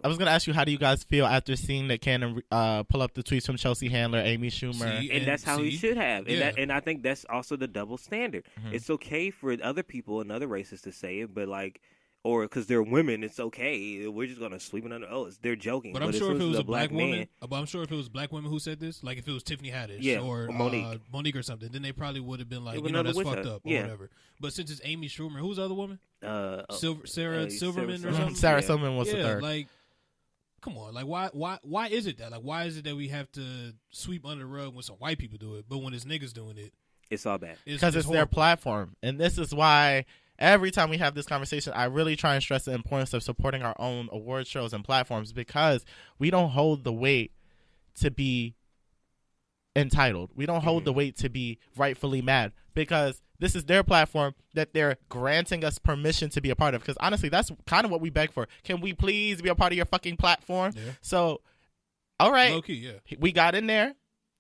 was going to ask you, how do you guys feel after seeing that Cannon pull up the tweets from Chelsea Handler, Amy Schumer? And that's how he should have. And I think that's also the double standard. It's okay for other people and other races to say it, but like, or because they're women, it's okay. We're just gonna sweep it under. They're joking. But I'm sure if it was a black woman, I'm sure if it was black women who said this, like if it was Tiffany Haddish or Monique or something, then they probably would have been like, that's fucked up or whatever. But since it's Amy Schumer, who's the other woman? Sarah Silverman or something. Sarah Silverman was the third. Like, come on, like why is it that? Like, why is it that we have to sweep under the rug when some white people do it, but when it's niggas doing it, it's all bad? Because it's their platform, and this is why. Every time we have this conversation, I really try and stress the importance of supporting our own award shows and platforms, because we don't hold the weight to be entitled. We don't hold the weight to be rightfully mad, because this is their platform that they're granting us permission to be a part of. Because honestly, that's kind of what we beg for. Can we please be a part of your fucking platform? Yeah. So, all right. Low key, yeah. We got in there.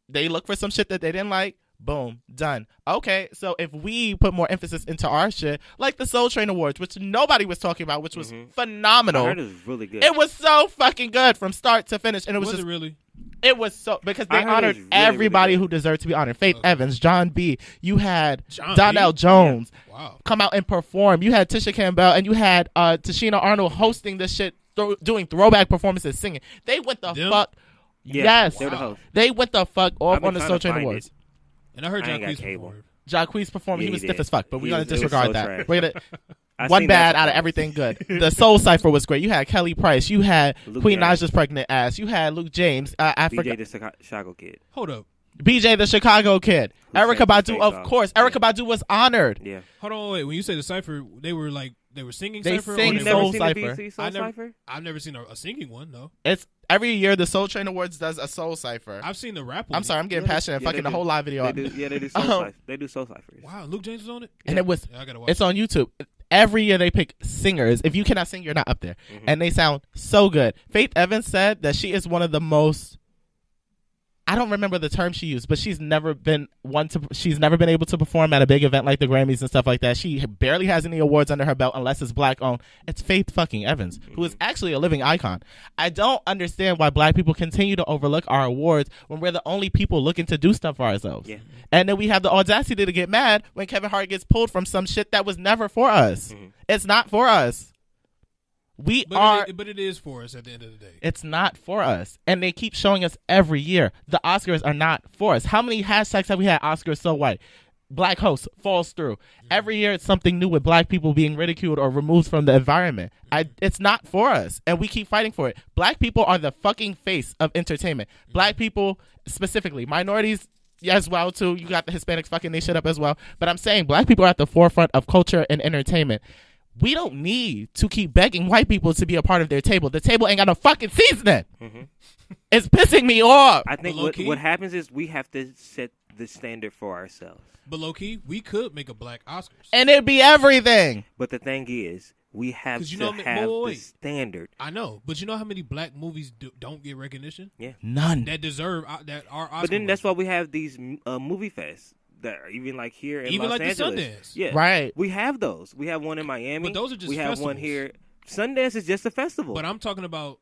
They look for some shit that they didn't like. Boom, done. Okay, so if we put more emphasis into our shit, like the Soul Train Awards, which nobody was talking about, which was phenomenal. I heard it was really good. It was so fucking good from start to finish, and it was it really? It was so, because they honored everybody who deserved to be honored. Faith Evans, John B. You had Donnell Jones come out and perform. You had Tisha Campbell, and you had Tashina Arnold hosting this shit, doing throwback performances, singing. They went the fuck. Yeah, yes, they went the fuck off on the Soul Train Awards. And I heard Jacquees performed. He was stiff as fuck, but we're going to disregard that. Trash. We're going to one bad out of everything good. The Soul Cypher was great. You had Kelly Price. You had Queen Naja's pregnant ass. You had Luke James. I forgot. DJ the Chicago Kid. Hold up. BJ the Chicago Kid. Erykah Badu, of course. Erykah Badu was honored. Yeah. Hold on, wait. When you say the cipher, they were singing They cipher. sing or Soul Never Cypher. seen the BET Soul Cypher? I've never seen a singing one. No, It's every year the Soul Train Awards does a Soul Cypher. I've seen the rap one. I'm sorry, I'm getting passionate and fucking the whole live video They up. do, yeah, they do Soul Cypher. They do Soul Cyphers. Wow, Luke James was on it. And it was, Yeah, I gotta watch it's on YouTube. Every year they pick singers. If you cannot sing, you're not up there. And they sound so good. Faith Evans said that she is one of the most, I don't remember the term she used, but she's never been able to perform at a big event like the Grammys and stuff like that. She barely has any awards under her belt unless it's black owned. It's Faith fucking Evans, who is actually a living icon. I don't understand why black people continue to overlook our awards when we're the only people looking to do stuff for ourselves. Yeah. And then we have the audacity to get mad when Kevin Hart gets pulled from some shit that was never for us. It's not for us. But it is for us at the end of the day. It's not for us. And they keep showing us every year. The Oscars are not for us. How many hashtags have we had? Oscars so white. Black host falls through. Every year it's something new with black people being ridiculed or removed from the environment. It's not for us. And we keep fighting for it. Black people are the fucking face of entertainment. Black people, specifically, minorities as well too. You got the Hispanics fucking they shit up as well. But I'm saying black people are at the forefront of culture and entertainment. We don't need to keep begging white people to be a part of their table. The table ain't got no fucking seasoning. It's pissing me off. I think what happens is we have to set the standard for ourselves. But low key, we could make a black Oscars. And it'd be everything. But the thing is, we have to have the standard. I know, but you know how many black movies don't get recognition? Yeah. None. That deserve that are Oscar. But then that's why we have these movie fests. That are even like here in even Los like Angeles. The Sundance. Yeah. Right. We have those. We have one in Miami. But those are just we have festivals. one here. Sundance is just a festival. But I'm talking about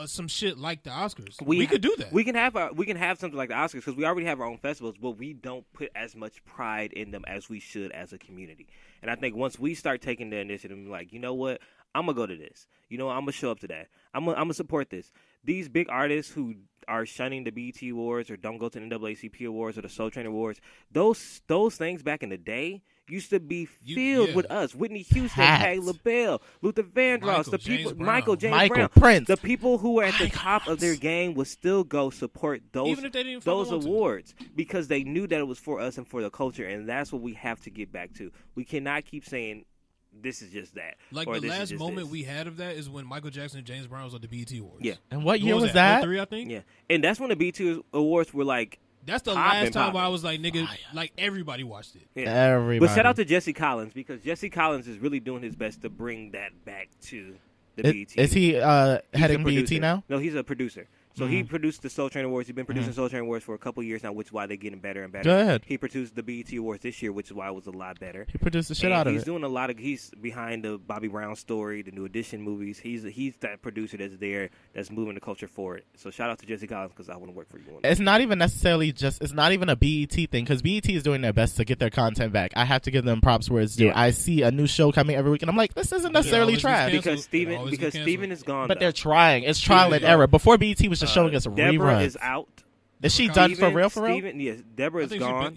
some shit like the Oscars. We could do that. We can have something like the Oscars because we already have our own festivals, but we don't put as much pride in them as we should as a community. And I think once we start taking the initiative and be like, you know what, I'm gonna go to this. You know, I'm gonna show up to that. I'm gonna support this. These big artists who are shunning the BET Awards or don't go to the NAACP Awards or the Soul Train Awards, those things back in the day used to be filled with us. Whitney Houston, Patti LaBelle, Luther Vandross, the people, James Brown, Prince. the people who were at the top of their game would still go support those even if they didn't awards because they knew that it was for us and for the culture, and that's what we have to get back to. We cannot keep saying this is just that. Like or the this last is moment this. we had of that is when Michael Jackson and James Brown was at the BET Awards. Yeah. And what year was that? 03, I think. Yeah. And that's when the BET Awards were like. That's the last time where I was like, nigga, like everybody watched it. Yeah. Everybody. But shout out to Jesse Collins because Jesse Collins is really doing his best to bring that back to the BET. Is he heading BET producer. now? No, he's a producer. So he produced the Soul Train Awards. He's been producing Soul Train Awards for a couple years now, which is why they're getting better and better. Go ahead. He produced the BET Awards this year, which is why it was a lot better. He produced the shit out of it. He's doing a lot of. He's behind the Bobby Brown story, the New Edition movies. He's that producer that's there, that's moving the culture forward. So shout out to Jesse Collins because I want to work for you. It's not even necessarily it's not even a BET thing because BET is doing their best to get their content back. I have to give them props where it's due. Yeah. I see a new show coming every week and I'm like, this isn't necessarily trash. Because Steven is gone. But though. they're trying. It's trial and error. Before BET was just showing us Deborah reruns. is out. Is she done for real? Yes, Deborah is gone.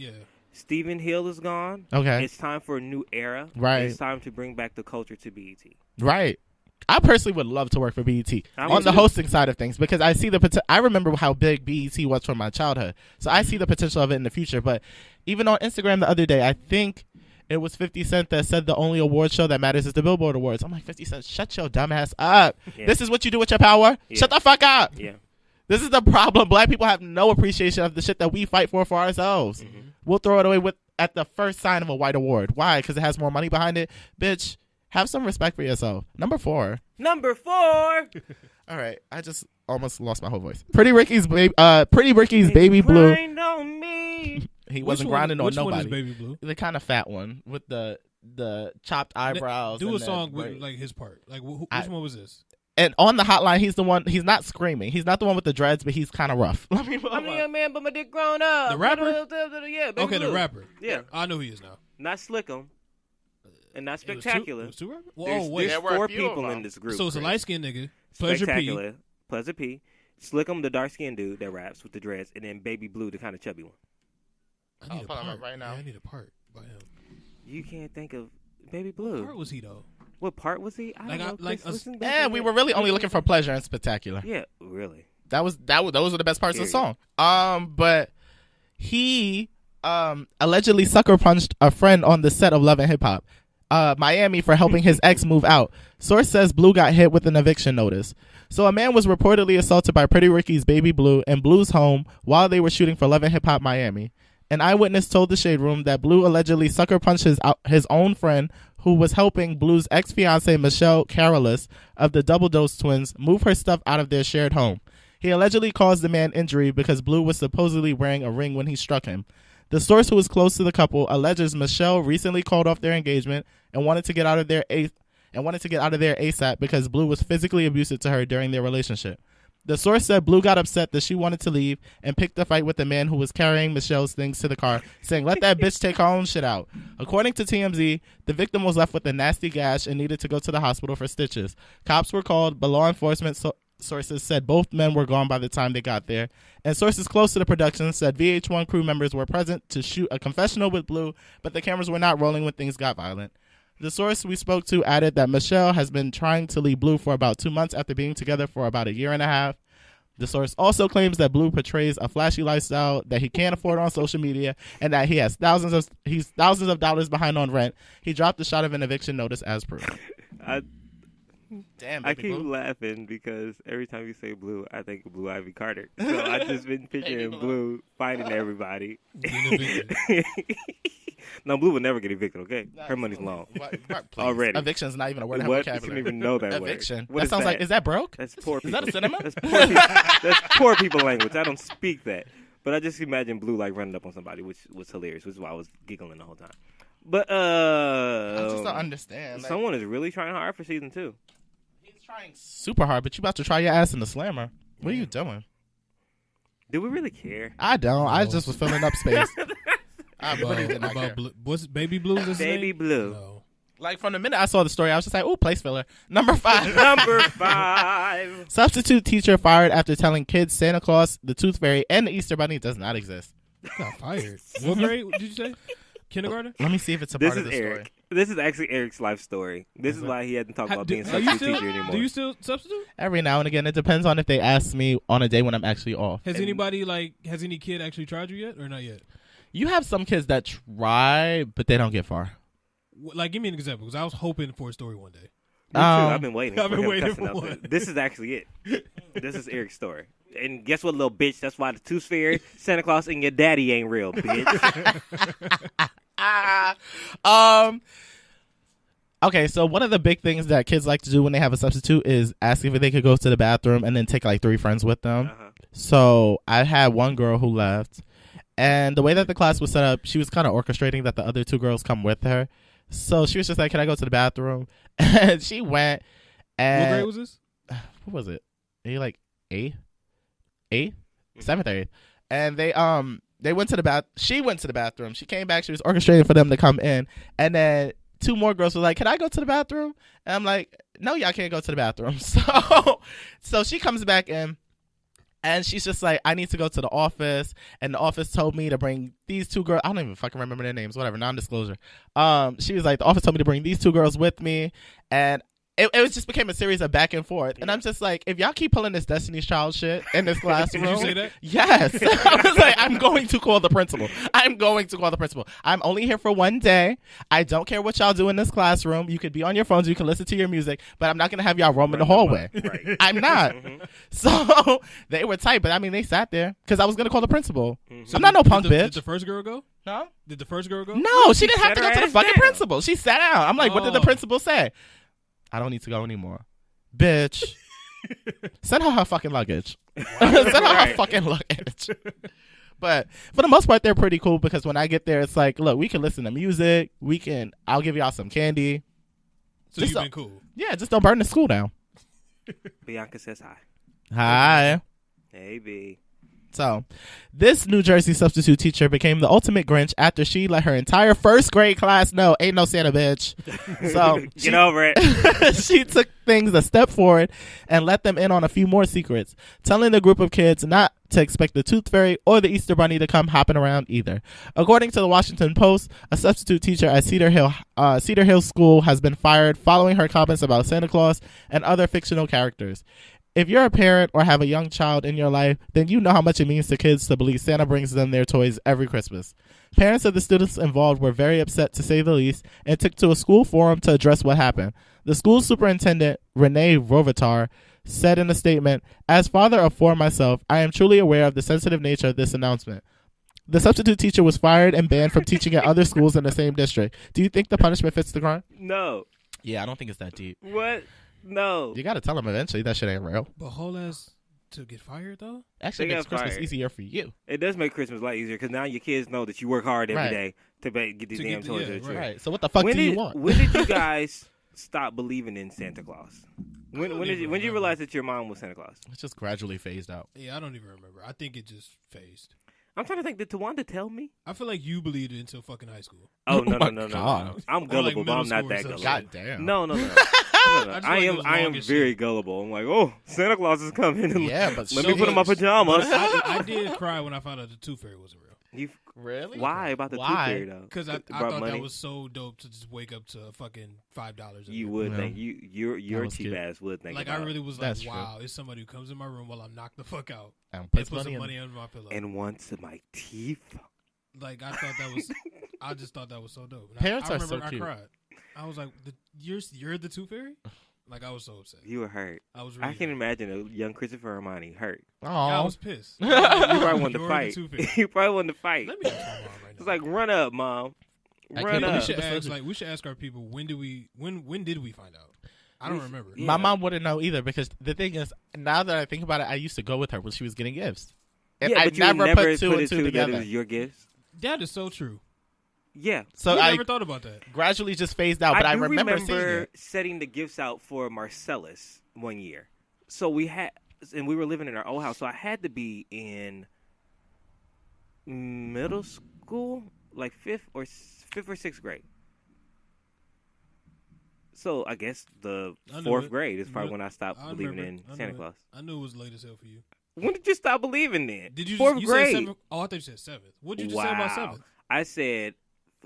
Stephen Hill is gone. Okay. It's time for a new era. Right. It's time to bring back the culture to BET. Right. I personally would love to work for BET on the hosting side of things because I see I remember how big BET was from my childhood. So I see the potential of it in the future. But even on Instagram the other day, I think it was 50 Cent that said the only award show that matters is the Billboard Awards. I'm like, 50 Cent, shut your dumb ass up. Yeah. This is what you do with your power. Yeah. Shut the fuck up. Yeah. This is the problem. Black people have no appreciation of the shit that we fight for ourselves. Mm-hmm. We'll throw it away at the first sign of a white award. Why? Because it has more money behind it? Bitch, have some respect for yourself. Number 4. All right. I just almost lost my whole voice. Pretty Ricky's Baby Blue. On me. He wasn't grinding on nobody. Which one is Baby Blue? The kind of fat one with the chopped eyebrows. Do a song with like his part. Like which one was this? And on the hotline, he's the one. He's not screaming. He's not the one with the dreads, but he's kind of rough. I'm a young man, but my dick grown up. The rapper? Yeah, Baby okay, Blue. the rapper. Yeah, I know who he is now. Not Slickum, and not Spectacular. It was two rappers? Well, there's 4 people in this group. So it's a light skinned nigga, Pleasure P, Slickum, the dark skinned dude that raps with the dreads, and then Baby Blue, the kind of chubby one. I need a part right now. Yeah, I need a part by him. You can't think of Baby Blue. What part was he though? What part was he? I don't know. We were really only looking for Pleasure and Spectacular. Yeah, really. Those were the best parts of the song. But he allegedly sucker punched a friend on the set of Love and Hip Hop Miami for helping his ex move out. Source says Blue got hit with an eviction notice. So a man was reportedly assaulted by Pretty Ricky's baby Blue in Blue's home while they were shooting for Love and Hip Hop Miami. An eyewitness told the Shade Room that Blue allegedly sucker punched his own friend who was helping Blue's ex-fiancée Michelle Carolus of the Double Dose Twins move her stuff out of their shared home. He allegedly caused the man injury because Blue was supposedly wearing a ring when he struck him. The source, who is close to the couple, alleges Michelle recently called off their engagement and wanted to get out of there ASAP because Blue was physically abusive to her during their relationship. The source said Blue got upset that she wanted to leave and picked a fight with the man who was carrying Michelle's things to the car, saying, "Let that bitch take her own shit out." According to TMZ, the victim was left with a nasty gash and needed to go to the hospital for stitches. Cops were called, but law enforcement sources said both men were gone by the time they got there. And sources close to the production said VH1 crew members were present to shoot a confessional with Blue, but the cameras were not rolling when things got violent. The source we spoke to added that Michelle has been trying to leave Blue for about 2 months after being together for about a year and a half. The source also claims that Blue portrays a flashy lifestyle that he can't afford on social media and that he's thousands of dollars behind on rent. He dropped a shot of an eviction notice as proof. Damn, I keep Blue. laughing because every time you say Blue, I think of Blue Ivy Carter. So I just been picturing Blue fighting everybody. No, Blue would never get evicted, okay? Her money's long. Already. Eviction's not even a word in her What? vocabulary. You didn't even know that Eviction. word. That sounds like, is that broke? That's poor people. Is that a cinema? That's poor people language. I don't speak that. But I just imagine Blue like running up on somebody, which was hilarious, which is why I was giggling the whole time. But I just don't understand. Someone is really trying hard for season 2. He's trying super hard, but you about to try your ass in the slammer. What are you doing? Do we really care? I don't. I just was filling up space. What's Baby Blue? Baby Blue. No. Like from the minute I saw the story, I was just like, "Ooh, place filler." Number 5. Number 5. Substitute teacher fired after telling kids Santa Claus, the Tooth Fairy, and the Easter Bunny does not exist. Got fired. What grade did you say? Kindergarten? Let me see if it's a This part of is the Eric. story. This is actually Eric's life story. This is why he hadn't talked about being substitute teacher anymore. Do you still substitute? Every now and again, it depends on if they ask me on a day when I'm actually off. Has any kid actually tried you yet or not yet? You have some kids that try, but they don't get far. Like, give me an example, because I was hoping for a story one day. Me too. I've been waiting. I've been for him waiting cussing for up. one. This is actually it. This is Eric's story. And guess what, little bitch? That's why the Tooth Fairy, Santa Claus, and your daddy ain't real, bitch. Okay, so one of the big things that kids like to do when they have a substitute is ask if they could go to the bathroom and then take like 3 friends with them. So I had one girl who left, and the way that the class was set up, she was kind of orchestrating that the other 2 girls come with her. So she was just like, "Can I go to the bathroom?" And she went. And what grade was this? What was it? Maybe like 8th, 7th, 8th. And they went to the bath. She went to the bathroom. She came back. She was orchestrating for them to come in. And then 2 more girls were like, "Can I go to the bathroom?" And I'm like, "No, y'all can't go to the bathroom." So she comes back in. And she's just like, "I need to go to the office." And the office told me to bring these 2 girls. I don't even fucking remember their names. Whatever. Non-disclosure. She was like, "The office told me to bring these 2 girls with me." And it just became a series of back and forth. And I'm just like, if y'all keep pulling this Destiny's Child shit in this classroom. Did you say that? Yes. I was like, I'm going to call the principal. I'm only here for 1 day. I don't care what y'all do in this classroom. You could be on your phones. You can listen to your music. But I'm not going to have y'all roam in the hallway. Right. I'm not. So they were tight. But I mean, they sat there because I was going to call the principal. So I'm not no punk bitch. Did the first girl go? No. Did the first girl go? No, she didn't have to go to the fucking down. principal. She sat down. I'm like, what did the principal say? "I don't need to go anymore." Bitch. Send her fucking luggage. Send her fucking luggage. But for the most part, they're pretty cool because when I get there, it's like, look, we can listen to music. I'll give y'all some candy. So Just you've been cool. Yeah, just don't burn the school down. Bianca says hi. Hi. Hey, B. So, this New Jersey substitute teacher became the ultimate Grinch after she let her entire first grade class know ain't no Santa, bitch. So Get over it. She took things a step forward and let them in on a few more secrets, telling the group of kids not to expect the Tooth Fairy or the Easter Bunny to come hopping around either. According to the Washington Post, a substitute teacher at Cedar Hill School has been fired following her comments about Santa Claus and other fictional characters. If you're a parent or have a young child in your life, then you know how much it means to kids to believe Santa brings them their toys every Christmas. Parents of the students involved were very upset, to say the least, and took to a school forum to address what happened. The school superintendent, Renee Rovitar, said in a statement, "As father of 4 myself, I am truly aware of the sensitive nature of this announcement. The substitute teacher was fired and banned from teaching at other schools in the same district. Do you think the punishment fits the crime?" No. Yeah, I don't think it's that deep. What? No. You got to tell them eventually that shit ain't real. But whole ass to get fired though? Actually, They makes got Christmas fired. easier for you. It does make Christmas a lot easier because now your kids know that you work hard every Right. day to get these To damn get- toys. yeah, at the tree. Right. So what the fuck do you want? When did you guys stop believing in Santa Claus? When don't did even you remember. realize that your mom was Santa Claus? It's just gradually phased out. Yeah, I don't even remember. I think it just phased. I'm trying to think. Did Tawanda tell me? I feel like you believed it until fucking high school. Oh Oh no my no. God. I'm Or, like, gullible, but I'm middle not school or that some gullible. God damn. No. I just I feel like it am was I am long as very shit. gullible. I'm like, oh, Santa Claus is coming. And Yeah, but let me shit. put on my pajamas. I did cry when I found out the Tooth Fairy wasn't real. You, Really? why about the Why? tooth fairy though? Because I It thought brought money. that was so dope to just wake up to fucking $5. You would Yeah. think your was cheap cute. ass would think Like, about I really was like, That's true. wow, it's somebody who comes in my room while I'm knocked the fuck out And and puts put some money money in. under my pillow. and wants my teeth. Like, I thought that was, I just thought that was so dope. And Parents I are so remember cute. I cried. I was like, you're the Tooth Fairy? Like, I was so upset. You were hurt. I was really I can hurt. imagine a young Christopher Hermione hurt. Yeah, I Oh, was pissed. You probably wanted to You're the fight. Tooth Fairy. You probably wanted to fight. Let me ask my mom right now. It's like, run up, mom. I Run can't we up. should Just ask, listen. like, we should ask our people, when did we find out? I don't remember. Yeah. my mom wouldn't know either because the thing is, now that I think about it, I used to go with her when she was getting gifts. And Yeah, I but you would never put two and two that it together. was your gifts. That is so true. Yeah. So We I never thought about that. gradually just phased out, but I do remember seeing it. setting the gifts out for Marcellus one year. So we were living in our old house, so I had to be in middle school, like fifth or sixth grade. So I guess the I knew fourth it. grade is probably But when I stopped I believing remember. in I Santa knew it. Claus. I knew it was late as hell for you. When did you stop believing then? Did you fourth you grade? Said seventh? Oh, I thought you said seventh. What did you just say about seventh? I said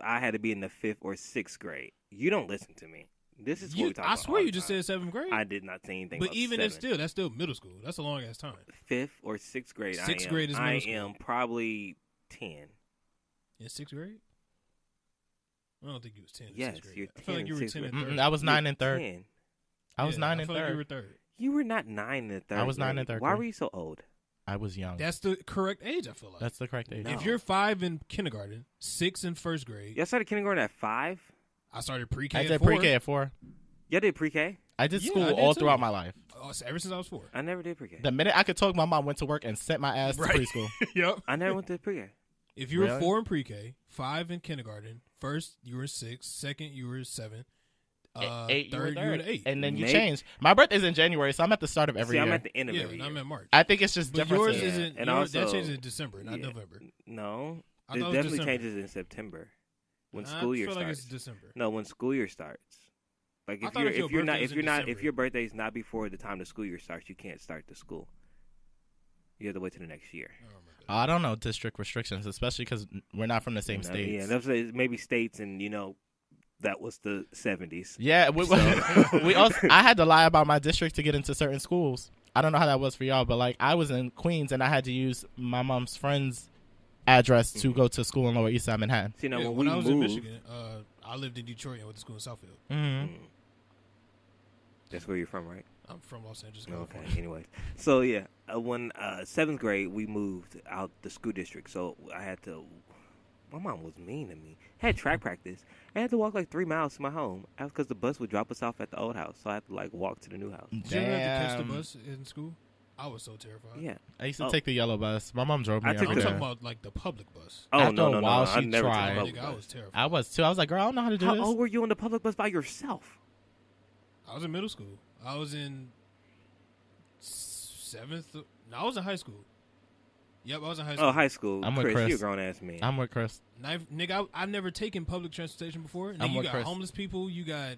I had to be in the fifth or sixth grade. You don't listen to me. This is what we talk I about swear all you the just time. said seventh grade. I did not say anything. But about even if seventh. that's still middle school. That's a long ass time. Fifth or sixth grade. Sixth grade is middle I school. am probably 10. In sixth grade? I don't think you was 10 in Yes, sixth grade. you're I feel like 10 you were in 10 in sixth third. I was 9 and third. 10. I was Yeah, 9 I and feel like you third. were third. You were not 9 in the third. I was 9 grade. in third Why grade. were you so old? I was young. That's the correct age, I feel like. That's the correct age. No. If you're 5 in kindergarten, 6 in first grade, Y'all started kindergarten at 5? I started pre-K I at did 4. pre-K at 4. Y'all did pre-K? I did Yeah, school I did all too. throughout my life. Oh, so ever since I was 4. I never did pre-K. The minute I could talk, my mom went to work and sent my ass Right. to preschool. Yep. I never went to pre-K. If you were Really? 4 in pre-K, 5 in kindergarten, first you were 6, second you were 7, Eight, third you were an 8. And then you Maybe. changed. My birthday's in January, so I'm at the start of every See, year. I'm at the end of Yeah, every and year. I'm in March. I think it's just But different. yours Yeah. isn't. And Yours, that also- changes in December, not Yeah. November. No. I It thought it was definitely December. changes in September. When I school year feel starts. like it's December. No, when school year starts. Like I if thought you're if your if you're not birthday if was you're in not December. if your birthday is not before the time the school year starts, you can't start the school. You have to wait till the next year. I don't remember that. I don't know district restrictions, especially because we're not from the same No, states. Yeah, that's maybe states, and that was the 70s. Yeah, So- we also. I had to lie about my district to get into certain schools. I don't know how that was for y'all, but like I was in Queens and I had to use my mom's friend's address to go to school in Lower East Side, Manhattan. See, now Yeah, when when we I was moved, in Michigan, I lived in Detroit and went to school in Southfield. Mm-hmm. that's where you're from, right? I'm from Los Angeles, Okay. California. Anyways, so yeah, when 7th grade we moved out the school district, so I had to. My mom was mean to me. I had track practice. I had to walk like 3 miles to my home because the bus would drop us off at the old house, so I had to like walk to the new house. Did you ever have to catch the Damn. bus in school? I was so terrified. Yeah. I used to Oh. take the yellow bus. My mom drove me I took I'm everywhere. talking about like the public bus. Oh After no a no no! while, no. I she never took tried. the public Nigga, I bus. was terrified. I was too. I was like, girl, I don't know how to do How this. old were you on the public bus by yourself? I was in middle school. I was in 7th. No, I was in high school. Yep, I was in high school. Oh, high school. I'm with Chris, Chris. you a grown ass man. I'm with Chris. Nigga, I've never taken public transportation before. Nigga, I'm you with got Chris. homeless people. You got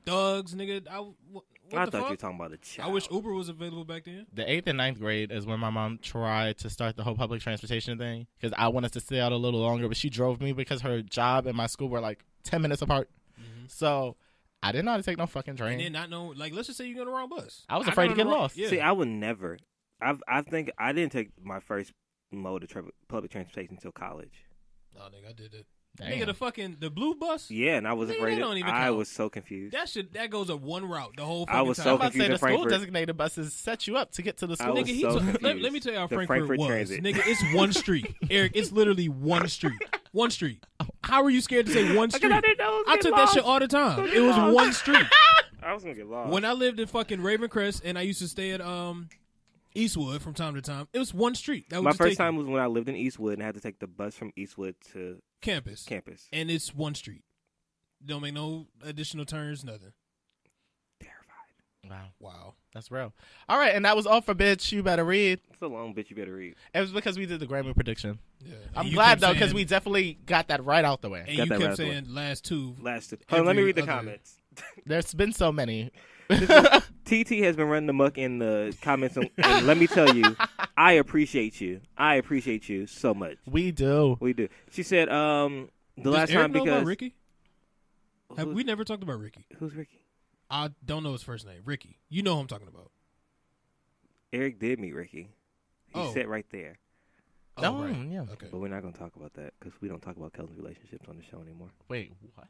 thugs, nigga. What I the thought fuck? you were talking about a child. I wish Uber was available back then. The 8th and 9th grade is when my mom tried to start the whole public transportation thing because I wanted to stay out a little longer, but she drove me because her job and my school were like 10 minutes apart. Mm-hmm. So I didn't know how to take no fucking train. And then not know, like, let's just say you're on the wrong bus. I was afraid to get lost. Yeah. See, I would never. I think I didn't take my first mode of public transportation until college. No, nigga, I did it. Damn. Nigga, the blue bus. Yeah, and I was Nigga, afraid. that don't even I count. was so confused. That goes up one route the whole fucking I was time. so I'm about to say confused the in school Frankfurt. designated buses set you up to get to the I school. was Nigga, so let confused. me tell you how The Frankfurt was. Transit. Nigga, it's one street. Eric, it's literally one street. One street. How are you scared to say one street? I didn't know I took that shit all the time. It was one street. I was gonna get lost. When I lived in fucking Ravencrest and I used to stay at Eastwood from time to time, it was one street. That was My just first taken. time was when I lived in Eastwood and I had to take the bus from Eastwood to campus. And it's one street. Don't make no additional turns, nothing. Terrified. Wow. That's real. All right, and that was all for Bitch You Better Read. It's a long bitch. You better read. It was because we did the Grammy prediction. Yeah. I'm And you glad, kept though, because saying- we definitely got that right out the way. And Got you that kept right saying last two. Hold on, let me read the other- comments. There's been so many. TT has been running the muck in the comments, and let me tell you, I appreciate you. I appreciate you so much. We do. We do. She said, the Does last Eric time know because about Ricky? Have we never talked about Ricky? Who's Ricky? I don't know his first name. Ricky. You know who I'm talking about. Eric did meet Ricky. He sat right there. Oh, right. yeah. Okay. But we're not going to talk about that because we don't talk about Kelton's relationships on the show anymore. Wait, what?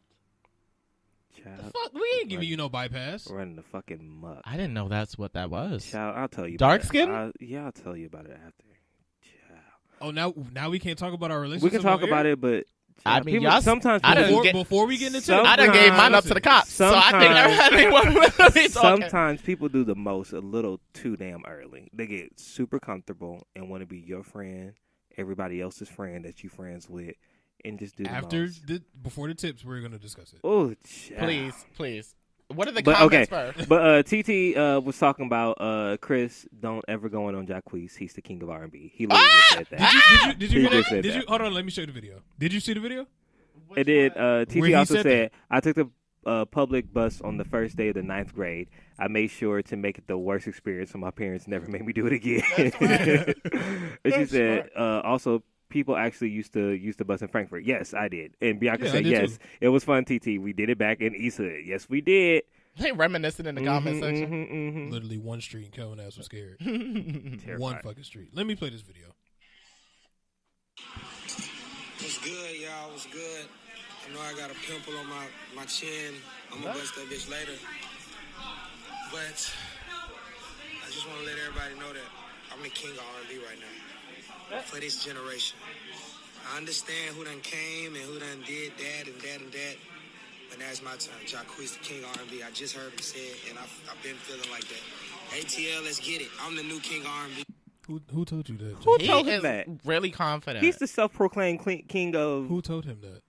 Child, Fuck, we ain't giving you no bypass. running the fucking muck. I didn't know that's what that was. Child, I'll tell you. Dark about skin? It. Yeah, I'll tell you about it after. Child. Oh, now we can't talk about our relationship. We can talk about it, but I child, mean, people, y'all- sometimes I people, didn't Before we get into Some- it, I done gave mine up to the cops, so I think everybody sometimes people do the most a little too damn early. They get super comfortable and want to be your friend, everybody else's friend that you friends with, and just do the most. Before the tips, we're gonna discuss it. Oh, child. Please. What are the But comments okay, first? but TT was talking about Chris. Don't ever go in on Jacquees. He's the king of R&B. He literally just said that. Did you He hear just that? said Did you that. hold on? Let me show you the video. Did you see the video? It did. Where TT he also said said, I took the public bus on the first day of the 9th grade. I made sure to make it the worst experience so my parents never made me do it again. And she said, also, people actually used to use the bus in Frankfurt. Yes, I did. And Bianca Yeah, I said, did yes, too. it was fun, TT. We did it back in East Hood. Yes, we did. They reminiscing in the comment section. Literally one street, and Kelvin ass was scared. Terrified. One fucking street. Let me play this video. What's good, y'all? What's good? I know I got a pimple on my chin. I'm gonna bust that bitch later. But I just want to let everybody know that I'm the king of R&B right now. For this generation. I understand who done came and who done did that and that and that. But now it's my turn. Jacquees, the king of R&B. I just heard him say it, and I've been feeling like that. ATL, let's get it. I'm the new king of R&B. Who told you that? Who Jay? told He him is that? really confident. He's the self-proclaimed king of... Who told him that?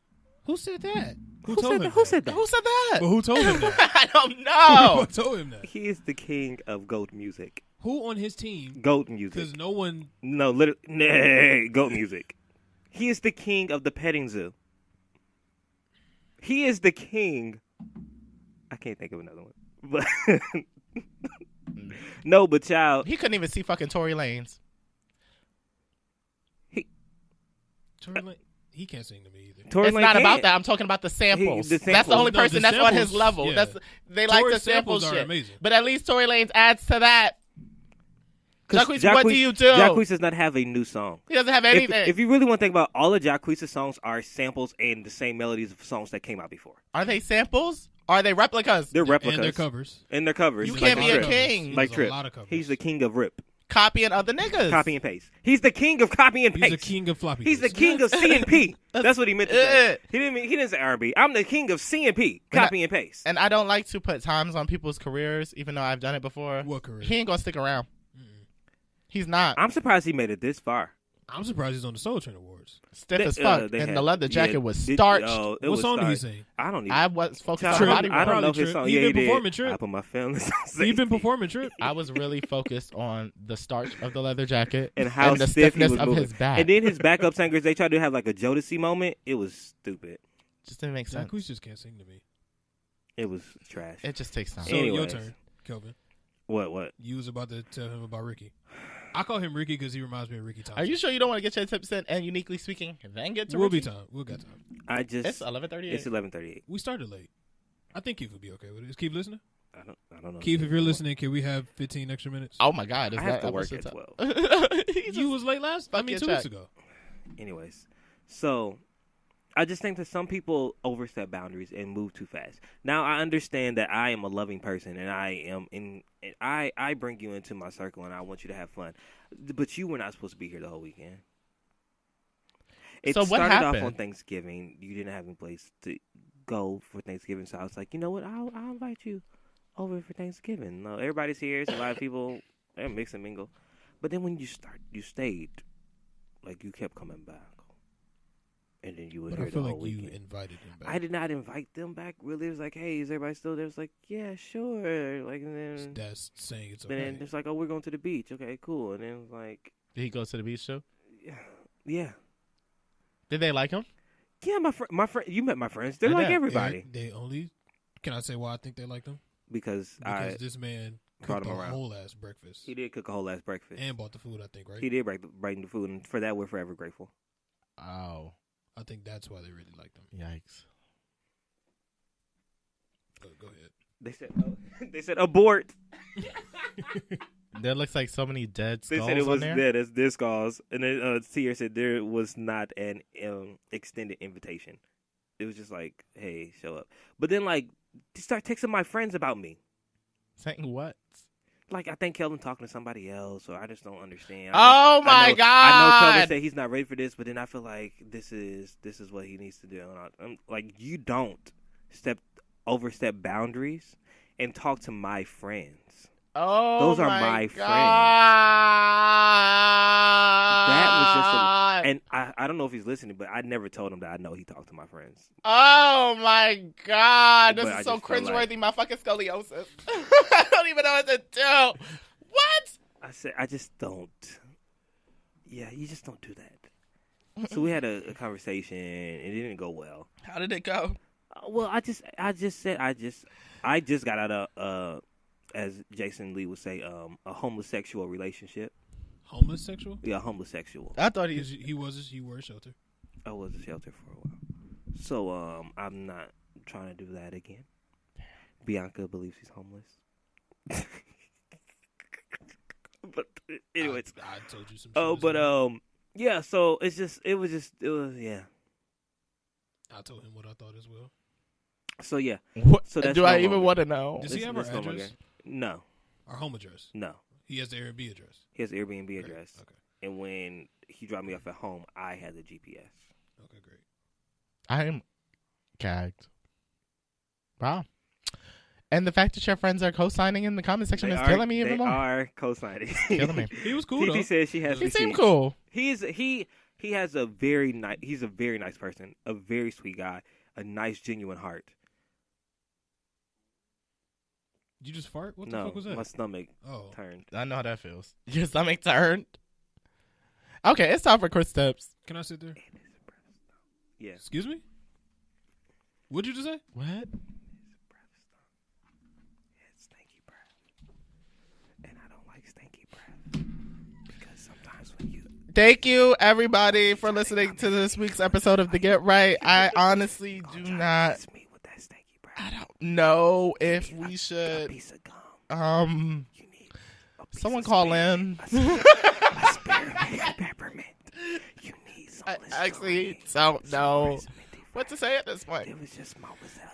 Who said that? Who said that? Who said that? Who said that? But who told him that? I don't know. Who told him that? He is the king of goat music. Who on his team? Goat music. Because no one. No, literally, nay, goat music. He is the king of the petting zoo. He is the king. I can't think of another one. But no, but child, He couldn't even see fucking Tory Lanez. Tory Lane, he can't sing to me either. Tory It's Lanez not can't. about that. I'm talking about the samples. The That's the samples. only No, person the that's on his samples, level. yeah. They like Tory's the sample samples are shit. amazing. But at least Tory Lanez adds to that. 'Cause Jacquees, what do you do? Jacquees does not have a new song. He doesn't have anything. If you really want to think about all of Jacquees' songs are samples and the same melodies of songs that came out before. Are they samples? Are they replicas? They're replicas. And their covers. And their covers. You Like can't be a Trip. king. Like There's Trip. a lot of covers. He's the king of rip. Copying other niggas. Copy and paste. He's the king of copy and He's paste. the king of floppy. He's the disks. king of C&P. That's what he meant to say. He didn't say R&B. I'm the king of C&P. Copy and paste. And I don't like to put times on people's careers, even though I've done it before. What career? He ain't gonna stick around. He's not. I'm surprised he made it this far. I'm surprised he's on the Soul Train Awards. Stiff as fuck. And the leather jacket was starched. What song did he sing? I don't even. I was focused on Trip. body I don't know if his Trip. song. He Yeah, been he did. performing Trip. I put my feelings on He's been safety. performing Trip. I was really focused on the starch of the leather jacket And how the stiff he stiffness was of moving. his back. And then his backup singers, they tried to have like a Jodeci moment. It was stupid. Just didn't make sense. Jacquees just can't sing to me. It was trash. It just takes time. So your Anyways. turn, Kelvin. What? You was about to tell him about Ricky. I call him Ricky because he reminds me of Ricky Thompson. Are you sure you don't want to get your tips in and uniquely speaking, then get to We'll be Ricky? time. We'll get time. I just. It's 11:38. It's 11:38. We started late. I think Keith would be okay with it. Is Keith listening? I don't know. Keith, if you're listening, can we have 15 extra minutes? Oh my God! I have to work at 12. You was late last. 2 weeks ago. Anyways, so I just think that some people overstep boundaries and move too fast. Now I understand that I am a loving person and I bring you into my circle and I want you to have fun, but you were not supposed to be here the whole weekend. It so what started happened? off on Thanksgiving. You didn't have any place to go for Thanksgiving, so I was like, you know what? I'll invite you over for Thanksgiving. No, everybody's here. It's a lot of people. They're mix and mingle. But then when you stayed. Like, you kept coming back. And then you were here the whole weekend. You invited them back. I did not invite them back, really. It was like, hey, is everybody still there? It was like, yeah, sure. Like, and then... That's saying it's okay. Then it's like, oh, we're going to the beach. Okay, cool. And then it was like... Did he go to the beach too? Yeah. Did they like him? Yeah, my friend. You met my friends. They're like everybody. They only... Can I say why I think they liked him? Because this man... cooked a whole ass breakfast. He did cook a whole ass breakfast. And bought the food, I think, right? He did bring the food, and for that, we're forever grateful. Oh. I think that's why they really liked him. Yikes. Go ahead. They said abort. There looks like so many dead skulls. They said it was dead as dead skulls, and then Sierra said there was not an extended invitation. It was just like, hey, show up. But then like, they start texting my friends about me. Saying what? Like, I think Kelvin talking to somebody else, or I just don't understand. God! I know Kelvin said he's not ready for this, but then I feel like this is what he needs to do. And I'm like, you don't overstep boundaries and talk to my friends. Oh, those are my friends. That was just and I don't know if he's listening, but I never told him that I know he talked to my friends. Oh my God, this But is so cringeworthy. like, my fucking scoliosis. I don't even know what to do. What? I said I just don't. Yeah, you just don't do that. So we had a conversation, and it didn't go well. How did it go? Well, I just said I just got out of as Jason Lee would say, a homosexual relationship. Homosexual? Yeah, homosexual. I thought you were a shelter. I was a shelter for a while. So I'm not trying to do that again. Bianca believes he's homeless. But anyways, I told you some. Yeah. So it was yeah. I told him what I thought as well. So yeah. What? So that's do I even want to know? Does he have our address? No. Our home address? No. He has the Airbnb address. He has the Airbnb address. Okay. And when he dropped me off at home, I had the GPS. Okay, great. I am gagged. Wow. And the fact that your friends are co-signing in the comment section is killing me even more. They are co-signing. Killing me. He was cool. He said she has. He seemed cool. He has a very nice. He's a very nice person. A very sweet guy. A nice, genuine heart. Did you just fart? What the No, fuck was that? my stomach turned. I know how that feels. Your stomach turned. Okay, it's time for Chris Tips. Can I sit there? Yeah. Excuse me? What'd you just say? What? It's stinky breath. And I don't like stinky breath. Because sometimes when you... Thank you, everybody, for listening to this week's episode of The Get Right. I honestly do not... I don't know if we should... Someone call in. Peppermint. You need some. I actually don't know what to say at this point. It was just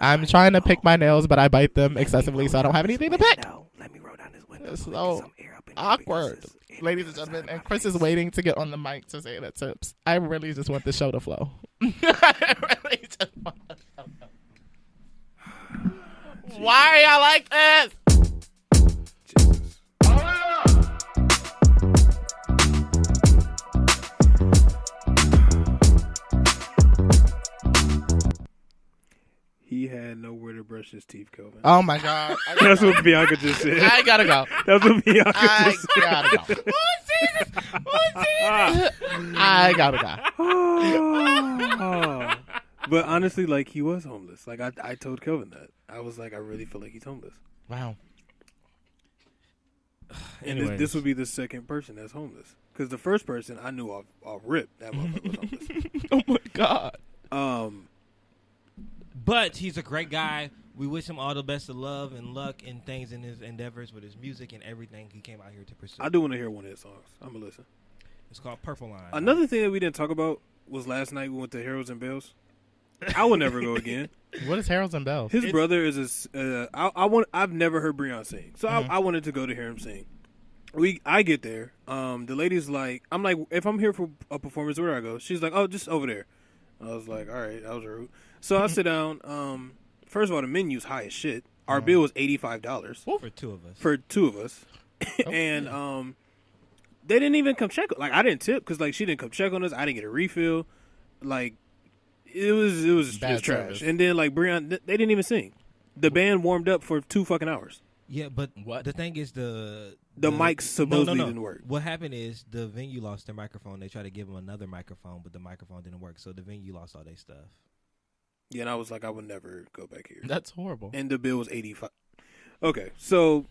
I'm trying to pick my nails, but I bite them excessively, so I don't have anything to pick. Let me roll down this window. It's so awkward. Ladies and gentlemen, and Chris is waiting to get on the mic to say the tips. I really just want the show to flow. I really just want the show to flow. Why are y'all like this? He had nowhere to brush his teeth, Kelvin. Oh my God. That's what Bianca just said. I gotta go. That's what Bianca just said. I gotta go. I gotta go. But honestly, like, he was homeless. Like, I told Kelvin that. I was like, I really feel like he's homeless. Wow. And this would be the second person that's homeless. Because the first person, I knew off rip that motherfucker was homeless. Oh my God. But he's a great guy We wish him all the best of love and luck and things in his endeavors with his music and everything he came out here to pursue. I do want to hear one of his songs. I'm going to listen. It's called Purple Line. Another thing that we didn't talk about was last night we went to Harold's and Bells. I will never go again. What is Harold's and Bells? His brother is I've never heard Breon sing, so I wanted to go to hear him sing. I get there. The lady's like, I'm like, if I'm here for a performance, where do I go? She's like, oh, just over there. I was like, all right, that was rude. So I sit down. First of all, the menu's high as shit. Our bill was $85 for two of us. For two of us, and they didn't even come check. Like I didn't tip because like she didn't come check on us. I didn't get a refill. Like it was just trash. And then like Breon, they didn't even sing. The band warmed up for 2 fucking hours. Yeah, but the thing is the mics supposedly didn't work. What happened is the venue lost their microphone. They tried to give them another microphone, but the microphone didn't work. So the venue lost all their stuff. Yeah, and I was like, I would never go back here. That's horrible. And the bill was $85. Okay, so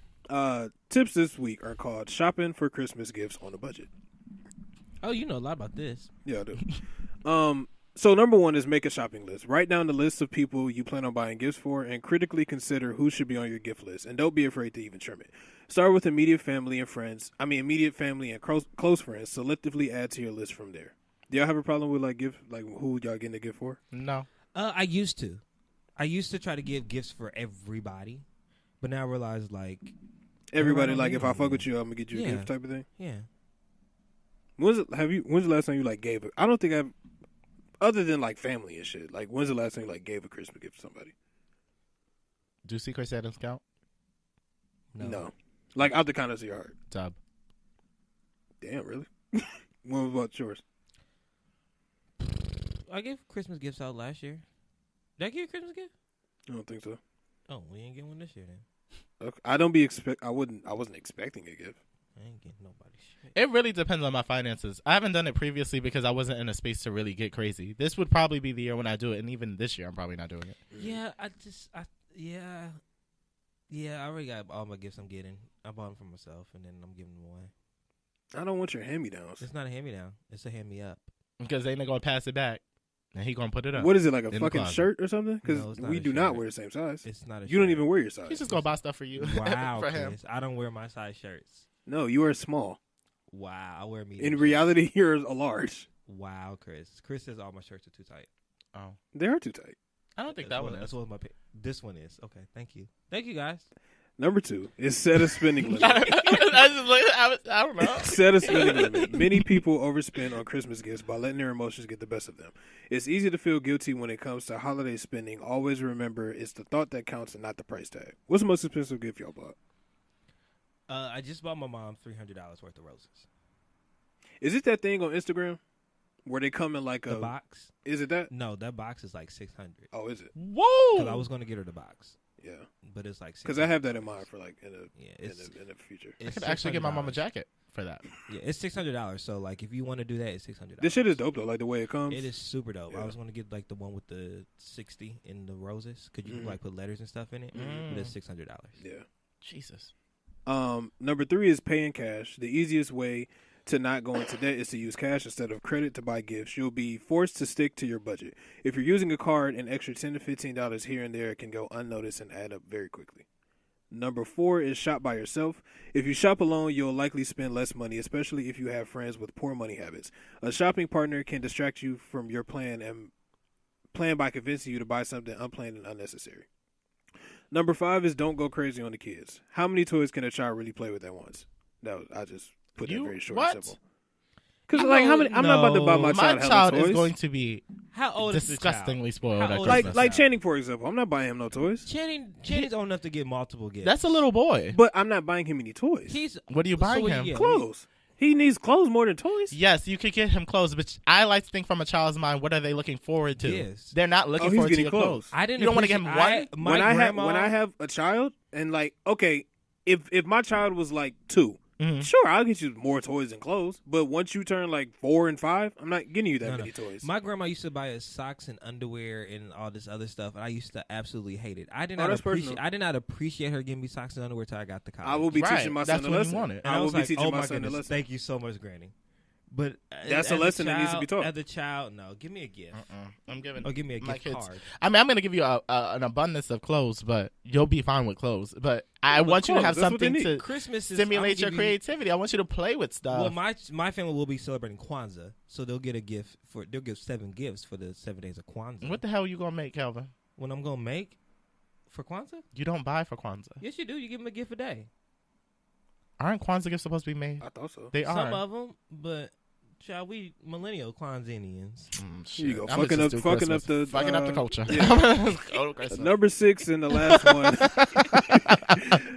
tips this week are called shopping for Christmas gifts on a budget. Oh, you know a lot about this. Yeah, I do. So number 1 is make a shopping list. Write down the list of people you plan on buying gifts for and critically consider who should be on your gift list. And don't be afraid to even trim it. Start with immediate family and close friends. Selectively add to your list from there. Do y'all have a problem with who y'all getting a gift for? No. I used to. I used to try to give gifts for everybody, but now I realize everybody if I fuck with you, I'm gonna get you a gift type of thing. Yeah. When's the last time you gave it? I don't think I've, other than family and shit. Like when's the last time you gave a Christmas gift to somebody? Do Secret Santas count? No. Out the kindness of your heart. Dub. Damn, really? What about yours? I gave Christmas gifts out last year. Did I give you a Christmas gift? I don't think so. Oh, we ain't getting one this year then. Okay. I wasn't expecting a gift. I ain't getting nobody shit. It really depends on my finances. I haven't done it previously because I wasn't in a space to really get crazy. This would probably be the year when I do it, and even this year I'm probably not doing it. Yeah, I already got all my gifts I'm getting. I bought them for myself, and then I'm giving them away. I don't want your hand-me-downs. It's not a hand-me-down. It's a hand-me-up. Because they ain't going to pass it back. And he gonna put it up. What is it, a fucking shirt or something? Because we do not wear the same size. It's not a shirt. You don't even wear your size. He's just gonna buy stuff for you. Wow, for him. Chris. I don't wear my size shirts. No, you are small. Wow, I wear medium. In reality, you're a large. Wow, Chris. Chris says all my shirts are too tight. Oh. They are too tight. I don't think that one is. That's what this one is. Okay, thank you. Thank you, guys. Number 2 is set a spending limit. I don't know. Set a spending limit. Many people overspend on Christmas gifts by letting their emotions get the best of them. It's easy to feel guilty when it comes to holiday spending. Always remember, it's the thought that counts and not the price tag. What's the most expensive gift y'all bought? I just bought my mom $300 worth of roses. Is it that thing on Instagram where they come in a box? Is it that? No, that box is $600. Oh, is it? Whoa! Because I was going to get her the box. Yeah, but it's because I have that in mind for in the future. I could actually get my mom a jacket for that. Yeah, it's $600. So if you want to do that, it's $600. This shit is dope though. The way it comes, it is super dope. Yeah. I was going to get the one with the 60 in the roses. Could you put letters and stuff in it? But it's $600. Yeah, Jesus. Number 3 is pay in cash. The easiest way to not go into debt is to use cash instead of credit to buy gifts. You'll be forced to stick to your budget. If you're using a card, an extra $10 to $15 here and there can go unnoticed and add up very quickly. Number 4 is shop by yourself. If you shop alone, you'll likely spend less money, especially if you have friends with poor money habits. A shopping partner can distract you from your plan by convincing you to buy something unplanned and unnecessary. Number 5 is don't go crazy on the kids. How many toys can a child really play with at once? I just put that very short and simple. Because how many? I'm not about to buy my child My child toys. is going to be how old disgustingly is spoiled. How old like Channing, for example. I'm not buying him no toys. Channing's old enough to get multiple gifts. That's a little boy. But I'm not buying him any toys. What are you buying him? Clothes. He needs clothes more than toys. Yes, you could get him clothes, but I like to think from a child's mind, what are they looking forward to? Yes. They're not looking forward to your clothes. I didn't. You don't want to get him one? When I have a child, and okay, if my child was 2, sure, I'll get you more toys and clothes. But once you turn 4 and 5, I'm not getting you that many toys. My grandma used to buy us socks and underwear and all this other stuff, and I used to absolutely hate it. I did not appreciate her giving me socks and underwear till I got to college. I will be teaching my son a lesson. Wanted. I will be teaching oh my my son a goodness, lesson. thank you so much, Granny. But that's a lesson that needs to be taught. As a child, no, give me a gift. I'm giving. Or give me a gift card. I mean, I'm going to give you an abundance of clothes, but you'll be fine with clothes. But I want you to have something to stimulate your creativity. I want you to play with stuff. Well, my family will be celebrating Kwanzaa, so they'll get a gift they'll give 7 gifts for the 7 days of Kwanzaa. What the hell are you going to make, Kelvin? What I'm going to make for Kwanzaa? You don't buy for Kwanzaa. Yes, you do. You give them a gift a day. Aren't Kwanzaa gifts supposed to be made? I thought so. They are. Some of them, but shall we millennial Kwanzanians? Here you go. Fucking up the culture. Yeah. Number 6 in the last one.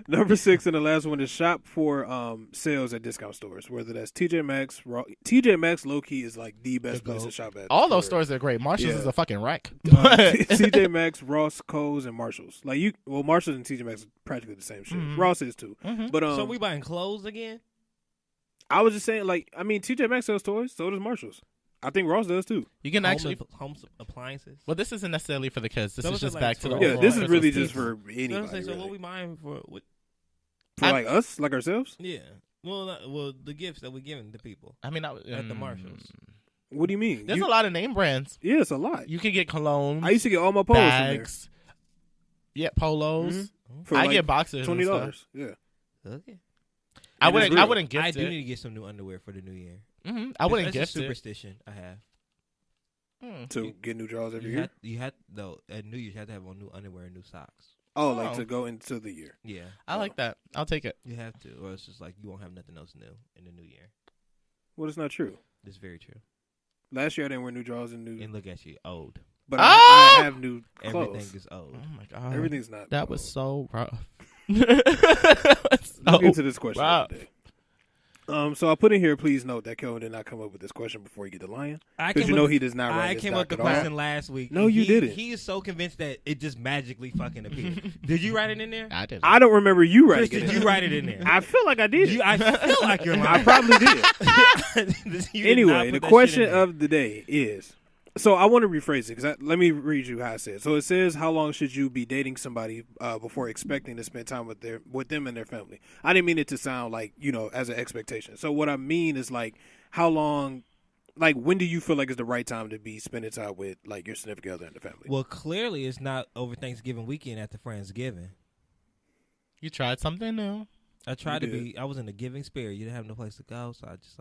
Number 6 in the last one is shop for sales at discount stores. Whether that's TJ Maxx, TJ Maxx low key is like the best place to shop at. All those stores are great. Marshalls is a fucking wreck. TJ Maxx, Ross, Kohl's, and Marshalls. Marshalls and TJ Maxx is practically the same shit. Mm-hmm. Ross is too. Mm-hmm. But so we buying clothes again? I was just saying, TJ Maxx sells toys, so does Marshalls. I think Ross does too. You can actually home appliances. Well, this isn't necessarily for the kids. This is just back to the overall. This is really just for anybody. So what we buying for? For us, like ourselves? Yeah. Well, the gifts that we're giving to people. I mean, at the Marshalls. What do you mean? There's a lot of name brands. Yeah, it's a lot. You can get cologne. I used to get all my polos bags. Yeah, polos. Mm-hmm. I get boxers. $20. Yeah. Okay. I wouldn't gift it. I do need to get some new underwear for the new year. Mm-hmm. I wouldn't gift it. That's a superstition I have. To get new drawers every year? You had though at New Year's you have to have on new underwear and new socks. Oh, like to go into the year. Yeah. I like that. I'll take it. You have to, or it's just like you won't have nothing else new in the new year. Well, it's not true. It's very true. Last year I didn't wear new drawers and new. And look at you, old. But I have new clothes. Everything is old. Oh my god. Everything's not. That was so rough. Let's get into this question of the day. So I'll put in here, please note that Kelvin did not come up with this question before you get the lion. Because you know he does not write I this came up with the question last week. No, you didn't. He is so convinced that it just magically fucking appeared. Did you write it in there? I did. I don't remember you writing it in there. Did you write it in there? I feel like I did. I feel like you're lying. I probably did. Anyway, the question of the day is... So I want to rephrase it because let me read you how it says. So it says, how long should you be dating somebody before expecting to spend time with them and their family? I didn't mean it to sound like, as an expectation. So what I mean is how long, when do you feel like it's the right time to be spending time with your significant other and the family? Well, clearly it's not over Thanksgiving weekend after Friendsgiving. You tried something new. I tried to be. I was in the giving spirit. You didn't have no place to go, so I just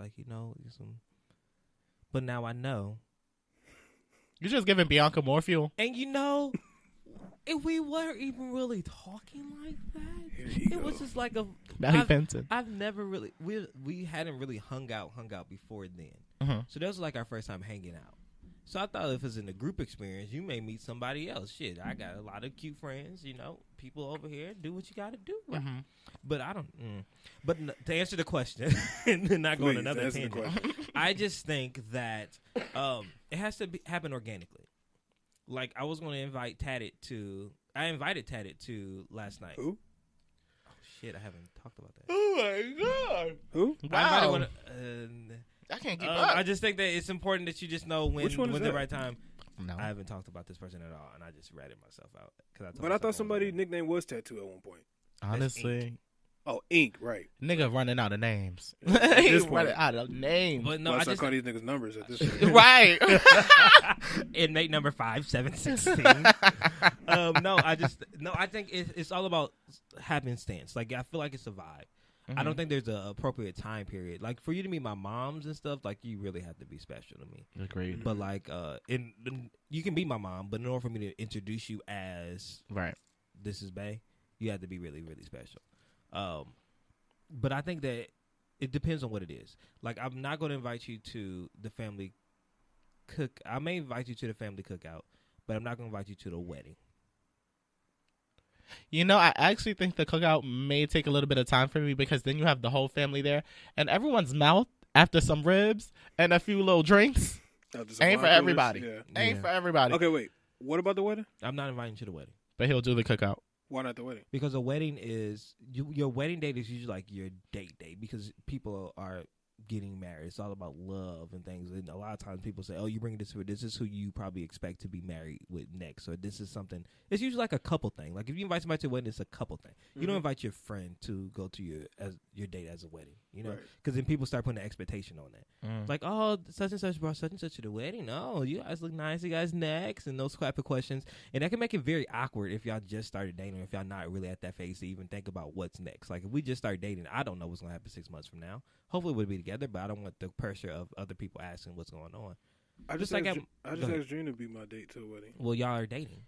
But now I know. You're just giving Bianca more fuel. And if we weren't even really talking like that, it was just like a. I've never really we hadn't really hung out before then. Mm-hmm. So that was like our first time hanging out. So I thought if it's in a group experience, you may meet somebody else. Shit, I got a lot of cute friends. People over here do what you got to do. Right? Mm-hmm. But I don't. But to answer the question, and not going another tangent, I just think that it has to happen organically. Like I was going to invite Tatted to. I invited Tatted to last night. Who? Oh shit! I haven't talked about that. Oh my god! Who? Wow! I can't keep up. I just think that it's important that you just know when the right time. No. I haven't talked about this person at all, and I just ratted myself out. But I thought somebody's nickname was Tattoo at one point. Honestly. Oh, Ink, right. Nigga running out of names. He's running out of names. But no, I just call these niggas numbers at this point. Right. Inmate number 5716. I think it's all about happenstance. Like I feel like it's a vibe. Mm-hmm. I don't think there's an appropriate time period. Like for you to meet my moms and stuff, like you really have to be special to me. Agreed. But you can be my mom, but in order for me to introduce you as this is Bae, you have to be really, really special. But I think that it depends on what it is. Like I'm not going to invite you to the family cook. I may invite you to the family cookout, but I'm not going to invite you to the wedding. I actually think the cookout may take a little bit of time for me because then you have the whole family there and everyone's mouth after some ribs and a few little drinks ain't for everybody. Yeah. Ain't for everybody. Okay, wait. What about the wedding? I'm not inviting you to the wedding. But he'll do the cookout. Why not the wedding? Because a wedding is your wedding date is usually like your date day because people are getting married. It's all about love and things. And a lot of times people say, "Oh, you bring this for this is who you probably expect to be married with next." Or this is something. It's usually like a couple thing. Like if you invite somebody to a wedding, it's a couple thing. You don't invite your friend to go to your date as a wedding. You know, because then people start putting an expectation on that. Like, oh, such and such brought such and such to the wedding. No, you guys look nice. You guys next, and those type of questions, and that can make it very awkward if y'all just started dating, or if y'all not really at that phase to even think about what's next. Like if we just start dating, I don't know what's gonna happen 6 months from now. Hopefully we'll be together, but I don't want the pressure of other people asking what's going on. I just asked Dream to be my date to a wedding. Well, y'all are dating.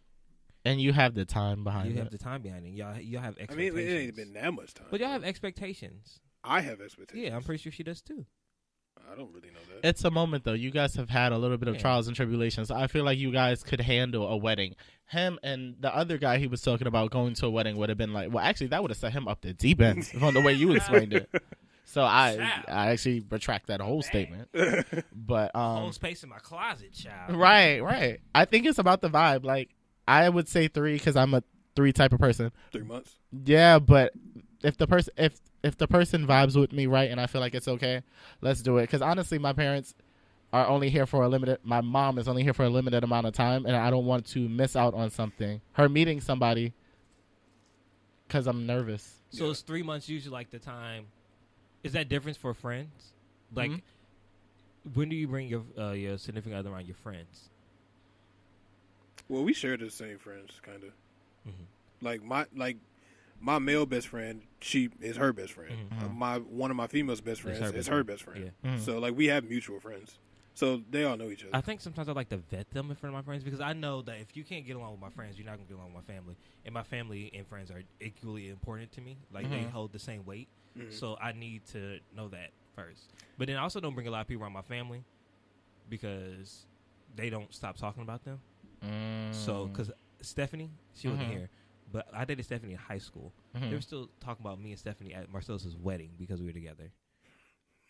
And you have the time behind it. You have the time behind it. Y'all have expectations. I mean, it ain't been that much time. But y'all have expectations. I have expectations. Yeah, I'm pretty sure she does too. I don't really know that. It's a moment, though. You guys have had a little bit of trials and tribulations. I feel like you guys could handle a wedding. Him and the other guy he was talking about going to a wedding would have been like, well, actually, that would have set him up the deep end from the way you explained it. So I actually retract that whole statement. But whole space in my closet, child. Right. I think it's about the vibe. Like I would say 3 because I'm a 3 type of person. 3 months. Yeah, but if the person if the person vibes with me right and I feel like it's okay, let's do it. Because honestly, my parents are only here for my mom is only here for a limited amount of time, and I don't want to miss out on something. Her meeting somebody because I'm nervous. So it's 3 months usually like the time. Is that different for friends? Like, when do you bring your significant other around your friends? Well, we share the same friends, kind of. My male best friend, she is her best friend. One of my female's best friends is her best friend. Yeah. So like we have mutual friends. So they all know each other. I think sometimes I like to vet them in front of my friends because I know that if you can't get along with my friends, you're not gonna get along with my family. And my family and friends are equally important to me. Like they hold the same weight. So I need to know that first. But then I also don't bring a lot of people around my family because they don't stop talking about them. So because Stephanie, she wasn't here. But I dated Stephanie in high school. They were still talking about me and Stephanie at Marcellus's wedding because we were together.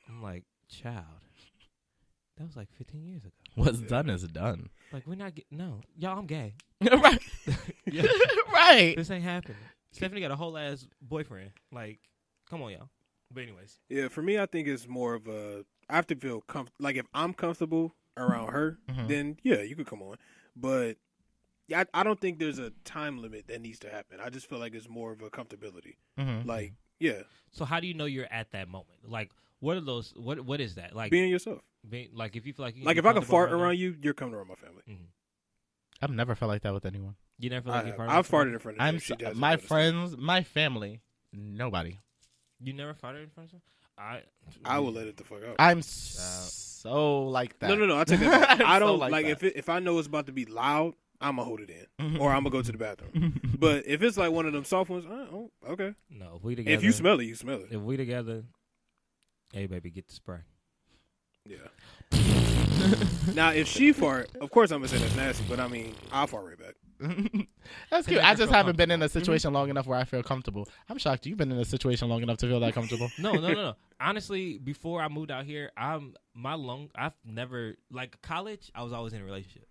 I'm like, child, that was like 15 years ago. What's done is done. Like, we're not no. Y'all, I'm gay. Right. Right. This ain't happening. Stephanie got a whole ass boyfriend. Like, come on, y'all. But anyways. Yeah, for me, I think it's more of I have to feel like if I'm comfortable around her, then yeah, you could come on. But yeah, I don't think there's a time limit that needs to happen. I just feel like it's more of a comfortability. Like, yeah. So how do you know you're at that moment? Like, what are those? What is that? Like being yourself. Like if you feel like if I can fart around you, you're coming around my family. I've never felt like that with anyone. You never feel like you farted? I've farted in front of her. My friends, my family, nobody. You never farted in front of her? I will let it the fuck out. I'm so like that. No. I take that back. I don't so like if I know it's about to be loud, I'm gonna hold it in, or I'm gonna go to the bathroom. But if it's like one of them soft ones, oh, okay. No, if we together. If you smell it, you smell it. If we together, hey baby, get the spray. Yeah. Now, if she fart, of course I'm gonna say that's nasty, but I mean, I'll fart right back. That's cute. I just haven't been in a situation long enough where I feel comfortable. I'm shocked you've been in a situation long enough to feel that comfortable. No. Honestly, before I moved out here, I've never like college. I was always in a relationship.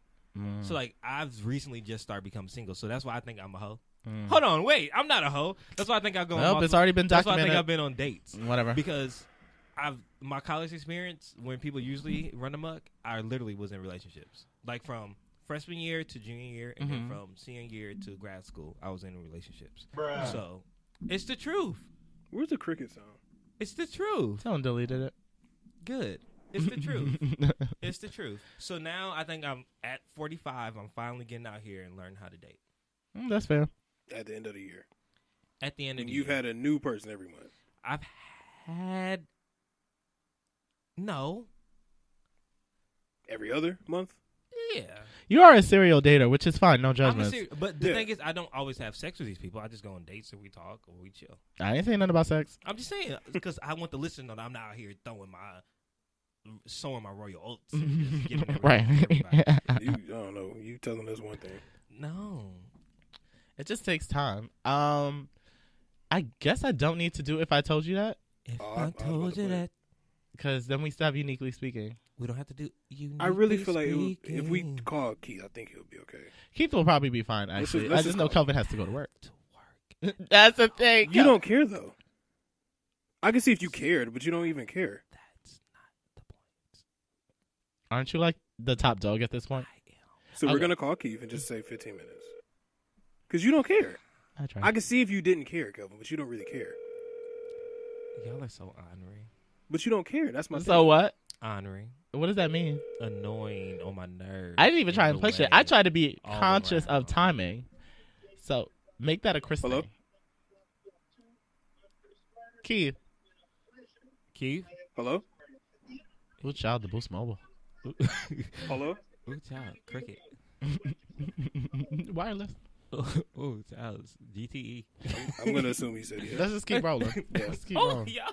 So like I've recently just started becoming single. So that's why I think I'm a hoe. Hold on, wait, I'm not a hoe. That's why I think I've gone. Nope, it's already been documented. That's why I think I've been on dates. Whatever. Because my college experience, when people usually run amok, I literally was in relationships. Like from freshman year to junior year, and then from senior year to grad school, I was in relationships. Bruh. So it's the truth. Where's the cricket sound? It's the truth. Someone deleted it. Good. It's the truth. It's the truth. So now I think I'm at 45. I'm finally getting out here and learning how to date. That's fair. At the end of the year. At the end of the year. You've had a new person every month. I've had... No. Every other month? Yeah. You are a serial dater, which is fine. No judgments. But the thing is, I don't always have sex with these people. I just go on dates and we talk or we chill. I ain't saying nothing about sex. I'm just saying because I want the listener to know that I'm not out here sowing my royal oats. Right. I don't know. You telling us one thing. No. It just takes time. I guess I don't need to do if I told you that. If I told you that. Because then we stop uniquely speaking. We don't have to do uniquely I really feel like if we call Keith, I think he'll be okay. Keith will probably be fine, actually. I just know Kelvin has to go to work. To work. That's the thing. You don't care, though. I can see if you cared, but you don't even care. That's Aren't you like the top dog at this point? So we're gonna call Keith and just say 15 minutes. Because you don't care. I can see if you didn't care, Kelvin, but you don't really care. Y'all are so honoring. But you don't care. That's my. So what? Honoring. What does that mean? Annoying on my nerves. I didn't even try and push it. I tried to be all conscious around. of timing. So make that a Chris Hello? thing. Keith. Hello? Ooh, child, the Boost Mobile. Hello? Ooh, child, cricket. Wireless. Ooh, child, GTE. I'm going to assume he said yes. Let's just keep rolling. Yeah. Let's keep Oh, rolling. yes.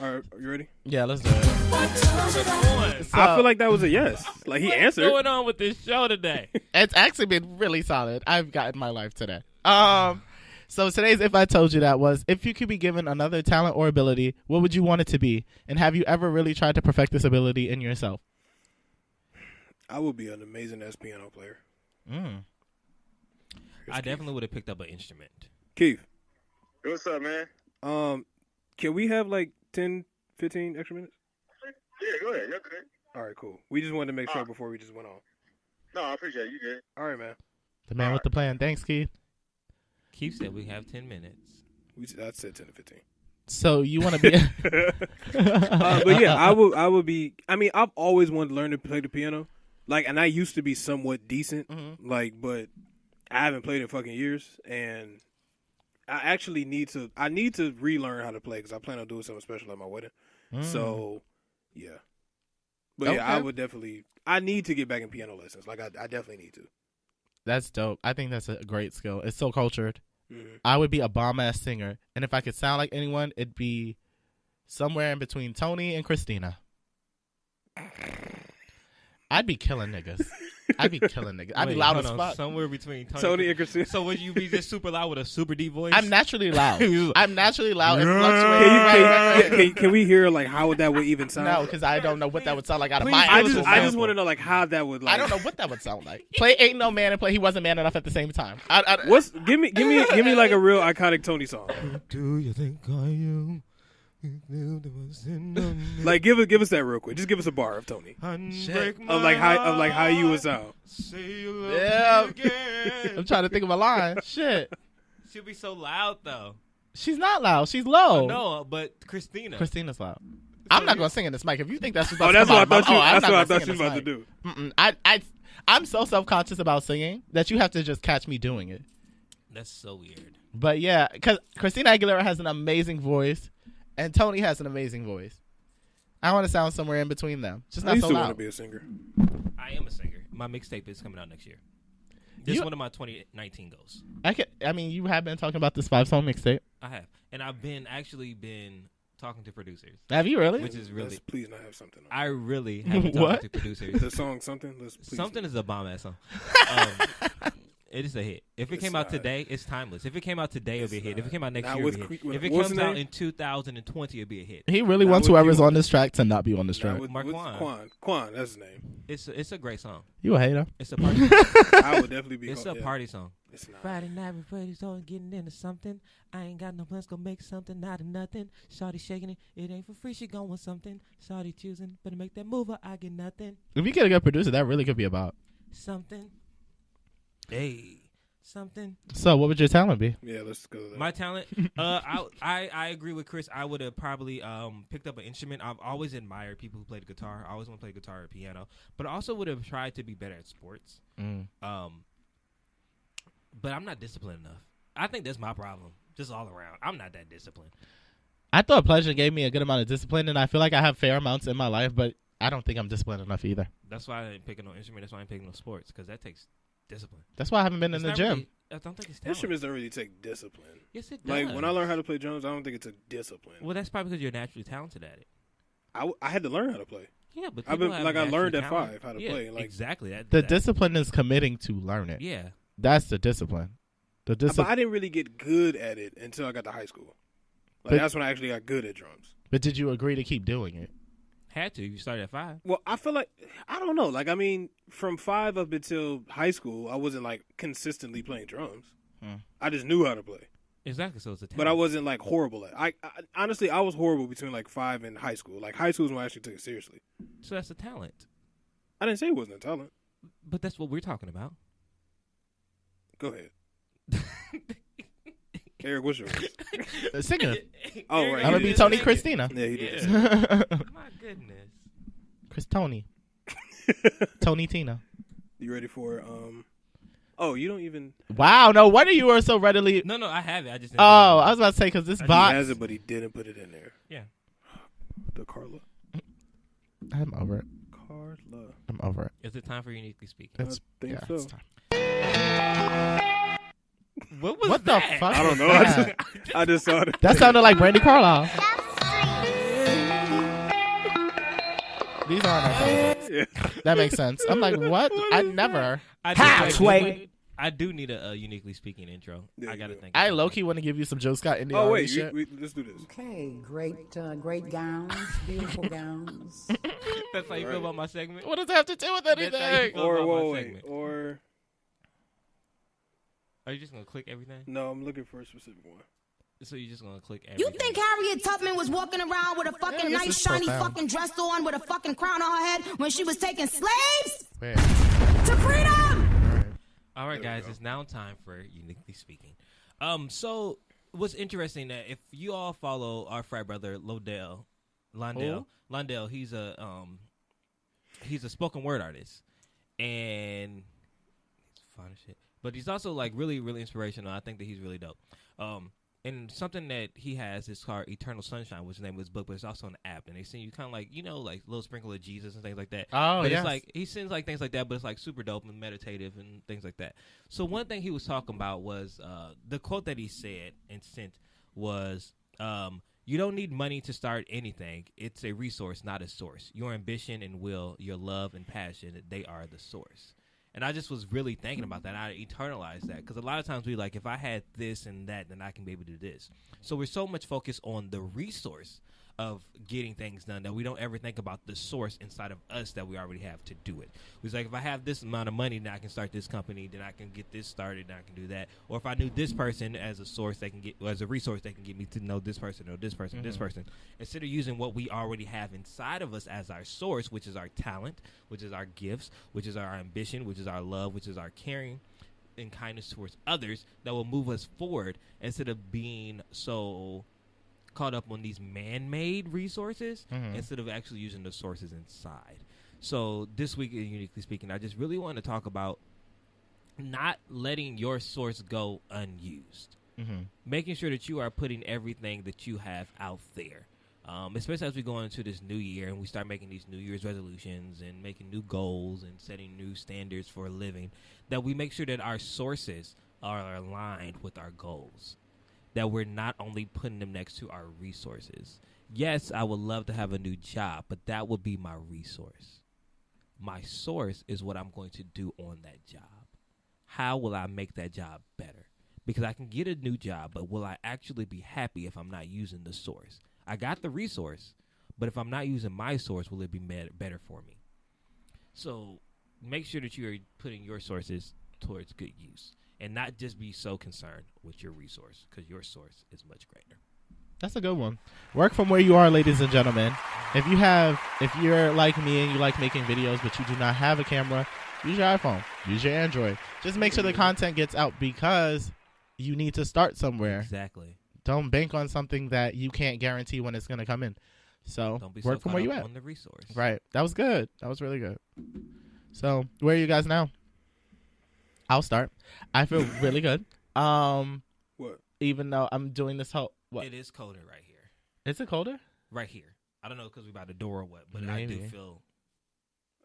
All right, you ready? Yeah, let's do it. I feel like that was a yes. Like, he answered. What's going on with this show today? It's actually been really solid. I've gotten my life today. So today's If I Told You That was, if you could be given another talent or ability, what would you want it to be? And have you ever really tried to perfect this ability in yourself? I would be an amazing piano player. I definitely would have picked up an instrument. Keith. What's up, man? Can we have like 10, 15 extra minutes? Yeah, go ahead. You're good. All right, cool. We just wanted to make sure before we just went on. No, I appreciate it. You good. All right, man. The man with the plan. Thanks, Keith. Keith said we have 10 minutes. I said 10 to 15. So you want to be... But yeah, I would be... I mean, I've always wanted to learn to play the piano. Like, and I used to be somewhat decent. Like, but I haven't played in fucking years. And I actually need to relearn how to play because I plan on doing something special at my wedding. So, yeah. But yeah, I would definitely... I need to get back in piano lessons. Like, I definitely need to. That's dope. I think that's a great skill. It's so cultured. I would be a bomb-ass singer. And if I could sound like anyone, it'd be somewhere in between Tony and Christina. I'd be killing niggas. I'd be loud as fuck. Somewhere between Tony and Christina. So would you be just super loud with a super deep voice? I'm naturally loud. I'm naturally loud and fluctuating. Can we hear like how that would even sound? No, because I don't know what that would sound like out of my I just want to know like how that would like. I don't know what that would sound like. Play Ain't No Man and play He Wasn't Man Enough at the same time. Give me like a real iconic Tony song. Do you think I am? Like give us that real quick. Just give us a bar of Tony. Of like how you would sound. Yeah. I'm trying to think of a line. Shit. She'll be so loud though. She's not loud. She's low. No, but Christina's loud. I'm not gonna sing in this mic. If you think that's what I thought she was about to do. I'm so self-conscious about singing that you have to just catch me doing it. That's so weird. But yeah, because Christina Aguilera has an amazing voice. And Tony has an amazing voice. I want to sound somewhere in between them. Just not so loud. I want to be a singer. I am a singer. My mixtape is coming out next year. This is one of my 2019 goals. I mean, you have been talking about this 5-song mixtape. I have. And I've been talking to producers. Have you really? Which is really... Let's please not have something. I really have been talking to producers. The song Something? Something is a bomb-ass song. It is a hit. If it came out today, it's timeless. If it came out today, it'll be a hit. If it came out next year, it'll be a hit. If it comes out in 2020, it'll be a hit. He really wants whoever's on this track to not be on this track. Quan, that's his name. It's a great song. You a hater. It's a party song. I would definitely be. It's a party song. It's not. Friday night, everybody's starting getting into something. I ain't got no plans, gonna make something out of nothing. Shawty shaking it, it ain't for free, she going something. Shawty choosing, better make that move or I get nothing. If you get a good producer, that really could be about something. Hey. Something. So, what would your talent be? Yeah, let's go to that. My talent? I agree with Chris. I would have probably picked up an instrument. I've always admired people who play the guitar. I always want to play guitar or piano. But I also would have tried to be better at sports. But I'm not disciplined enough. I think that's my problem, just all around. I'm not that disciplined. I thought pleasure gave me a good amount of discipline, and I feel like I have fair amounts in my life, but I don't think I'm disciplined enough either. That's why I didn't pick no instrument. That's why I didn't pick no sports, because that takes discipline. That's why I haven't been in the gym. Really, I don't think it's talent. Instruments don't really take discipline. Yes, it does. Like, when I learned how to play drums, I don't think it took discipline. Well, that's probably because you're naturally talented at it. I had to learn how to play. Yeah, but I learned at 5 how to play. Like, exactly. The discipline is committing to learn it. Yeah. That's the discipline. But I didn't really get good at it until I got to high school. That's when I actually got good at drums. But did you agree to keep doing it? Had to. You started at 5. Well, I feel like, I don't know. Like, I mean, from 5 up until high school, I wasn't, like, consistently playing drums. I just knew how to play. Exactly. So it's a talent. But I wasn't, like, horrible at it. Honestly, I was horrible between, like, 5 and high school. Like, high school is when I actually took it seriously. So that's a talent. I didn't say he wasn't a talent. But that's what we're talking about. Go ahead. Eric, what's yours? The singer. Oh, right. I'm going to be Tony Christina. Yeah, he did. My goodness. Chris Tony. Tony Tina. You ready for Oh, you don't even. Wow, no wonder you were so readily. No, I have it. I just. I was about to say because this box. He has it, but he didn't put it in there. Yeah. The Carla. I'm over it. Carla. I'm over it. Is it time for uniquely speaking? I think so. It's time. What was what that? the fuck? I don't know. I just saw it. That sounded like Brandy Carlisle. These aren't our favorites. Yeah. That makes sense. I'm like, what? I never. I do need a uniquely speaking intro. Yeah, I gotta think. I low key want to give you some Joe Scott Indian. Oh wait, shit. let's do this. Okay, great gowns, beautiful gowns. That's how you feel about my segment. What does that have to do with anything? Or are you just gonna click everything? No, I'm looking for a specific one. So you're just gonna click everything? You think Harriet Tubman was walking around with a fucking nice shiny fucking dress on with a fucking crown on her head when she was taking slaves to freedom? All right, guys, it's now time for uniquely speaking. So what's interesting that if you all follow our frat brother Londell, he's a spoken word artist, and he's fun as shit. But he's also like really, really inspirational. I think that he's really dope. And something that he has is called Eternal Sunshine, which is the name of his book, but it's also an app. And they send you kind of like, like little sprinkle of Jesus and things like that. Oh, but yes. It's like, he sends like things like that, but it's like super dope and meditative and things like that. So one thing he was talking about was the quote that he said and sent was, you don't need money to start anything. It's a resource, not a source. Your ambition and will, your love and passion, they are the source. And I just was really thinking about that. I internalized that because a lot of times we like, if I had this and that, then I can be able to do this. So we're so much focused on the resource of getting things done that we don't ever think about the source inside of us that we already have to do it. It's like, if I have this amount of money, then I can start this company, then I can get this started, then I can do that. Or if I knew this person as a source, they can get, or as a resource, they can get me to know this person or this person, this person. Instead of using what we already have inside of us as our source, which is our talent, which is our gifts, which is our ambition, which is our love, which is our caring and kindness towards others, that will move us forward instead of being so caught up on these man-made resources instead of actually using the sources inside. So this week, uniquely speaking, I just really want to talk about not letting your source go unused. Making sure that you are putting everything that you have out there. Especially as we go into this new year and we start making these New Year's resolutions and making new goals and setting new standards for a living, that we make sure that our sources are aligned with our goals. That we're not only putting them next to our resources. Yes, I would love to have a new job, but that would be my resource. My source is what I'm going to do on that job. How will I make that job better? Because I can get a new job, but will I actually be happy if I'm not using the source? I got the resource, but if I'm not using my source, will it be better for me? So make sure that you are putting your sources towards good use. And not just be so concerned with your resource, because your source is much greater. That's a good one. Work from where you are, ladies and gentlemen. If you're like me and you like making videos, but you do not have a camera, use your iPhone. Use your Android. Just make sure the content gets out because you need to start somewhere. Exactly. Don't bank on something that you can't guarantee when it's going to come in. So don't be work so from where you at. On the resource. Right. That was good. That was really good. So where are you guys now? I'll start. I feel really good. What? Even though I'm doing this whole... What? It is colder right here. Is it colder? Right here. I don't know because we're by the door or what, but Maybe. I do feel...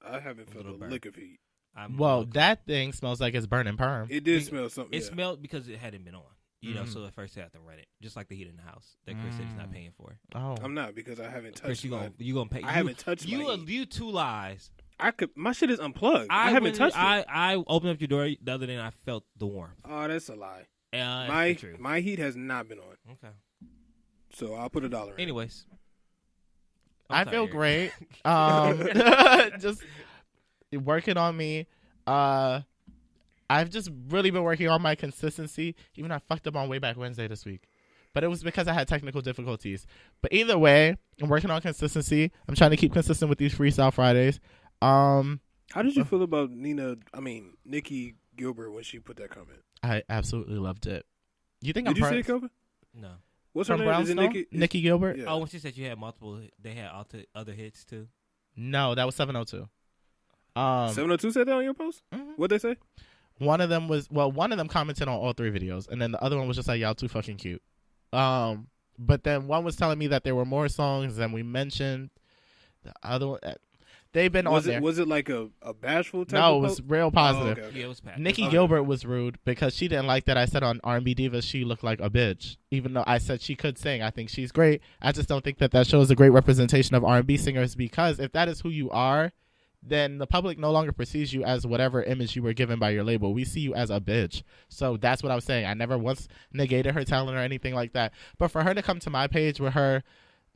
I haven't felt a lick of heat. That thing smells like it's burning perm. It did smell something. It smelled because it hadn't been on. You know, so at first they have to run it, just like the heat in the house that Chris said he's not paying for. Oh, I'm not because I haven't touched. Chris, you gonna pay? I haven't touched. You two lies. My shit is unplugged. I haven't touched it. I opened up your door the other day and I felt the warmth. Oh, that's a lie. True. My heat has not been on. Okay. So I'll put $1 in. Anyways, I feel great. Just working on me. I've just really been working on my consistency. Even I fucked up on Way Back Wednesday this week. But it was because I had technical difficulties. But either way, I'm working on consistency. I'm trying to keep consistent with these Freestyle Fridays. I How did you feel about Nikki Gilbert when she put that comment? I absolutely loved it. You think Did you see it, Kelvin? No. What's her name? Is it Nikki Gilbert? Yeah. Oh, when she said you had multiple, they had other hits too. No, that was 702. 702 said that on your post? Mm-hmm. What'd they say? One of them commented on all 3 videos, and then the other one was just like, y'all too fucking cute. But then one was telling me that there were more songs than we mentioned. The other one, they've been on there. Was it like a bashful type? No, it was real positive. Oh, okay. Yeah, it was positive. Nikki Gilbert was rude because she didn't like that I said on R&B Divas she looked like a bitch. Even though I said she could sing, I think she's great. I just don't think that shows a great representation of R&B singers, because if that is who you are, then the public no longer perceives you as whatever image you were given by your label. We see you as a bitch. So that's what I was saying. I never once negated her talent or anything like that. But for her to come to my page with her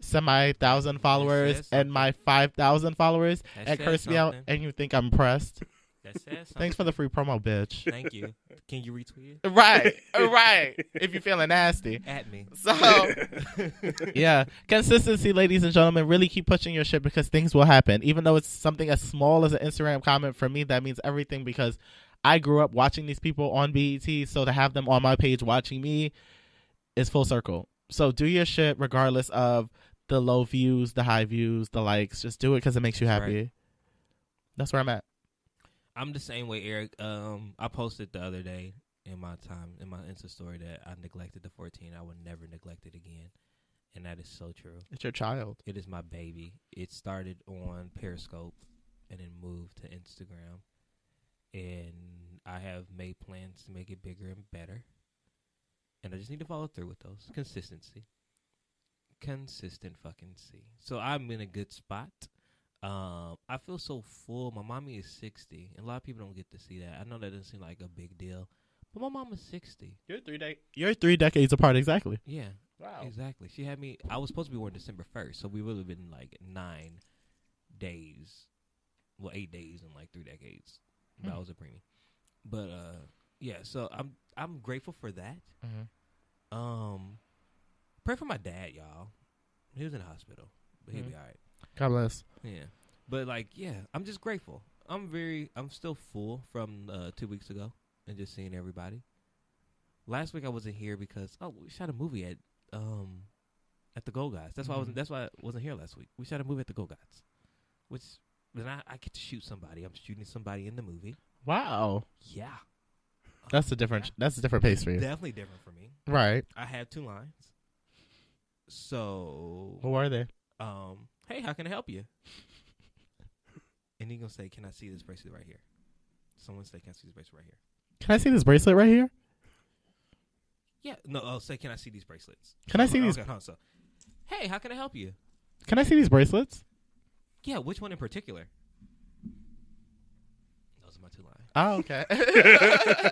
semi-1,000 followers and my 5,000 followers and curse me out, and you think I'm impressed? That says something. Thanks for the free promo, bitch. Thank you. Can you retweet it? Right. If you're feeling nasty. At me. So, yeah. Consistency, ladies and gentlemen. Really keep pushing your shit, because things will happen. Even though it's something as small as an Instagram comment, for me, that means everything, because I grew up watching these people on BET, so to have them on my page watching me is full circle. So do your shit regardless of the low views, the high views, the likes. Just do it because it makes you happy. Right. That's where I'm at. I'm the same way, Eric. I posted the other day in my Insta story that I neglected the 14. I would never neglect it again. And that is so true. It's your child. It is my baby. It started on Periscope and then moved to Instagram. And I have made plans to make it bigger and better. And I just need to follow through with those. Consistency. Consistent fucking C. So I'm in a good spot. I feel so full. My mommy is 60, and a lot of people don't get to see that. I know that doesn't seem like a big deal, but my mom is 60. You're 3 decades apart, exactly. Yeah. Wow. Exactly. She had me. I was supposed to be born December 1st, so we would have been like 9 days. Well, 8 days in like 3 decades. But I was a preemie. But yeah. So I'm grateful for that. Mm-hmm. Pray for my dad, y'all. He was in the hospital, but he'll be all right. God bless. Yeah. But like, yeah, I'm just grateful. I'm still full from 2 weeks ago and just seeing everybody. Last week I wasn't here because we shot a movie at the Go Gods. That's why I wasn't here last week. We shot a movie at the Go Gods, which then I get to shoot somebody. I'm shooting somebody in the movie. Wow. Yeah. That's a different pace for you. Definitely different for me. Right. I have 2 lines. So who are they? Hey, how can I help you? And he's going to say, can I see this bracelet right here? Someone say, can I see this bracelet right here? Can I see this bracelet right here? Yeah. No, I'll say, can I see these bracelets? Can I see these? Okay, so, hey, how can I help you? Can I see these bracelets? Yeah, which one in particular? Those are my 2 lines. Oh, okay.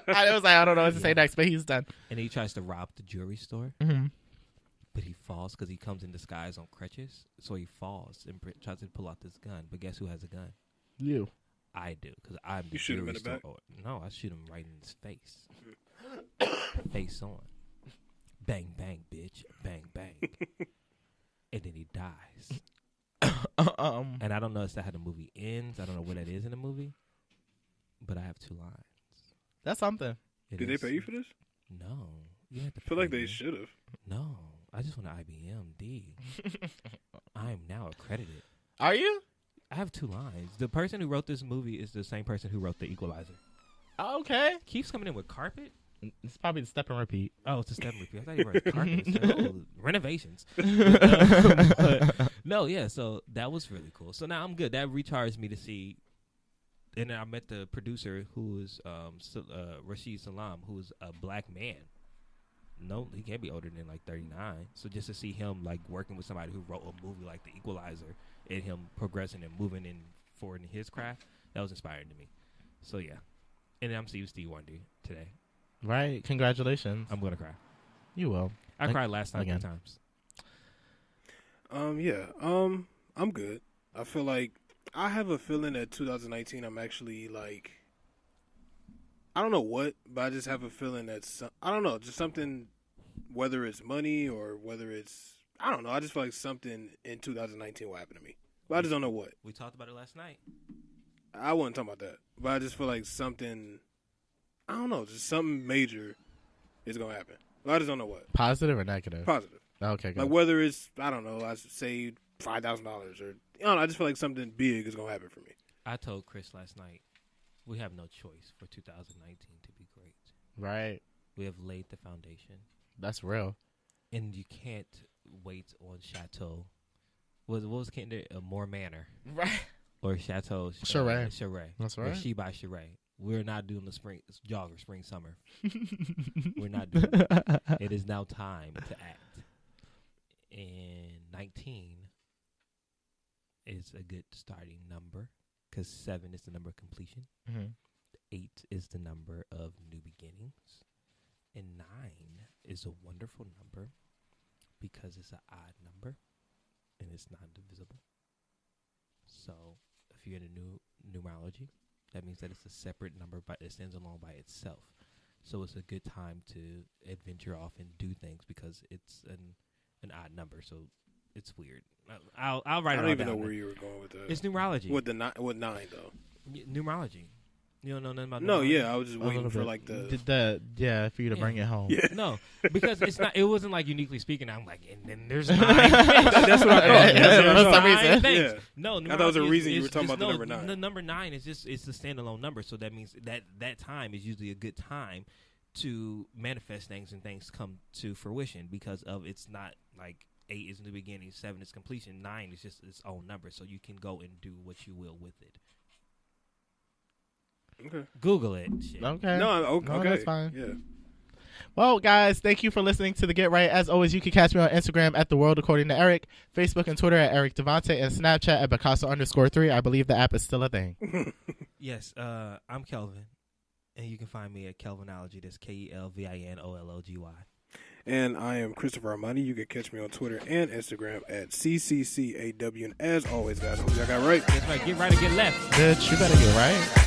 I was like, I don't know what to say next, but he's done. And he tries to rob the jewelry store. Mm-hmm. But he falls because he comes in disguise on crutches. So he falls and tries to pull out this gun. But guess who has a gun? You. I do, because I'm the You shoot him in the back? No, I shoot him right in his face. Face on. Bang, bang, bitch. Bang, bang. And then he dies. And I don't know if that's how the movie ends. I don't know what that is in the movie. But I have 2 lines. That's something. Did they pay you for this? No. You have to I feel like they should have. No. I just want an IBM-D. I am now accredited. Are you? I have 2 lines. The person who wrote this movie is the same person who wrote The Equalizer. Oh, okay. Keeps coming in with carpet. It's probably the step and repeat. Oh, it's a step and repeat. I thought you wrote carpet. Renovations. But, no, yeah. So that was really cool. So now I'm good. That recharged me to see. And then I met the producer, who is Rashid Salam, who is a black man. No, he can't be older than like 39. So just to see him like working with somebody who wrote a movie like The Equalizer and him progressing and moving forward in his craft, that was inspiring to me. So yeah. And then I'm seeing Steve Wonder today. Right. Congratulations. I'm gonna cry. You will. I cried last time 3 times. Yeah. I'm good. I feel like I have a feeling that 2019 I'm actually like, I don't know what, but I just have a feeling that's, I don't know, just something, whether it's money or whether it's, I don't know. I just feel like something in 2019 will happen to me. But I just don't know what. We talked about it last night. I wasn't talking about that. But I just feel like something, I don't know, just something major is going to happen. I just don't know what. Positive or negative? Positive. Okay, good. Like whether it's, I don't know, I saved $5,000 or, I don't know, I just feel like something big is going to happen for me. I told Chris last night, we have no choice for 2019 to be great. Right. We have laid the foundation. That's real. And you can't wait on Chateau. What was Kinder? More Manor. Right. Or Chateau. Charay. Charay. That's right. Or She by Charay. We're not doing the spring jogger, spring, summer. We're not doing it. It is now time to act. And 19 is a good starting number because 7 is the number of completion. Mm-hmm. 8 is the number of new beginnings. And 9 is a wonderful number because it's an odd number and it's not divisible. So if you're into numerology, that means that it's a separate number, but it stands alone by itself. So it's a good time to adventure off and do things because it's an odd number. So it's weird. I'll write it all down. I don't even know where you were going with that. It's numerology. With 9 though? Numerology. You don't know nothing about numerology? No, yeah, I was just waiting for like for you to bring it home. Yeah. No, because it's not. It wasn't like uniquely speaking. I'm like, and then there's 9 That's what I thought. That's the reason. Yeah. No, I thought it was a reason you were talking just, about the number 9. The number 9 is just it's a standalone number, so that means that time is usually a good time to manifest things and things come to fruition because of it's not like 8 is in the beginning, 7 is completion, 9 is just its own number, so you can go and do what you will with it. Okay. Google it. Shit. Okay. No, okay. No, that's fine. Yeah. Well, guys, thank you for listening to The Get Right. As always, you can catch me on Instagram at The World According to Eric, Facebook and Twitter at Eric Devante, and Snapchat at Picasso_3. I believe the app is still a thing. Yes, I'm Kelvin, and you can find me at Kelvinology. That's KelvinoLogy. And I am Christopher Armani. You can catch me on Twitter and Instagram at CCCAW. And as always, guys, I hope y'all got right. That's right. Get right or get left. Bitch, you better get right.